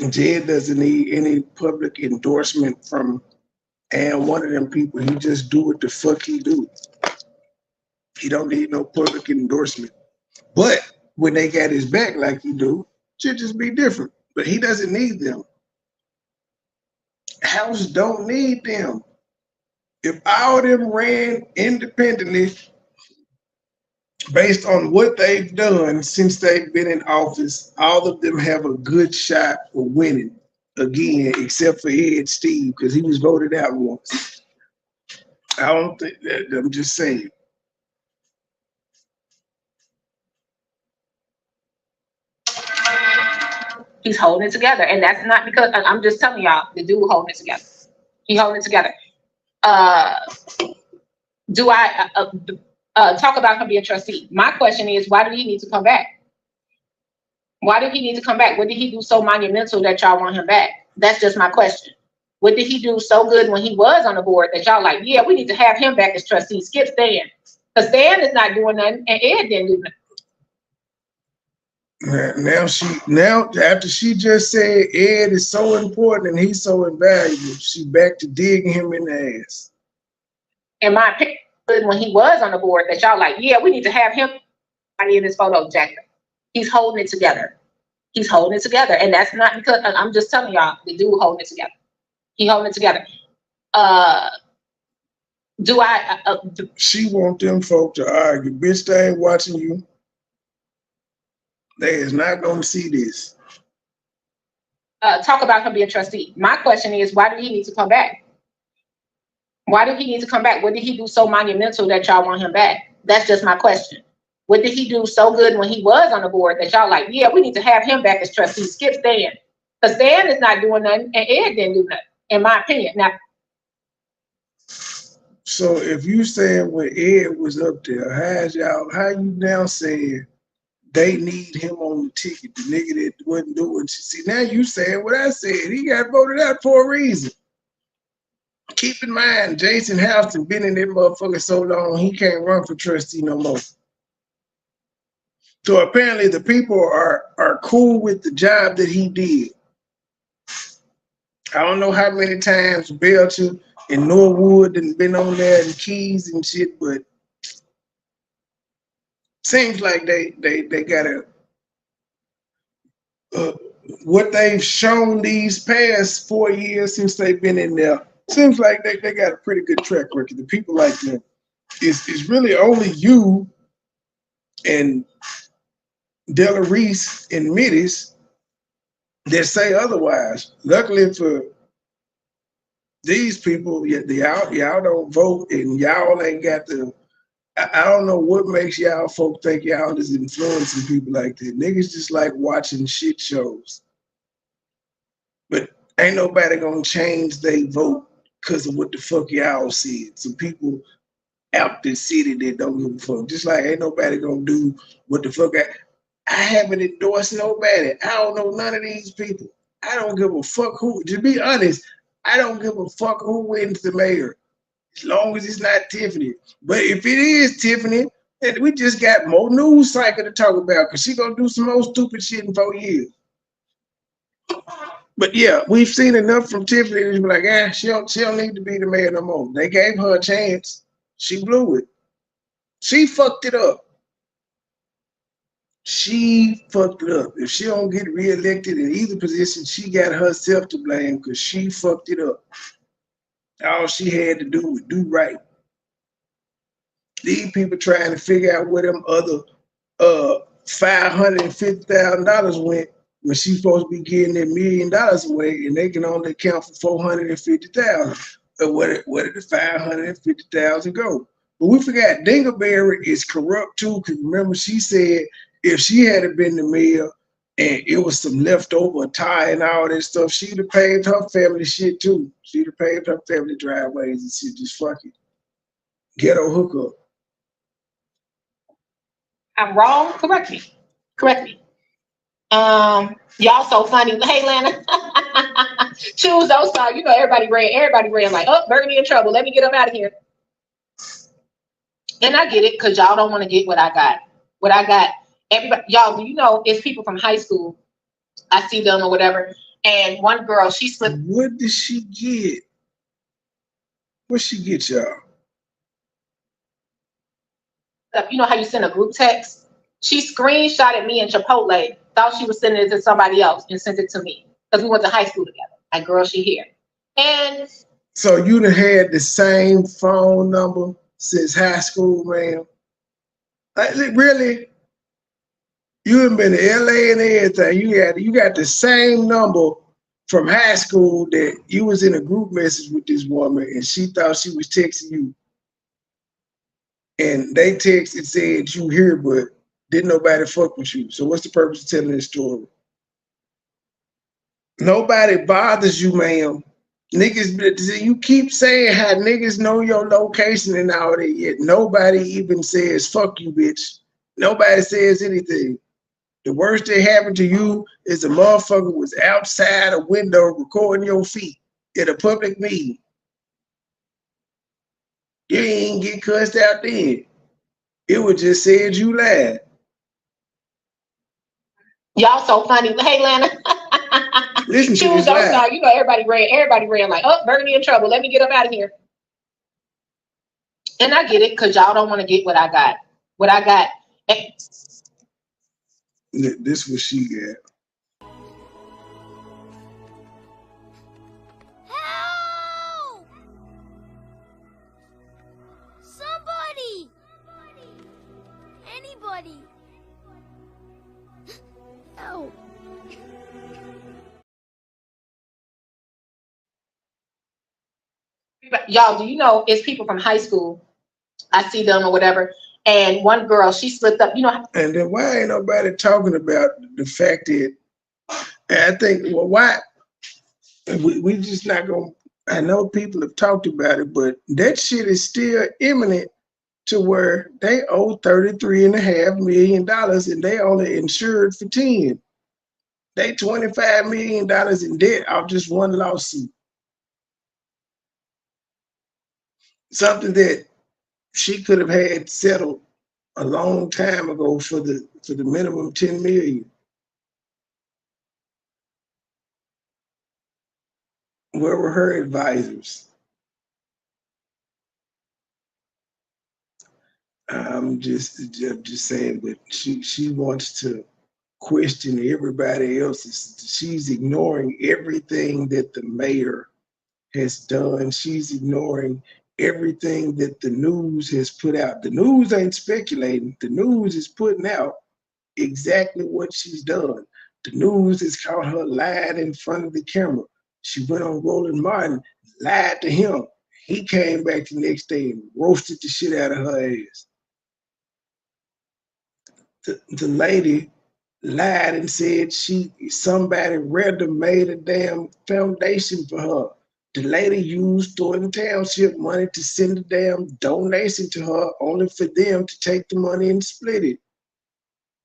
S3: Jed doesn't need any public endorsement from and one of them people. He just do what the fuck he do. He don't need no public endorsement. But when they got his back like he do, should just be different. But he doesn't need them. House don't need them. If all of them ran independently based on what they've done since they've been in office, all of them have a good shot of winning again, except for Ed Steve, because he was voted out once. I don't think that, I'm just saying.
S5: He's holding it together, and that's not because I'm just telling y'all, the dude holding it together. He holding it together. Do I talk about him being a trustee? My question is, why do he need to come back? Why did he need to come back? What did he do so monumental that y'all want him back? That's just my question. What did he do so good when he was on the board that y'all like, yeah, we need to have him back as trustee? Skip Stan. Because Stan is not doing nothing and Ed didn't do nothing.
S3: Now after she just said Ed is so important and he's so invaluable, she back to digging him in the ass.
S5: In my opinion, when he was on the board that y'all like, yeah, we need to have him in this photo, Jack. He's holding it together. He's holding it together. And that's not because I'm just telling y'all, the dude holding it together. He holding it together. She want them folk to argue. Bitch, they ain't watching you. They is not going to see this. Talk about him being trustee. My question is, why did he need to come back? Why did he need to come back? What did he do so monumental that y'all want him back? That's just my question. What did he do so good when he was on the board that y'all like, yeah, we need to have him back as trustee? Skip Stan. Because Stan is not doing nothing and Ed didn't do nothing, in my opinion. Now,
S3: so if you saying when Ed was up there, how you now saying they need him on the ticket, the nigga that wasn't doing? See, now you saying what I said. He got voted out for a reason. Keep in mind, Jason Houston been in that motherfucker so long, he can't run for trustee no more. So apparently the people are cool with the job that he did. I don't know how many times Belcher and Norwood and been on there and Keys and shit, but seems like they got what they've shown these past 4 years since they've been in there. Seems like they got a pretty good track record. The people like them. It's really only you and Della Reese and Middies that say otherwise. Luckily for these people, y'all don't vote and y'all ain't got the. I don't know what makes y'all folk think y'all is influencing people like that. Niggas just like watching shit shows. But ain't nobody gonna change their vote because of what the fuck y'all said. Some people out the city that don't give a fuck. Just like ain't nobody gonna do what the fuck I haven't endorsed nobody. I don't know none of these people. I don't give a fuck who. To be honest, I don't give a fuck who wins the mayor. As long as it's not Tiffany. But if it is Tiffany, then we just got more news cycle to talk about because she gonna do some more stupid shit in 4 years. But yeah, we've seen enough from Tiffany to be like, she don't need to be the mayor no more. They gave her a chance. She blew it. She fucked it up. She fucked it up. If she don't get reelected in either position, she got herself to blame because she fucked it up. All she had to do was do right. These people trying to figure out where them other $550,000 went when she's supposed to be getting that $1 million away, and they can only account for $450,000. Where did the $550,000 go? But we forgot Dingleberry is corrupt too, because remember she said if she had been the mayor and it was some leftover Attire and all that stuff, she'd have paved her family shit too. She'd have paved her family driveways and shit. Just fuck it. Ghetto hookup.
S5: I'm wrong. Correct me. Y'all so funny. Hey, Lana. Choose those songs. You know, everybody ran like, oh, Bernie in trouble. Let me get him out of here. And I get it, because y'all don't want to get what I got. Everybody, y'all, do you know it's people from high school? I see them or whatever. And one girl, she slipped.
S3: What did she get? What she get, y'all?
S5: You know how you send a group text? She screenshotted me in Chipotle, thought she was sending it to somebody else and sent it to me because we went to high school together. Like, girl, she here. And
S3: So you done had the same phone number since high school, man? Like, really? You done been to LA and everything. You got the same number from high school that you was in a group message with this woman and she thought she was texting you. And they texted said you here, but didn't nobody fuck with you. So what's the purpose of telling this story? Nobody bothers you, ma'am. Niggas, you keep saying how niggas know your location and all that, yet nobody even says fuck you, bitch. Nobody says anything. The worst that happened to you is a motherfucker was outside a window recording your feet at a public meeting. You ain't get cussed out then. It was just said you lied.
S5: Y'all so funny. Hey, Lana.
S3: Listen
S5: She
S3: to
S5: was
S3: this lie.
S5: outside. You know, everybody ran like, oh, Bernie in trouble. Let me get up out of here. And I get it, because y'all don't want to get what I got. What I got.
S3: This was she got.
S7: Help! Somebody! Anybody! Help!
S5: Y'all, do you know it's people from high school? I see them or whatever. And one girl, she slipped up. You know.
S3: And then why ain't nobody talking about the fact that, and I think, well, why we just not gonna, I know people have talked about it, but that shit is still imminent to where they owe $33.5 million and they only insured for 10. They $25 million in debt off just one lawsuit. Something that she could have had settled a long time ago for the minimum 10 million. Where were her advisors? I'm just saying, but she wants to question everybody else's. She's ignoring everything that the mayor has done. She's ignoring everything that the news has put out. The news ain't speculating. The news is putting out exactly what she's done. The news has caught her lying in front of the camera. She went on Roland Martin, lied to him. He came back the next day and roasted the shit out of her ass. The lady lied and said somebody random made a damn foundation for her. The lady used Thornton Township money to send a damn donation to her, only for them to take the money and split it.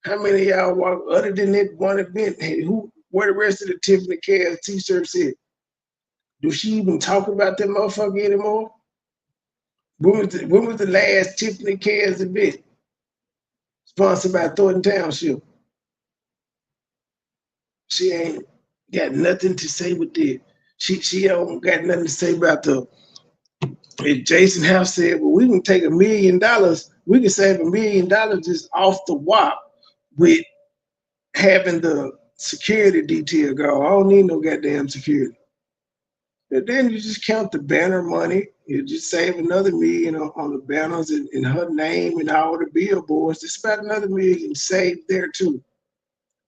S3: How many of y'all walk other than that one event? Hey, where the rest of the Tiffany Cares t-shirts at? Do she even talk about that motherfucker anymore? When was the last Tiffany Cares event sponsored by Thornton Township? She ain't got nothing to say with that. She don't got nothing to say about the. Jason House said, well, we can take $1 million. We can save $1 million just off the WAP with having the security detail go. I don't need no goddamn security. But then you just count the banner money. You just save another $1 million on the banners and her name and all the billboards. It's about another $1 million saved there too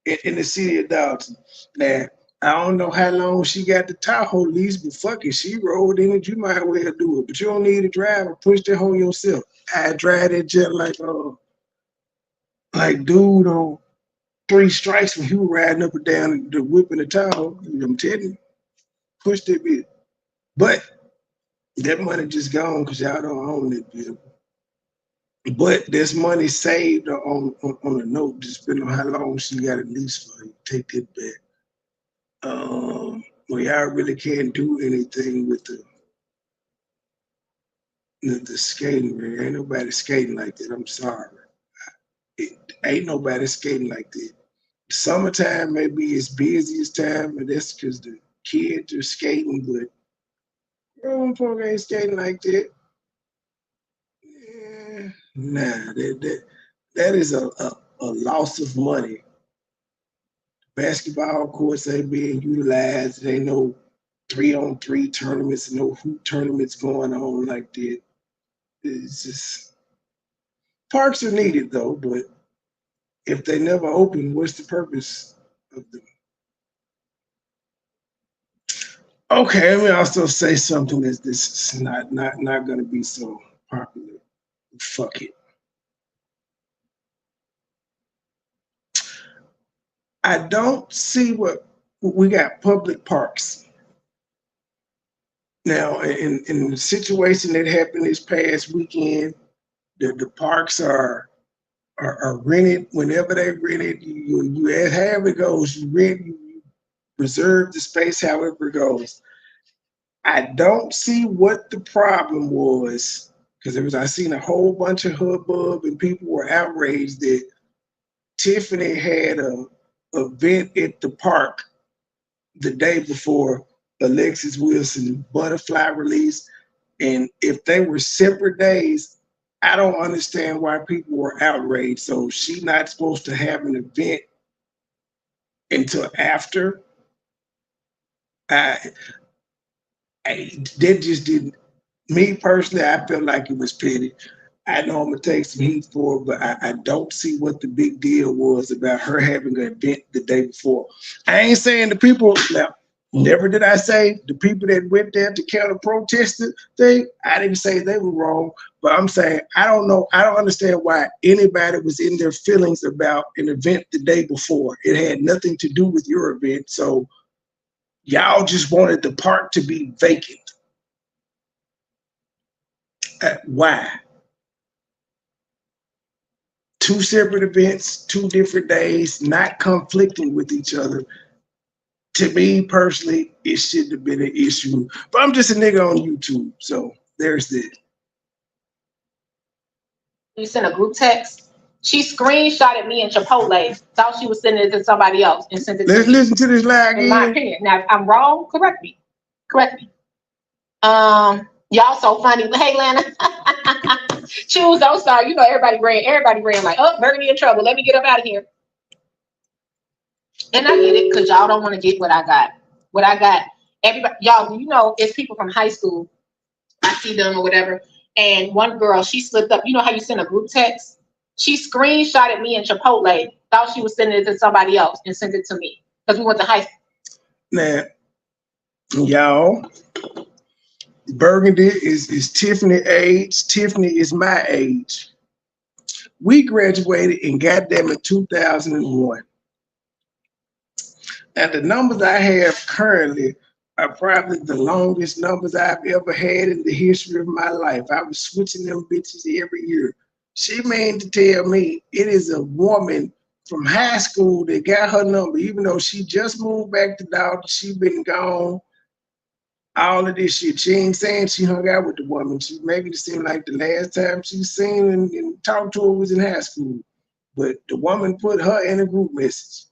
S3: in the city of Dalton. Now, I don't know how long she got the Tahoe lease, but fuck it, she rolled in it. You might well do it, but you don't need to drive or push that hole yourself. I drive that jet like dude on 3 Strikes when he was riding up and down the whip in the Tahoe. I'm telling you, push that bit. But that money just gone because y'all don't own it, vehicle. But there's money saved on a note, just depending on how long she got a lease for. You take that back. Well, y'all really can't do anything with the skating ring. Ain't nobody skating like that. I'm sorry. Ain't nobody skating like that. Summertime may be its busiest time, and that's because the kids are skating, but grown folk ain't skating like that. Yeah, nah, that is a loss of money. Basketball courts ain't being utilized. There ain't no 3-on-3 tournaments and no hoop tournaments going on like that. It's just parks are needed though, but if they never open, what's the purpose of them? Okay, let me also say something that's this is not gonna be so popular. Fuck it. I don't see what we got public parks. Now, in the situation that happened this past weekend, the parks are rented whenever they rent it. You ask however it goes, you rent, you reserve the space however it goes. I don't see what the problem was, because I seen a whole bunch of hubbub and people were outraged that Tiffany had a event at the park the day before Alexis Wilson butterfly release, and if they were separate days, I don't understand why people were outraged. So she's not supposed to have an event until after. That just didn't. Me personally, I felt like it was petty. I know I'm gonna take some heat for it, but I don't see what the big deal was about her having an event the day before. I ain't saying the people now. Never did I say the people that went there to counter protest the thing. I didn't say they were wrong, but I'm saying I don't know. I don't understand why anybody was in their feelings about an event the day before. It had nothing to do with your event. So y'all just wanted the park to be vacant. Why? 2 separate events, 2 different days, not conflicting with each other. To me personally, it shouldn't have been an issue. But I'm just a nigga on YouTube, so there's that.
S5: You sent a group text. She screenshotted me in Chipotle, thought she was sending it to somebody else, and sent it to me.
S3: Let's listen to this line again.
S5: In my opinion. Now, if I'm wrong, correct me. Y'all so funny. Hey, Lana. Choose, don't start. You know, everybody ran like, oh, Burgundy in trouble. Let me get up out of here. And I get it, because y'all don't want to get what I got. Everybody, y'all, you know, it's people from high school. I see them or whatever. And one girl, she slipped up. You know how you send a group text? She screenshotted me in Chipotle, thought she was sending it to somebody else, and sent it to me. Because we went to high school.
S3: Now, y'all, Burgundy is Tiffany's age. Tiffany is my age. We graduated in goddamn it 2001. Now the numbers I have currently are probably the longest numbers I've ever had in the history of my life. I was switching them bitches every year. She meant to tell me it is a woman from high school that got her number, even though she just moved back to Dalton. She been gone. All of this shit. She ain't saying she hung out with the woman. She made it seem like the last time she seen and talked to her was in high school. But the woman put her in a group message.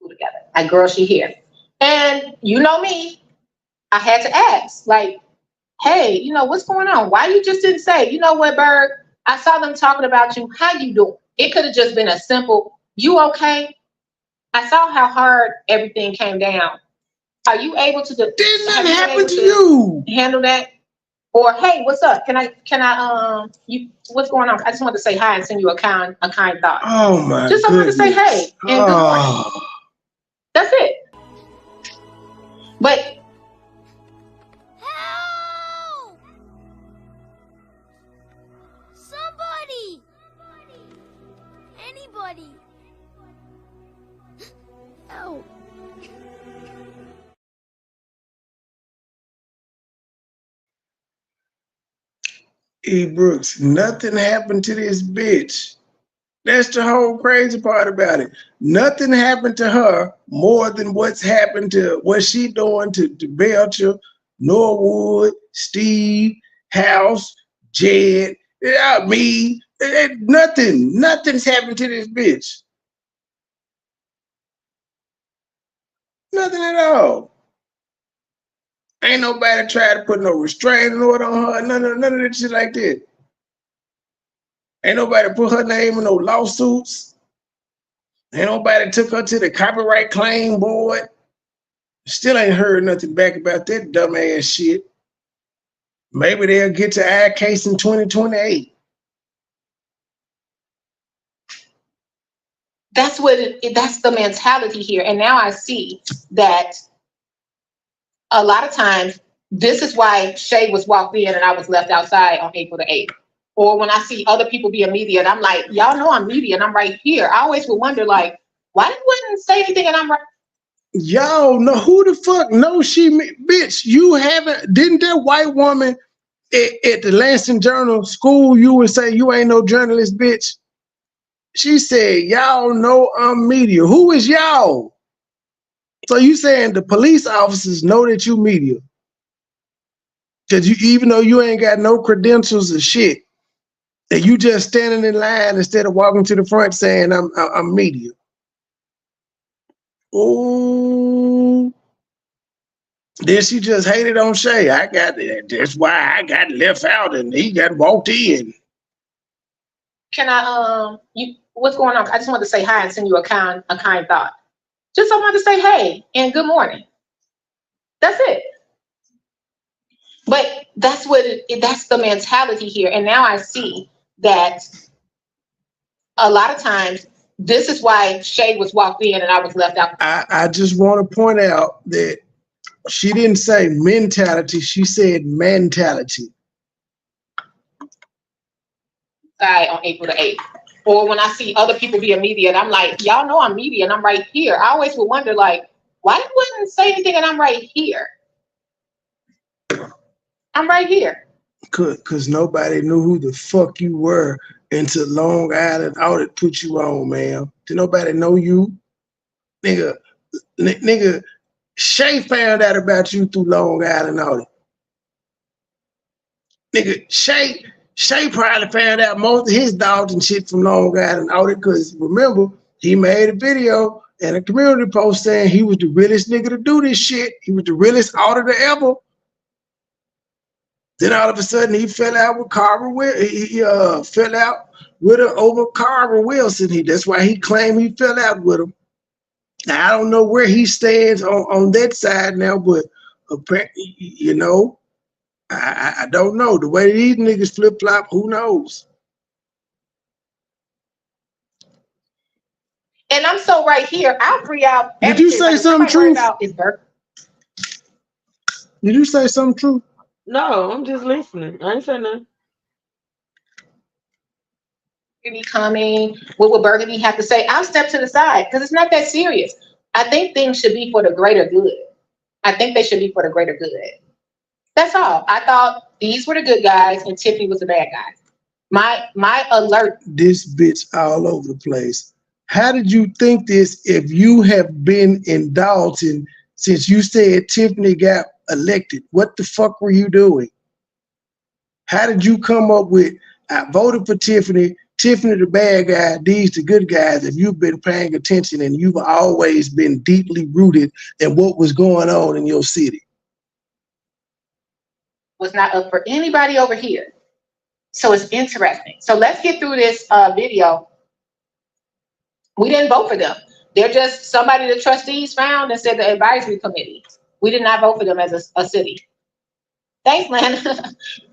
S5: Together. Like, girl, she here. And you know me, I had to ask, like, hey, you know, what's going on? Why you just didn't say, you know what, Berg? I saw them talking about you. How you doing? It could have just been a simple, you okay? I saw how hard everything came down. Are you able to do?
S3: Did nothing happen to you?
S5: Handle that? Or hey, what's up? Can I you what's going on? I just want to say hi and send you a kind thought.
S3: Oh my
S5: just I want to say hey and good morning. That's it. But
S7: Help! Somebody! Anybody! Help!
S3: E. Brooks, nothing happened to this bitch. That's the whole crazy part about it. Nothing happened to her more than what's happened to what she doing to Belcher, Norwood, Steve, House, Jed, me. Nothing's happened to this bitch. Nothing at all. Ain't nobody try to put no restraining order on her, none of that shit like that. Ain't nobody put her name in no lawsuits. Ain't nobody took her to the copyright claim board. Still ain't heard nothing back about that dumbass shit. Maybe they'll get to our case in 2028.
S5: That's the mentality here. And now I see that a lot of times this is why Shay was walked in and I was left outside on April the 8th. Or when I see other people being media and I'm like, y'all know I'm media and I'm right here. I always would wonder, like, why didn't you say anything and I'm right?
S3: Y'all know who the fuck knows bitch, you haven't, didn't that white woman at the Lansing Journal school you would say you ain't no journalist, bitch? She said, y'all know I'm media. Who is y'all? So you saying the police officers know that you media? Because you, even though you ain't got no credentials or shit, and you just standing in line instead of walking to the front saying I'm media. Oh, then she just hated on Shay. That's why I got left out and he got walked in.
S5: Can I what's going on? I just wanted to say hi and send you a kind thought. Just I wanted to say hey and good morning. That's it. But that's the mentality here. And now I see that a lot of times this is why Shay was walked in and I was left out.
S3: I just want to point out that she didn't say mentality, she said mentality.
S5: On April the 8th. Or when I see other people being media and I'm like, y'all know I'm media and I'm right here. I always would wonder, like, why didn't you say anything and I'm right here? I'm right here.
S3: Cause nobody knew who the fuck you were until Long Island Audit put you on, man. Did nobody know you? Nigga, Shay found out about you through Long Island Audit. Nigga, Shay probably found out most of his dogs and shit from Long Island Audit, because remember, he made a video and a community post saying he was the realest nigga to do this shit. He was the realest auditor ever. Then all of a sudden he fell out with Carver. He fell out with her over Carver Wilson. That's why he claimed he fell out with him. Now, I don't know where he stands on that side now, but apparently, you know, I don't know. The way these niggas flip-flop, who knows?
S5: And I'm so right here. I'll free out.
S3: Did you say something true? Did you say something true?
S6: No, I'm just listening. I ain't saying nothing.
S5: Coming, what would Burgundy have to say? I'll step to the side because it's not that serious. I think things should be for the greater good. I think they should be for the greater good. That's all. I thought these were the good guys and Tiffany was the bad guy. My alert.
S3: This bitch all over the place. How did you think this if you have been in Dalton since you said Tiffany got elected? What the fuck were you doing? How did you come up with, I voted for Tiffany the bad guy, these the good guys, if you've been paying attention and you've always been deeply rooted in what was going on in your city?
S5: Was not up for anybody over here. So it's interesting. So let's get through this video. We didn't vote for them. They're just somebody the trustees found and said the advisory committee. We did not vote for them as a city. Thanks, man.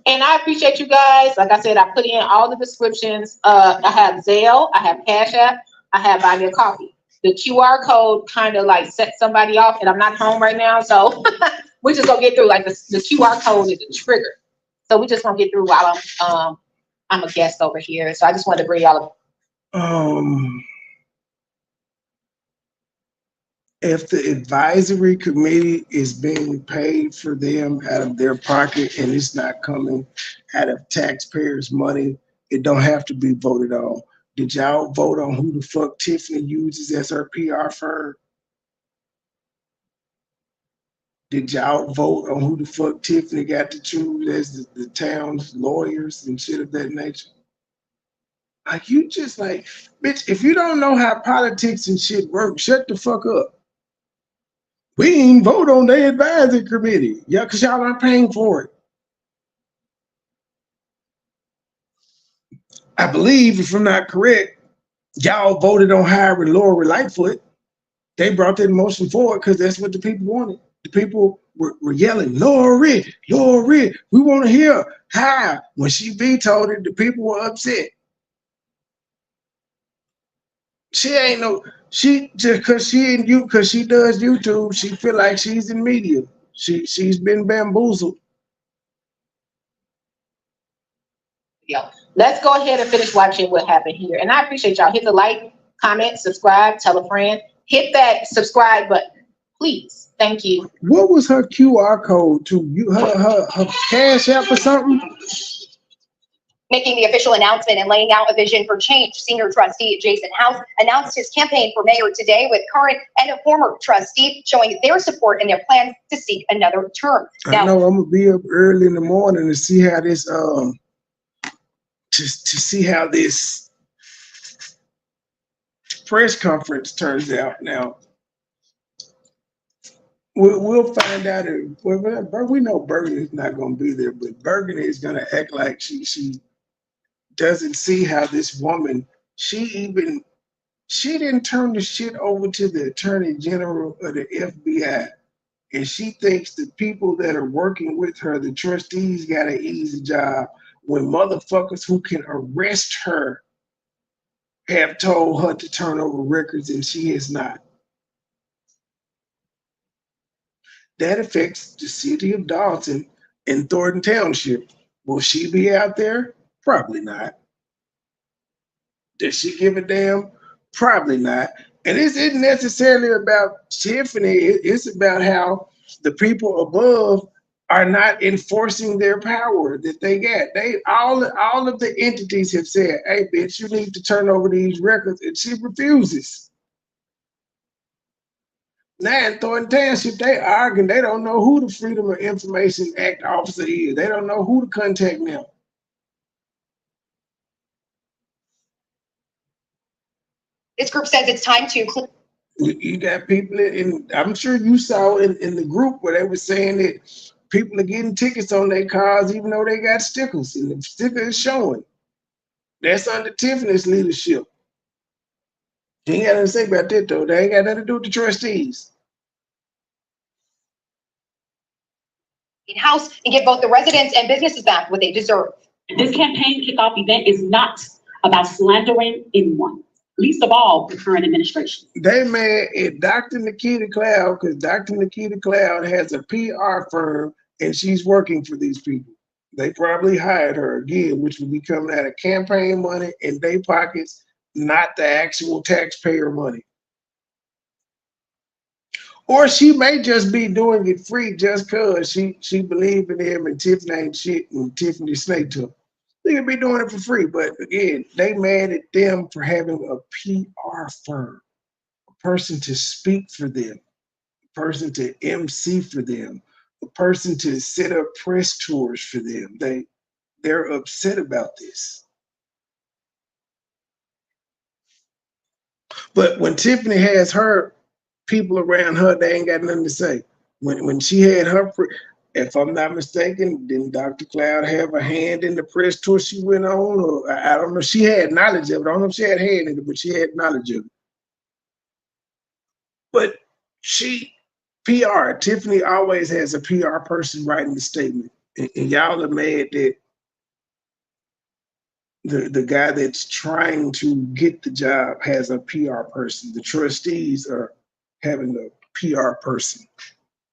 S5: And I appreciate you guys. Like I said, I put in all the descriptions. I have Zelle, I have Cash App, I have Buy Me a Coffee. The QR code kind of like set somebody off, and I'm not home right now, so we're just gonna get through. Like the QR code is a trigger, so we just gonna get through while I'm a guest over here. So I just wanted to bring y'all.
S3: If the advisory committee is being paid for them out of their pocket and it's not coming out of taxpayers' money, it don't have to be voted on. Did y'all vote on who the fuck Tiffany uses as her PR firm? Did y'all vote on who the fuck Tiffany got to choose as the town's lawyers and shit of that nature? Like, you just like, bitch, if you don't know how politics and shit work, shut the fuck up. We ain't vote on the advisory committee. Yeah, because y'all aren't paying for it. I believe, if I'm not correct, Y'all voted on hiring Lori Lightfoot. They brought that motion forward because that's what the people wanted. The people were yelling, Lori, Lori, we want to hear hire. When she vetoed it, the people were upset. She ain't no, she just because she in you, because she does YouTube, she feel like she's in media. She's been bamboozled.
S5: Yeah. Let's go ahead and finish watching what happened here. And I appreciate y'all. Hit the like, comment, subscribe, tell a friend. Hit that subscribe button, please. Thank you.
S3: What was her QR code to you? Her Cash App or something?
S8: Making the official announcement and laying out a vision for change, senior trustee Jason House announced his campaign for mayor today with current and a former trustee showing their support and their plans to seek another term.
S3: Now, I know I'm gonna be up early in the morning to see how this to see how this press conference turns out. Now we'll find out if we know Bergen is not gonna be there, but Bergen is gonna act like she doesn't see how this woman, she didn't turn the shit over to the Attorney General of the FBI. And she thinks the people that are working with her, the trustees, got an easy job when motherfuckers who can arrest her have told her to turn over records and she has not. That affects the city of Dalton and Thornton Township. Will she be out there? Probably not. Does she give a damn? Probably not. And this isn't necessarily about Tiffany. It's about how the people above are not enforcing their power that they got. They all of the entities have said, "Hey, bitch, you need to turn over these records," and she refuses. Now in Thornton Township, they arguing. They don't know who the Freedom of Information Act officer is. They don't know who to contact now.
S8: This group says it's time to.
S3: You got people in, I'm sure you saw in the group where they were saying that people are getting tickets on their cars even though they got stickers, and the sticker is showing. That's under Tiffany's leadership. She ain't got nothing to say about that though. They ain't got nothing to do with the trustees.
S8: In-house and give both the residents and businesses back what they deserve.
S9: This campaign kickoff event is not about slandering anyone, least of all the current administration.
S3: They mad at Dr. Nikita Cloud because Dr. Nikita Cloud has a PR firm and she's working for these people. They probably hired her again, which will be coming out of campaign money in their pockets, not the actual taxpayer money. Or she may just be doing it free just because she believed in them and Tiffany ain't shit and Tiffany snaked her. They could be doing it for free, but again, they mad at them for having a PR firm, a person to speak for them, a person to MC for them, a person to set up press tours for them. They're upset about this. But when Tiffany has her people around her, they ain't got nothing to say. When she had her, if I'm not mistaken, didn't Dr. Cloud have a hand in the press tour she went on? Or I don't know. She had knowledge of it. I don't know if she had a hand in it, but she had knowledge of it. But PR, Tiffany always has a PR person writing the statement. And y'all are mad that the guy that's trying to get the job has a PR person. The trustees are having a PR person.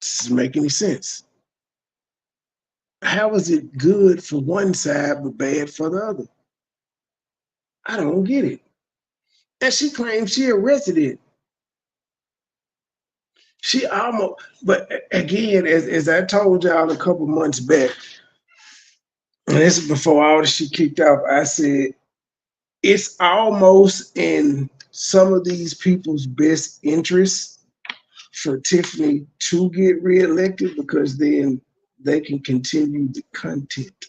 S3: This doesn't make any sense. How is it good for one side but bad for the other? I don't get it. And she claims she a resident. She almost, but again, as I told y'all a couple months back, and this is before all this shit kicked off, I said, it's almost in some of these people's best interests for Tiffany to get reelected because then they can continue the content.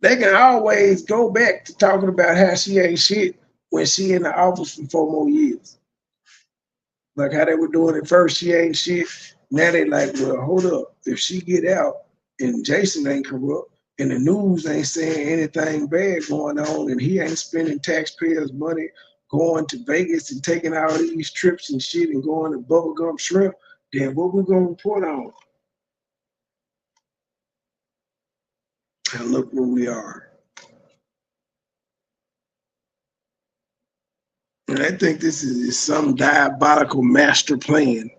S3: They can always go back to talking about how she ain't shit when she in the office for 4 more years. Like how they were doing it first, she ain't shit. Now they like, well, hold up. If she get out and Jason ain't corrupt, and the news ain't saying anything bad going on, and he ain't spending taxpayers' money going to Vegas and taking all these trips and shit and going to bubblegum shrimp, then what we gonna report on? And look where we are. And I think this is some diabolical master plan.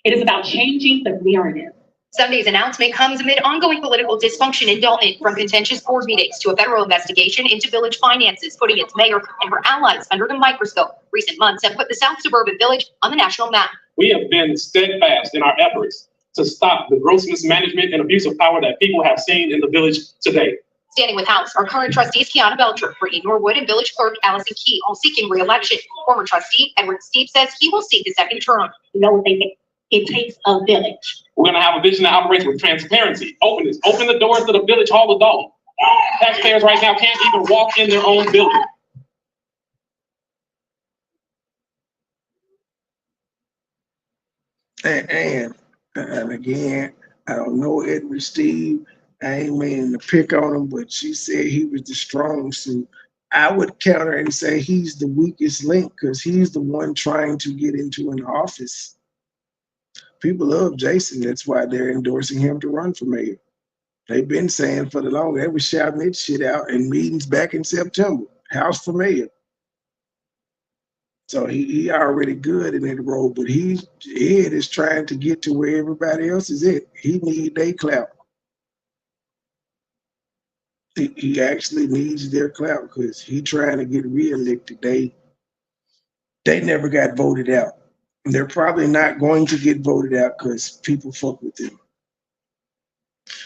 S9: It is about changing the narrative.
S8: Sunday's announcement comes amid ongoing political dysfunction in Dalton, from contentious board meetings to a federal investigation into village finances, putting its mayor and her allies under the microscope. Recent months have put the South Suburban Village on the national map.
S10: We have been steadfast in our efforts to stop the gross mismanagement and abuse of power that people have seen in the village today.
S8: Standing with House are current trustees Kiana Belcher, Brittany Norwood, and village clerk Allison Key, all seeking re-election. Former trustee Edward Steep says he will seek a second term.
S9: You know what they say? It takes a village.
S10: We're going to have a vision that operates with transparency, openness, open the doors to the village hall of Dalton. Taxpayers right now can't even walk in their own building.
S3: And again, I don't know Edward Steve. I ain't meaning to pick on him, but she said he was the strong suit. I would counter and say he's the weakest link because he's the one trying to get into an office. People love Jason. That's why they're endorsing him to run for mayor. They've been saying for the long, they were shouting that shit out in meetings back in September. House for mayor. So he already good in that role, but Ed is trying to get to where everybody else is at. He need their clout. He actually needs their clout because he trying to get reelected. They never got voted out. And they're probably not going to get voted out because people fuck with them.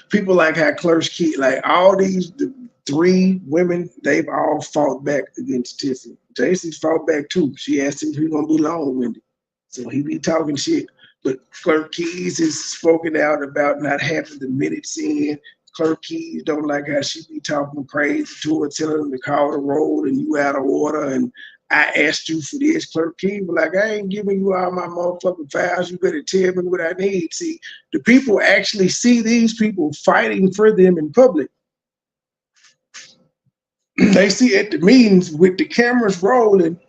S3: People like how Clerk's Key, like all the 3 women, they've all fought back against Tiffany. Jason fought back too. She asked him if he's gonna be long-winded. So he be talking shit. But Clerk Keys has spoken out about not having the minutes in. Clerk Keys don't like how she be talking crazy to her, telling them to call the roll and you out of order. And I asked you for this. Clerk Keys be like, I ain't giving you all my motherfucking files. You better tell me what I need. See, the people actually see these people fighting for them in public. They see at the meetings with the cameras rolling,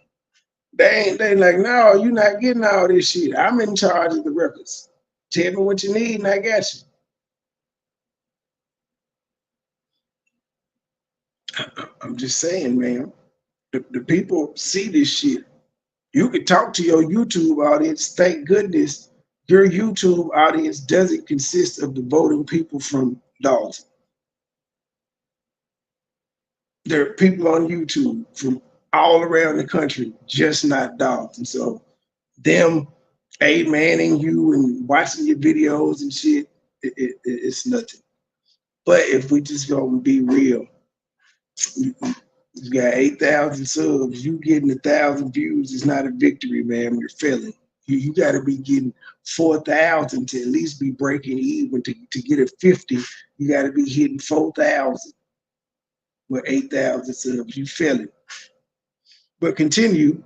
S3: they like, no, you're not getting all this shit. I'm in charge of the records. Tell me what you need and I got you. I'm just saying, man, the people see this shit. You can talk to your YouTube audience. Thank goodness your YouTube audience doesn't consist of the voting people from Dalton. There are people on YouTube from all around the country, just not Dalton. So them A-manning you and watching your videos and shit, it's nothing. But if we just gonna be real, you got 8,000 subs, you getting 1,000 views is not a victory, man. You're failing. You got to be getting 4,000 to at least be breaking even. To get a 50, you got to be hitting 4,000 with 8,000 subs. You failing. But continue.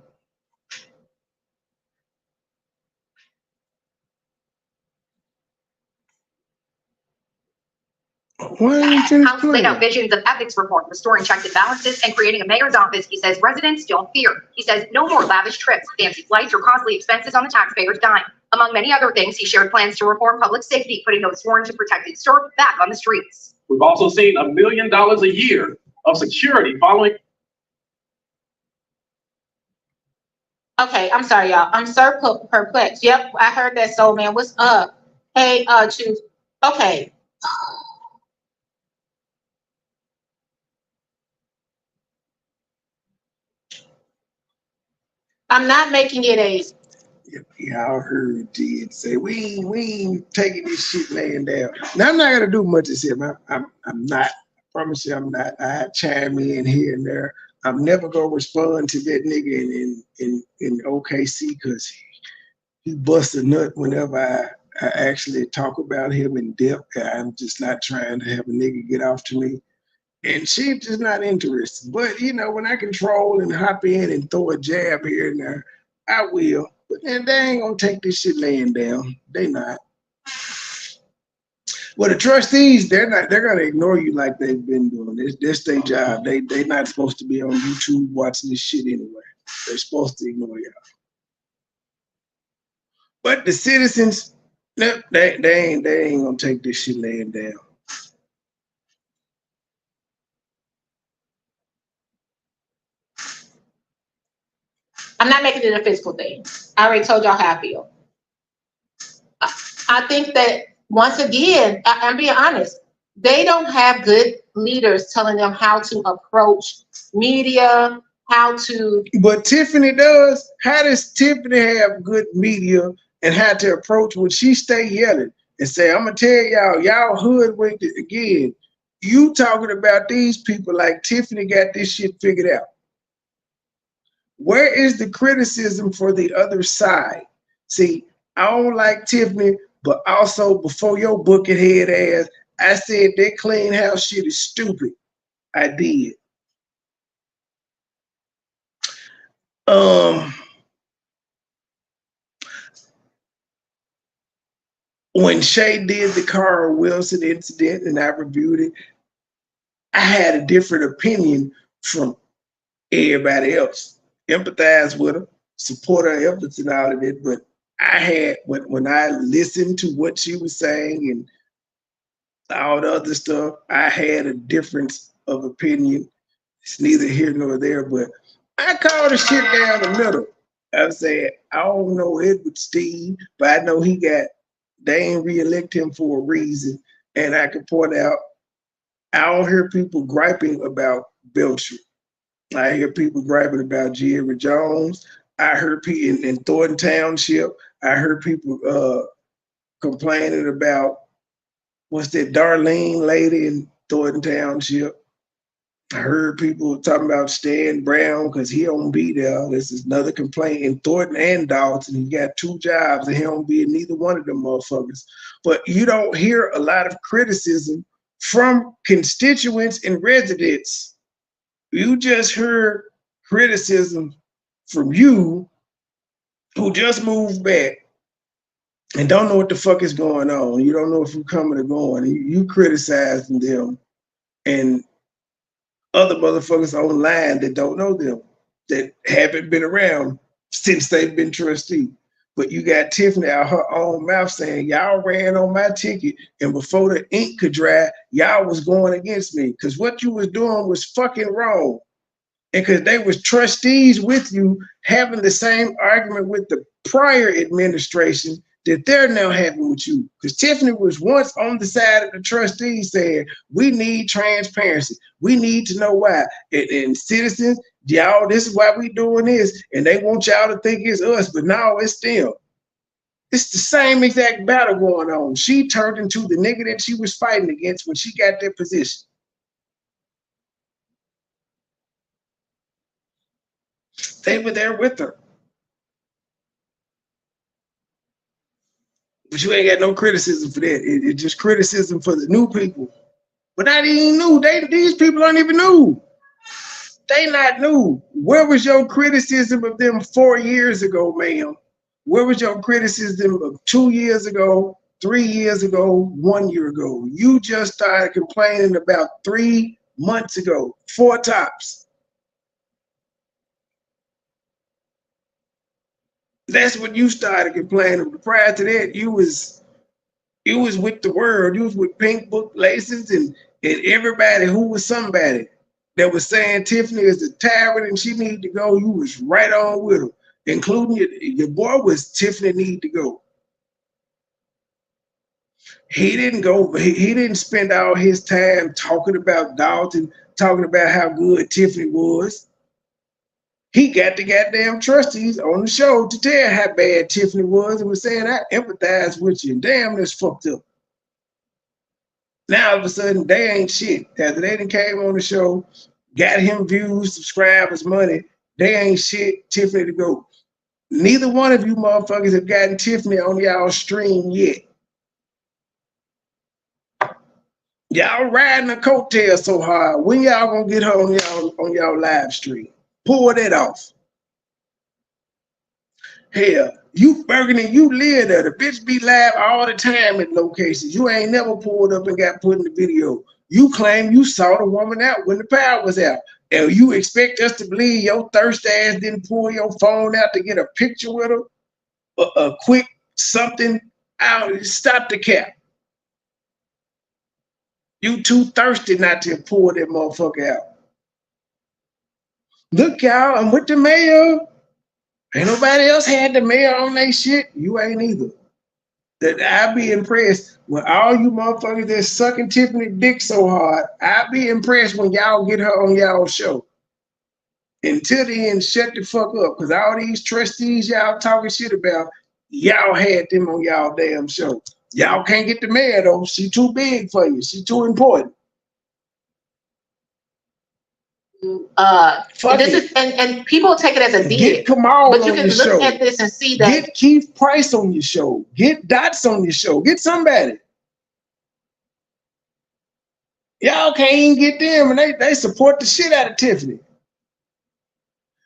S8: House laid out visions of ethics reform, restoring checks and balances, and creating a mayor's office. He says residents don't fear. He says no more lavish trips, fancy flights, or costly expenses on the taxpayer's dime. Among many other things, he shared plans to reform public safety, putting those sworn to protected serve back on the streets.
S10: We've also seen $1 million a year of security following.
S5: Okay, I'm sorry, y'all. I'm so perplexed. Yep, I heard that, Soul Man. What's up? Hey, choose. Okay. I'm not making it a.
S3: Y'all heard Ted say we ain't taking this shit laying down. Now I'm not gonna do much of him. I'm not. I promise you, I'm not. I chime in here and there. I'm never gonna respond to that nigga in OKC because he busts a nut whenever I actually talk about him in depth. I'm just not trying to have a nigga get off to me. And she's just not interested. But, you know, when I can troll and hop in and throw a jab here and there, I will. But then they ain't going to take this shit laying down. They not. Well, the trustees, they're gonna ignore you like they've been doing. This their job. They not supposed to be on YouTube watching this shit anyway. They're supposed to ignore y'all. But the citizens, nope, they ain't gonna take this shit laying down.
S5: I'm not making it a physical thing. I already told y'all how I feel. I think that once again, I'm being honest, they don't have good leaders telling them how to approach media, how to.
S3: But Tiffany does. How does Tiffany have good media and how to approach when she stay yelling and say, I'm gonna tell y'all hoodwinked it again. You talking about these people like Tiffany got this shit figured out. Where is the criticism for the other side? See, I don't like Tiffany, but also before your bucket head ass, I said that clean house shit is stupid. I did. When Shay did the Carl Wilson incident and I reviewed it, I had a different opinion from everybody else. Empathize with her, support her efforts and all of it, but I had, when I listened to what she was saying and all the other stuff, I had a difference of opinion. It's neither here nor there, but I called the shit down the middle. I said, I don't know Edward Steve, but I know they ain't re-elect him for a reason. And I can point out, I don't hear people griping about Belcher. I hear people griping about Jerry Jones. I heard people in Thornton Township. I heard people complaining about, what's that Darlene lady in Thornton Township. I heard people talking about Stan Brown because he don't be there. This is another complaint in Thornton and Dalton. He got 2 jobs and he don't be in neither one of them motherfuckers. But you don't hear a lot of criticism from constituents and residents. You just heard criticism from you who just moved back and don't know what the fuck is going on. You don't know if you're coming or going. You criticizing them and other motherfuckers online that don't know them, that haven't been around since they've been trustee. But you got Tiffany out her own mouth saying, y'all ran on my ticket, and before the ink could dry, y'all was going against me. Because what you was doing was fucking wrong. And because they was trustees with you having the same argument with the prior administration that they're now having with you. Because Tiffany was once on the side of the trustees saying, we need transparency. We need to know why. And citizens, y'all, this is why we doing this. And they want y'all to think it's us, but no, it's them. It's the same exact battle going on. She turned into the nigga that she was fighting against when she got that position. They were there with her. But you ain't got no criticism for that. It's just criticism for the new people. But not even new. These people aren't even new. They not new. Where was your criticism of them 4 years ago, ma'am? Where was your criticism of 2 years ago, 3 years ago, 1 year ago? You just started complaining about 3 months ago, 4 tops. That's when you started complaining. But prior to that, you was with the world. You was with Pink Book Laces and everybody who was somebody that was saying Tiffany is a tyrant and she need to go. You was right on with them, including your boy was Tiffany need to go. He didn't go. He didn't spend all his time talking about Dalton, talking about how good Tiffany was. He got the goddamn trustees on the show to tell how bad Tiffany was and was saying, I empathize with you. And damn, that's fucked up. Now all of a sudden, they ain't shit. After they done came on the show, got him views, subscribers, money, they ain't shit. Tiffany to go. Neither one of you motherfuckers have gotten Tiffany on y'all stream yet. Y'all riding a coattail so hard. When y'all gonna get her on y'all live stream? Pull that off. Hell, you Burgundy, you live there. The bitch be live all the time in locations. You ain't never pulled up and got put in the video. You claim you saw the woman out when the power was out. And you expect us to believe your thirst ass didn't pull your phone out to get a picture with her? A quick something out. Stop the cap. You too thirsty not to pull that motherfucker out. Look, y'all, I'm with the mayor. Ain't nobody else had the mayor on their shit. You ain't either. That I be impressed when all you motherfuckers that sucking Tiffany dick so hard. I be impressed when y'all get her on y'all show. Until then, shut the fuck up. Because all these trustees y'all talking shit about, y'all had them on y'all damn show. Y'all can't get the mayor though. She too big for you. She too important.
S5: This is and people take it as a dig.
S3: Get Kamal
S5: but you
S3: on
S5: can
S3: your
S5: look
S3: show.
S5: at this and see that
S3: Get Keith Price on your show. Get Dots on your show. Get somebody. Y'all can't even get them, and they support the shit out of Tiffany.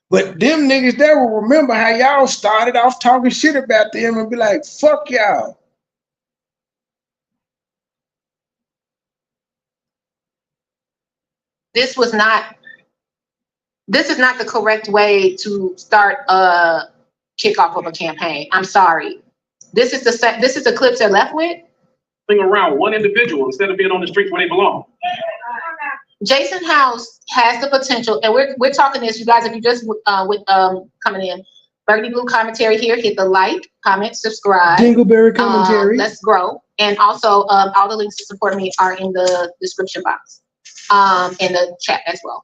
S3: But them niggas there will remember how y'all started off talking shit about them and be like, fuck y'all.
S5: this is not the correct way to start a kickoff of a campaign. I'm sorry. This is the clips they're left with.
S10: Around one individual instead of being on the streets where they belong.
S5: Jason House has the potential, and we're talking this, you guys. If you just coming in, Burgundy Blue commentary here. Hit the like, comment, subscribe.
S3: Dingleberry commentary.
S5: Let's grow, and also all the links to support me are in the description box, in the chat as well.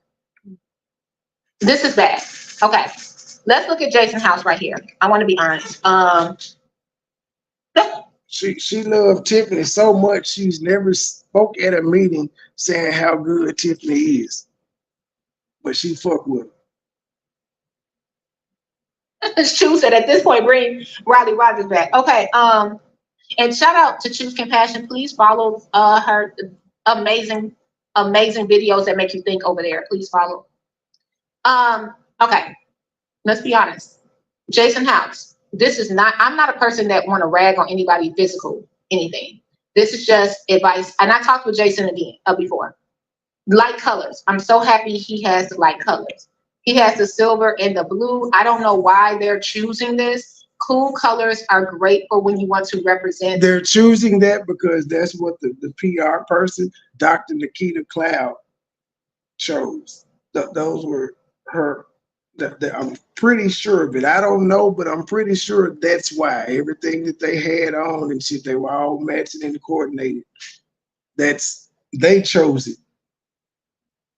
S5: This is bad. Okay, let's look at Jason House right here. I want to be honest.
S3: She loved Tiffany so much she's never spoke at a meeting saying how good Tiffany is, but she fuck with her.
S5: It's true. Said at this point, bring Riley Rogers back. Okay. And shout out to Choose Compassion. Please follow her amazing videos that make you think over there. Please follow. Okay. Let's be honest. Jason House. I'm not a person that want to rag on anybody physical, anything. This is just advice. And I talked with Jason again before. Light colors. I'm so happy he has the light colors. He has the silver and the blue. I don't know why they're choosing this. Cool colors are great for when you want to represent.
S3: They're choosing that because that's what the PR person, Dr. Nikita Cloud, chose. Those were her. I'm pretty sure of it. I don't know, but I'm pretty sure that's why. Everything that they had on and shit, they were all matching and coordinated. They chose it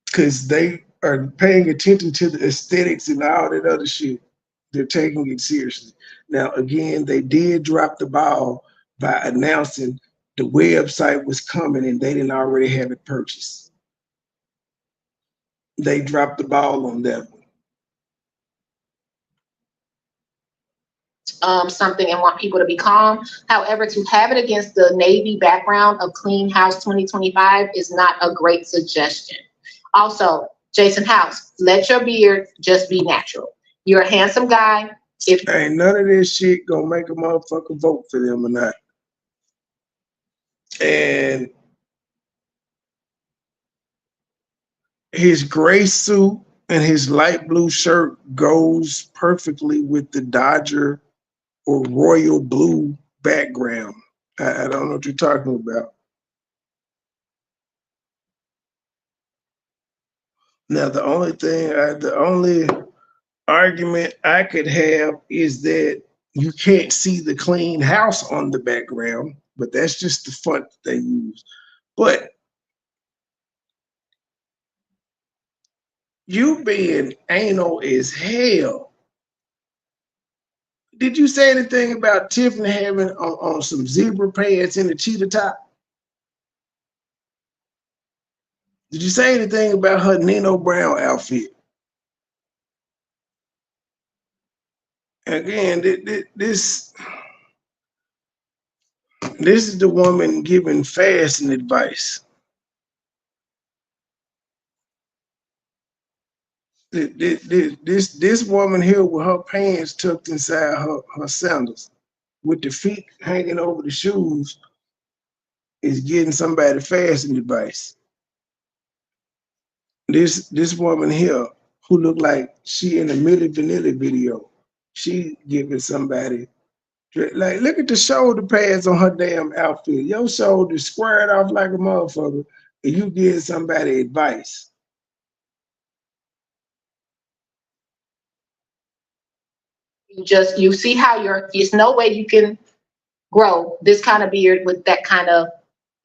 S3: because they are paying attention to the aesthetics and all that other shit. They're taking it seriously. Now, again, they did drop the ball by announcing the website was coming and they didn't already have it purchased. They dropped the ball on that one.
S5: Something and want people to be calm. However, to have it against the navy background of Clean House 2025 is not a great suggestion. Also, Jason House, let your beard just be natural. You're a handsome guy. If
S3: ain't none of this shit gonna make a motherfucker vote for them or not. And his gray suit and his light blue shirt goes perfectly with the Dodger or royal blue background. I don't know what you're talking about. Now, the only argument I could have is that you can't see the clean house on the background, but that's just the font they use. But you being anal as hell. Did you say anything about Tiffany having on some zebra pants and a cheetah top? Did you say anything about her Nino Brown outfit? Again, this is the woman giving fasting advice. This woman here with her pants tucked inside her sandals, with the feet hanging over the shoes, is getting somebody fashion advice. This woman here who looked like she in a Milli Vanilli video, she giving somebody like, look at the shoulder pads on her damn outfit. Your shoulders squared off like a motherfucker, and you give somebody advice.
S5: You see how there's no way you can grow this kind of beard with that kind of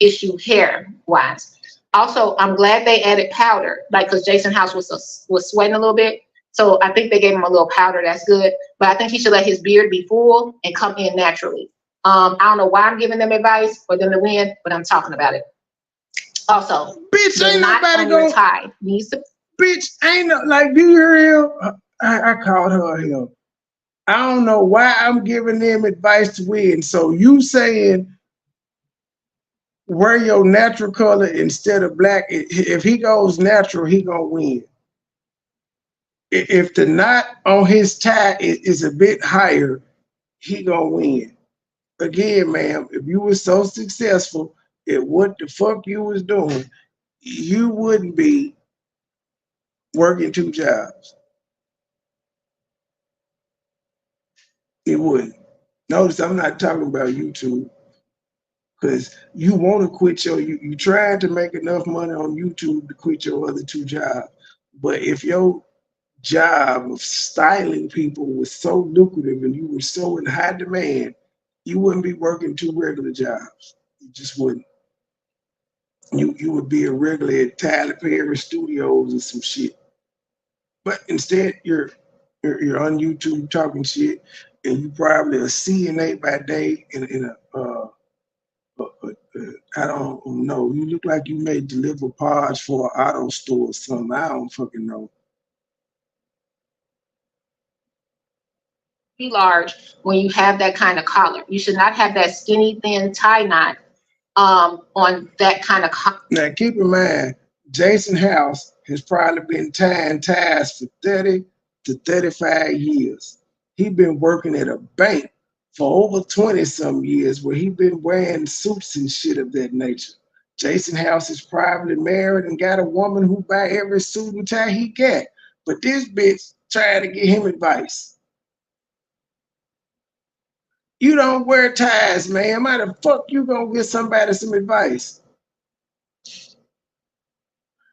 S5: issue hair wise. Also, I'm glad they added powder, like, because Jason House was sweating a little bit. So I think they gave him a little powder. That's good. But I think he should let his beard be full and come in naturally. I don't know why I'm giving them advice for them to win, but I'm talking about it. Also,
S3: bitch, ain't
S5: knot
S3: nobody
S5: on your
S3: gonna
S5: tie needs to.
S3: Bitch, ain't no, like, do you hear him? I called her him. I don't know why I'm giving them advice to win. So you saying wear your natural color instead of black. If he goes natural, he gonna win. If the knot on his tie is a bit higher, he gonna win. Again, ma'am, if you were so successful at what the fuck you was doing, you wouldn't be working 2 jobs. It wouldn't. Notice I'm not talking about YouTube, because you want to quit you trying to make enough money on YouTube to quit your other 2 jobs. But if your job of styling people was so lucrative and you were so in high demand, you wouldn't be working 2 regular jobs. You just wouldn't. You would be a regular at Tyler Perry Studios or some shit. But instead, you're on YouTube talking shit, and you probably a CNA by day in a I don't know. You look like you may deliver parts for an auto store or something. I don't fucking know.
S5: Be large when you have that kind of collar. You should not have that skinny, thin tie knot on that kind of collar.
S3: Now, keep in mind, Jason House has probably been tying ties for 30 to 35 years. He's been working at a bank for over 20 some years, where he's been wearing suits and shit of that nature. Jason House is probably married and got a woman who buy every suit and tie he got. But this bitch trying to get him advice. You don't wear ties, man. How the fuck you gonna get somebody some advice?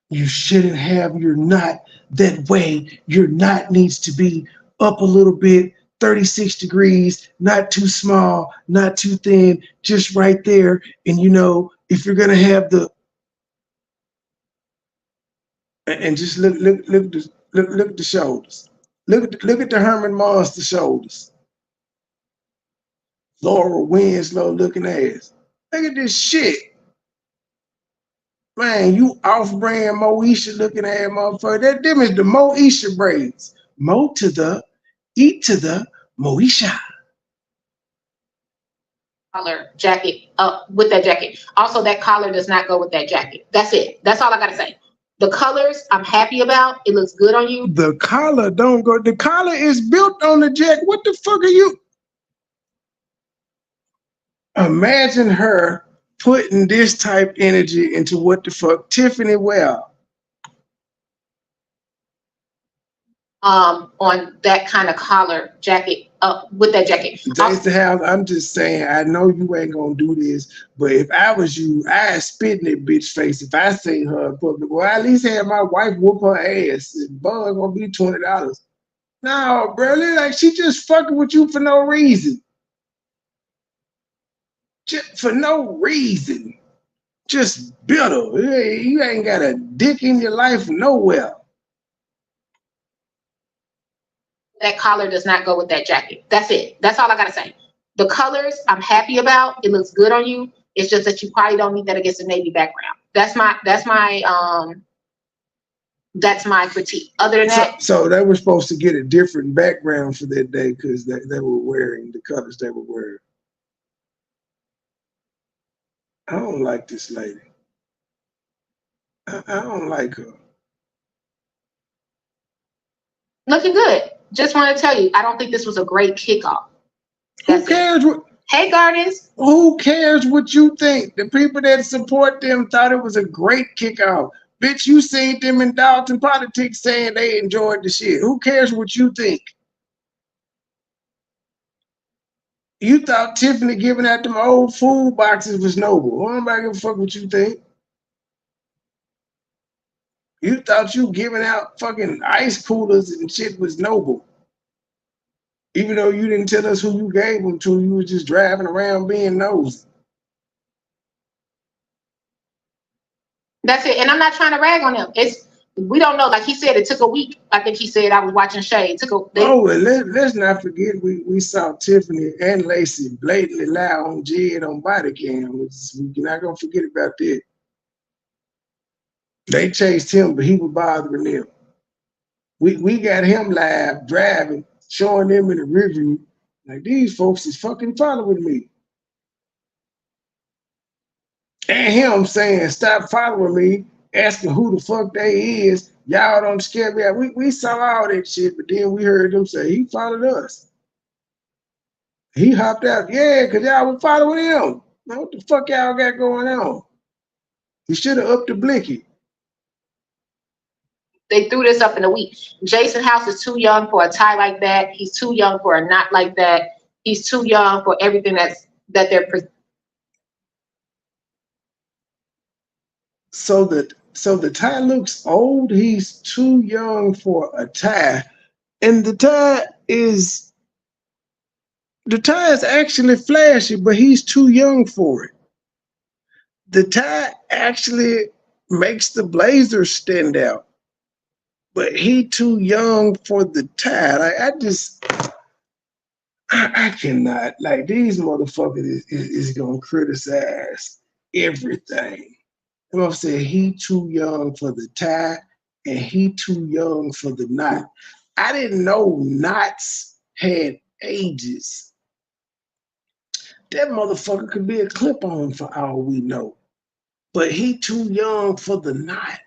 S3: You shouldn't have your knot that way. Your knot needs to be up a little bit, 36 degrees, not too small, not too thin, just right there. And you know, if you're gonna have and just look at the shoulders. Look at the Herman Monster shoulders. Laura Winslow looking ass. Look at this shit. Man, you off-brand Moesha looking at motherfucker. That them is the Moesha braids. Mo to the, E to the, Moesha.
S5: Collar jacket with that jacket. Also, that collar does not go with that jacket. That's it. That's all I gotta say. The colors I'm happy about. It looks good on you.
S3: The collar don't go. The collar is built on the jacket. What the fuck are you? Imagine her putting this type energy into what the fuck Tiffany wear.
S5: On that kind of collar jacket with that jacket.
S3: Jason House, I'm just saying, I know you ain't gonna do this, but if I was you, I'd spit in that bitch face if I seen her in public. Well, I at least have my wife whoop her ass. Bug gonna be $20. No, bro, like she just fucking with you for no reason. Just for no reason. Just bitter. You ain't got a dick in your life nowhere.
S5: That collar does not go with that jacket. That's it. That's all I gotta say. The colors I'm happy about. It looks good on you. It's just that you probably don't need that against a navy background. That's my critique. Other than that,
S3: so they were supposed to get a different background for that day because they were wearing the colors they were wearing. I don't like this lady. I don't like her.
S5: Looking good. Just want to tell you, I don't think this was a great kickoff.
S3: Who cares what?
S5: Hey, Gardens.
S3: Who cares what you think? The people that support them thought it was a great kickoff. Bitch, you seen them in Dalton politics saying they enjoyed the shit. Who cares what you think? You thought Tiffany giving out them old food boxes was noble. Nobody give a fuck what you think. You thought you giving out fucking ice coolers and shit was noble. Even though you didn't tell us who you gave them to, you was just driving around being nosy.
S5: That's it. And I'm not trying to rag on them. We don't know. Like he said, it took a week. I think he said I was watching Shade.
S3: Let's not forget we saw Tiffany and Lacey blatantly lie on Jed on body cam. We're not gonna forget about that. They chased him, but he was bothering them. We got him live driving, showing them in the review. Like, these folks is fucking following me. And him saying, stop following me, asking who the fuck they is. Y'all don't scare me out. We saw all that shit, but then we heard them say he followed us. He hopped out. Yeah, because y'all was following him. Now, what the fuck y'all got going on? He should have upped the blicky.
S5: They threw this up in a week. Jason House is too young for a tie like that. He's too young for a knot like that. He's too young for everything that they're.
S3: So the tie looks old. He's too young for a tie, and the tie is actually flashy, but he's too young for it. The tie actually makes the blazers stand out, but he too young for the tie. Like I cannot, like, these motherfuckers is gonna criticize everything. You know what I'm saying? He too young for the tie and he too young for the knot. I didn't know knots had ages. That motherfucker could be a clip-on for all we know. But he too young for the knot.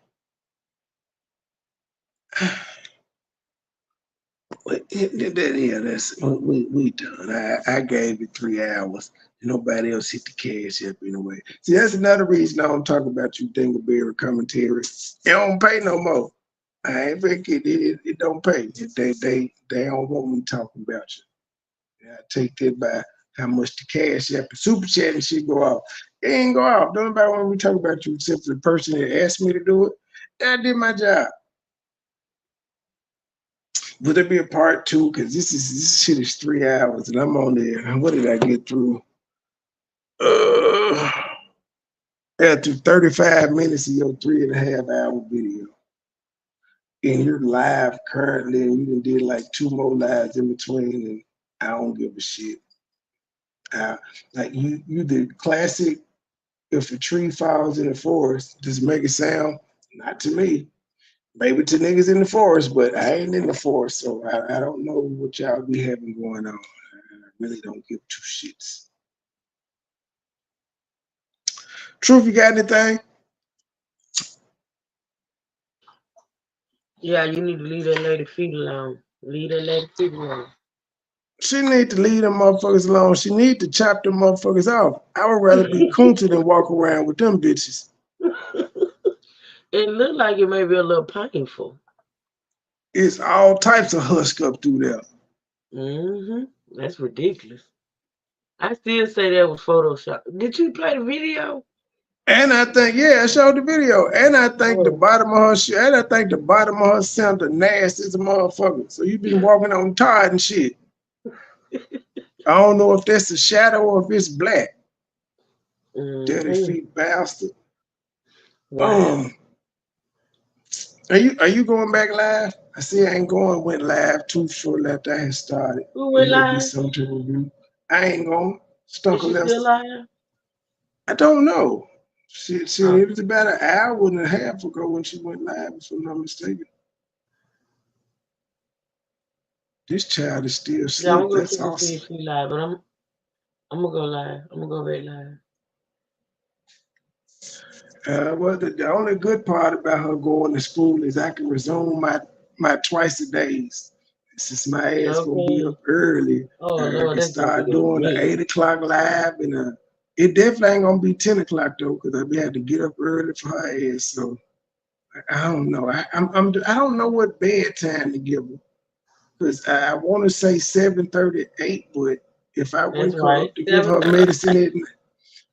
S3: Yeah, that's we done. I gave it 3 hours. Nobody else hit the cash up anyway. See, that's another reason I don't talk about you Dingleberry commentators. It don't pay no more. I ain't thinking it don't pay. They don't want me talking about you. I take that by how much the cash app and super chat and shit go off. It ain't go off. Don't nobody want me to talk about you except for the person that asked me to do it. I did my job. Will there be a part 2? Because this shit is 3 hours and I'm on there. What did I get through? After 35 minutes of your 3.5 hour video. And you're live currently, and you done did like 2 more lives in between, and I don't give a shit. Like you the classic, if a tree falls in the forest, does it make a sound? Not to me. Maybe to niggas in the forest, but I ain't in the forest, so I don't know what y'all be having going on. I really don't give 2 shits. Truth, you got anything?
S6: Yeah, you need to leave that lady feet alone. Leave that lady feet alone.
S3: She need to leave them motherfuckers alone. She need to chop them motherfuckers off. I would rather be Kunta than walk around with them bitches.
S6: It looked like it may be a little painful.
S3: It's all types of husk up through there.
S6: Mm-hmm. That's ridiculous. I still say that was Photoshop. Did you play the video?
S3: And I think, yeah, I showed the video. And I think the bottom of her shit, and I think the bottom of her sounded nasty as a motherfucker. So you been walking on Todd and shit. I don't know if that's a shadow or if it's black. Dirty feet bastard.
S6: Wow.
S3: Are you going back live? I see I ain't going, went live too short after I had started.
S6: Who went live?
S3: Something to review. I ain't going. Stunk
S6: Is she still live?
S3: I don't know. It was about an hour and a half ago when she went live, if I'm not mistaken. This child is still asleep.
S6: Yeah, I'm gonna
S3: That's awesome.
S6: see if she live, but I'm gonna go live. I'm gonna go back live.
S3: Well, the only good part about her going to school is I can resume my twice a days. Since my ass gonna be
S6: Okay.
S3: up early,
S6: Oh
S3: I
S6: Lord,
S3: can
S6: that's gonna
S3: start
S6: be
S3: doing the
S6: me.
S3: 8 o'clock live, and it definitely ain't gonna be 10 o'clock though, because I be had to get up early for her ass. So I don't know. I don't know what bedtime to give her, because I want to say 7:30, 8, but if I
S6: That's
S3: wake her
S6: right.
S3: up to give her
S6: 7:30.
S3: medicine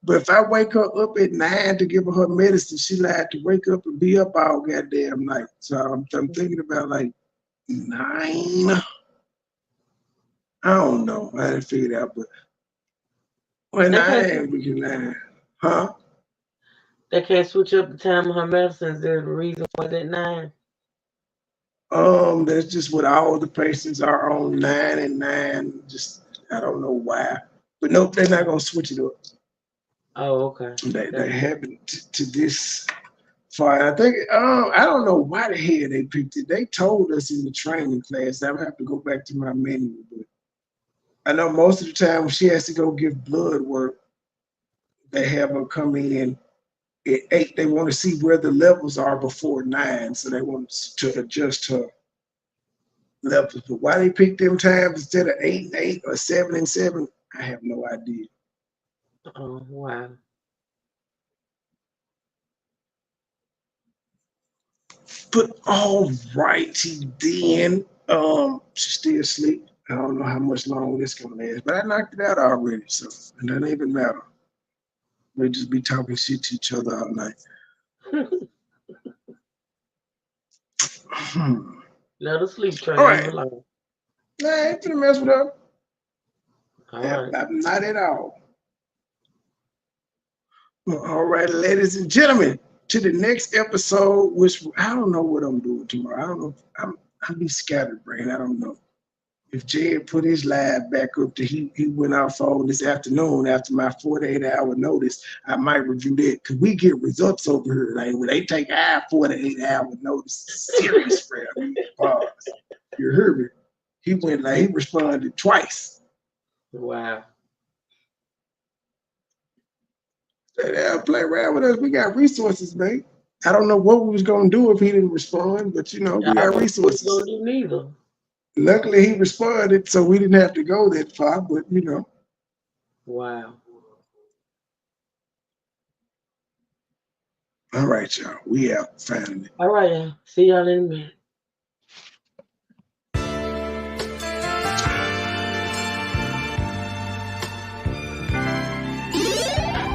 S3: but if I wake her up at 9 to give her medicine, she like to wake up and be up all goddamn night. So I'm thinking about like 9. I don't know. I didn't figure it out, but when
S6: They
S3: I
S6: can't
S3: am we can 9, huh?
S6: they can't switch up the time of her medicines. There's a reason why it's at 9.
S3: That's just what all the patients are on 9 and 9. Just I don't know why, but nope, they're not gonna switch it up.
S6: Oh, okay.
S3: They haven't to this far. I think I don't know why the hell they picked it. They told us in the training class. I would have to go back to my menu, but I know most of the time when she has to go give blood work, they have her come in at 8. They want to see where the levels are before 9, so they want to adjust her levels. But why they picked them times instead of 8 and 8 or 7 and 7, I have no idea.
S6: Oh, wow.
S3: But all righty then. She's still asleep. I don't know how much longer this gonna last, but I knocked it out already, so it doesn't even matter. We just be talking shit to each other all night.
S6: Let her sleep, Trey.
S3: All
S6: Leave
S3: right.
S6: her alone.
S3: Nah, I ain't finna mess with her.
S6: All right.
S3: I'm not at all. Well, all right, ladies and gentlemen, to the next episode, which I don't know what I'm doing tomorrow. I don't know. I'm be scattered, brain. I don't know. If Jed put his live back up to he went off on this afternoon after my 48-hour notice, I might review that, because we get results over here. Like when they take our 48-hour notice serious, bro. You heard me. He went like he responded twice.
S6: Wow.
S3: They'll play around with us. We got resources, man. I don't know what we was gonna do if he didn't respond, but we got resources.
S6: Don't do neither.
S3: Luckily, he responded, so we didn't have to go that far. But
S6: Wow.
S3: All right, y'all. We out finally.
S6: All right, y'all. See y'all in a minute.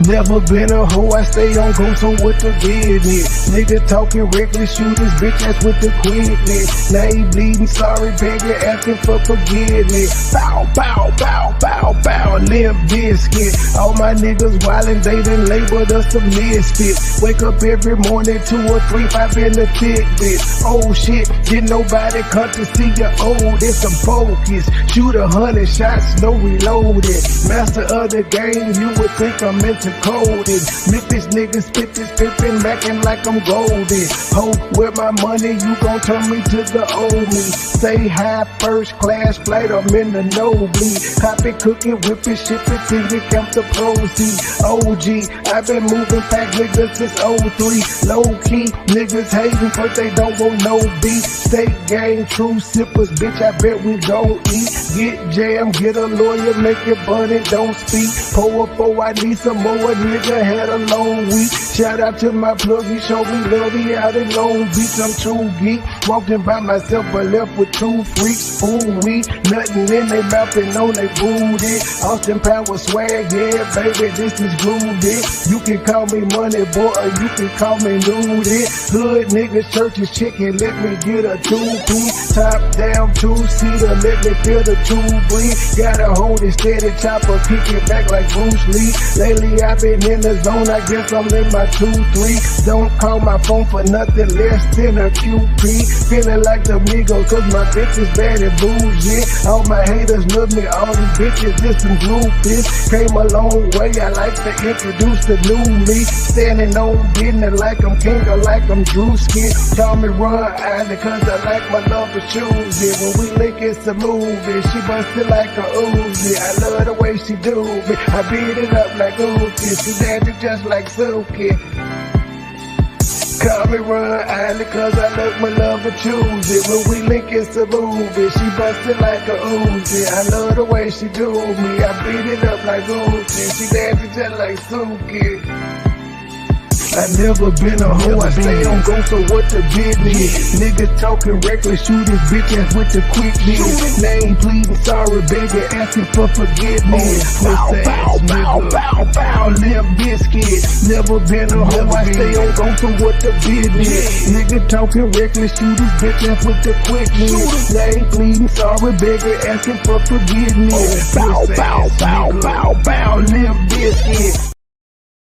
S2: Never been a hoe, I stay on go, so what the business? Nigga talking reckless, shoot his bitch ass with the quickness. Now he bleeding, sorry, begging, asking for forgiveness. Bow, bow, bow, bow, bow, limp biscuit. All my niggas wildin', they done labeled us a misfit. Wake up every morning, 2 or 3, 5 in the Fitbit. Oh shit, didn't nobody come to see you old, it's some focus. Shoot 100 shots, no reloaded. Master of the game, you would think I'm into coded. Memphis niggas spit this pippin', mackin' like I'm golden. Ho, with my money, you gon' turn me to the old me. Stay high, first class flight, I'm in the nosebleed. Copy, cooking, whipping, shipping, till you count the proceeds. OG, I've been moving back niggas since 03. Low key, niggas hating, but they don't want no beef. State gang, true sippers, bitch, I bet we gon' eat. Get jammed, get a lawyer, make it burn it, don't speak. Pour up, I need some more. A nigga had a long week. Shout out to my plug, he showed me love, he out in Long Beach. I'm true geek, walking by myself, but left with 2 freaks. Fool weed, nothing in they mouth and on they booty. Austin Power swag, yeah, baby, this is groovy. You can call me money boy, or you can call me nudie. Hood niggas, churches, chicken, let me get a 2-piece. Top down, 2-seater, let me feel the 2 breathe. Gotta hold it steady, chopper, kick it back like Bruce Lee. Lately I've been in the zone, I guess I'm in my 2-3. Don't call my phone for nothing less than a QP. Feeling like the Migos, cause my bitch is bad and bougie. All my haters love me, all these bitches is some groupies. Came a long way, I like to introduce the new me. Standing on business like I'm king or like I'm Drewski. Call me Ron Island cause I like my love for choosy. When we link it's a movie, she bustin' like a Uzi. I love the way she do me, I beat it up like Uzi. She dancing just like Suki.
S3: Call me Run Island cause I let my lover choose it. When we link it's a movie, she bustin' like a Uzi. I love the way she do me, I beat it up like Uzi. She dancing just like Suki. I never been a hoe, I stay on go, so what the business? Niggas talking reckless, shoot his bitch ass with the quickness. Name pleading, sorry, begging, asking for forgiveness. Bow, bow, bow, bow, bow, Limp Biscuit. Never been a hoe, I stay on go, so what the business? Nigga talking reckless, shoot his bitch ass with the quickness. Name pleading, sorry, begging, asking for forgiveness. Bow, bow, bow, bow, bow, Limp Biscuit.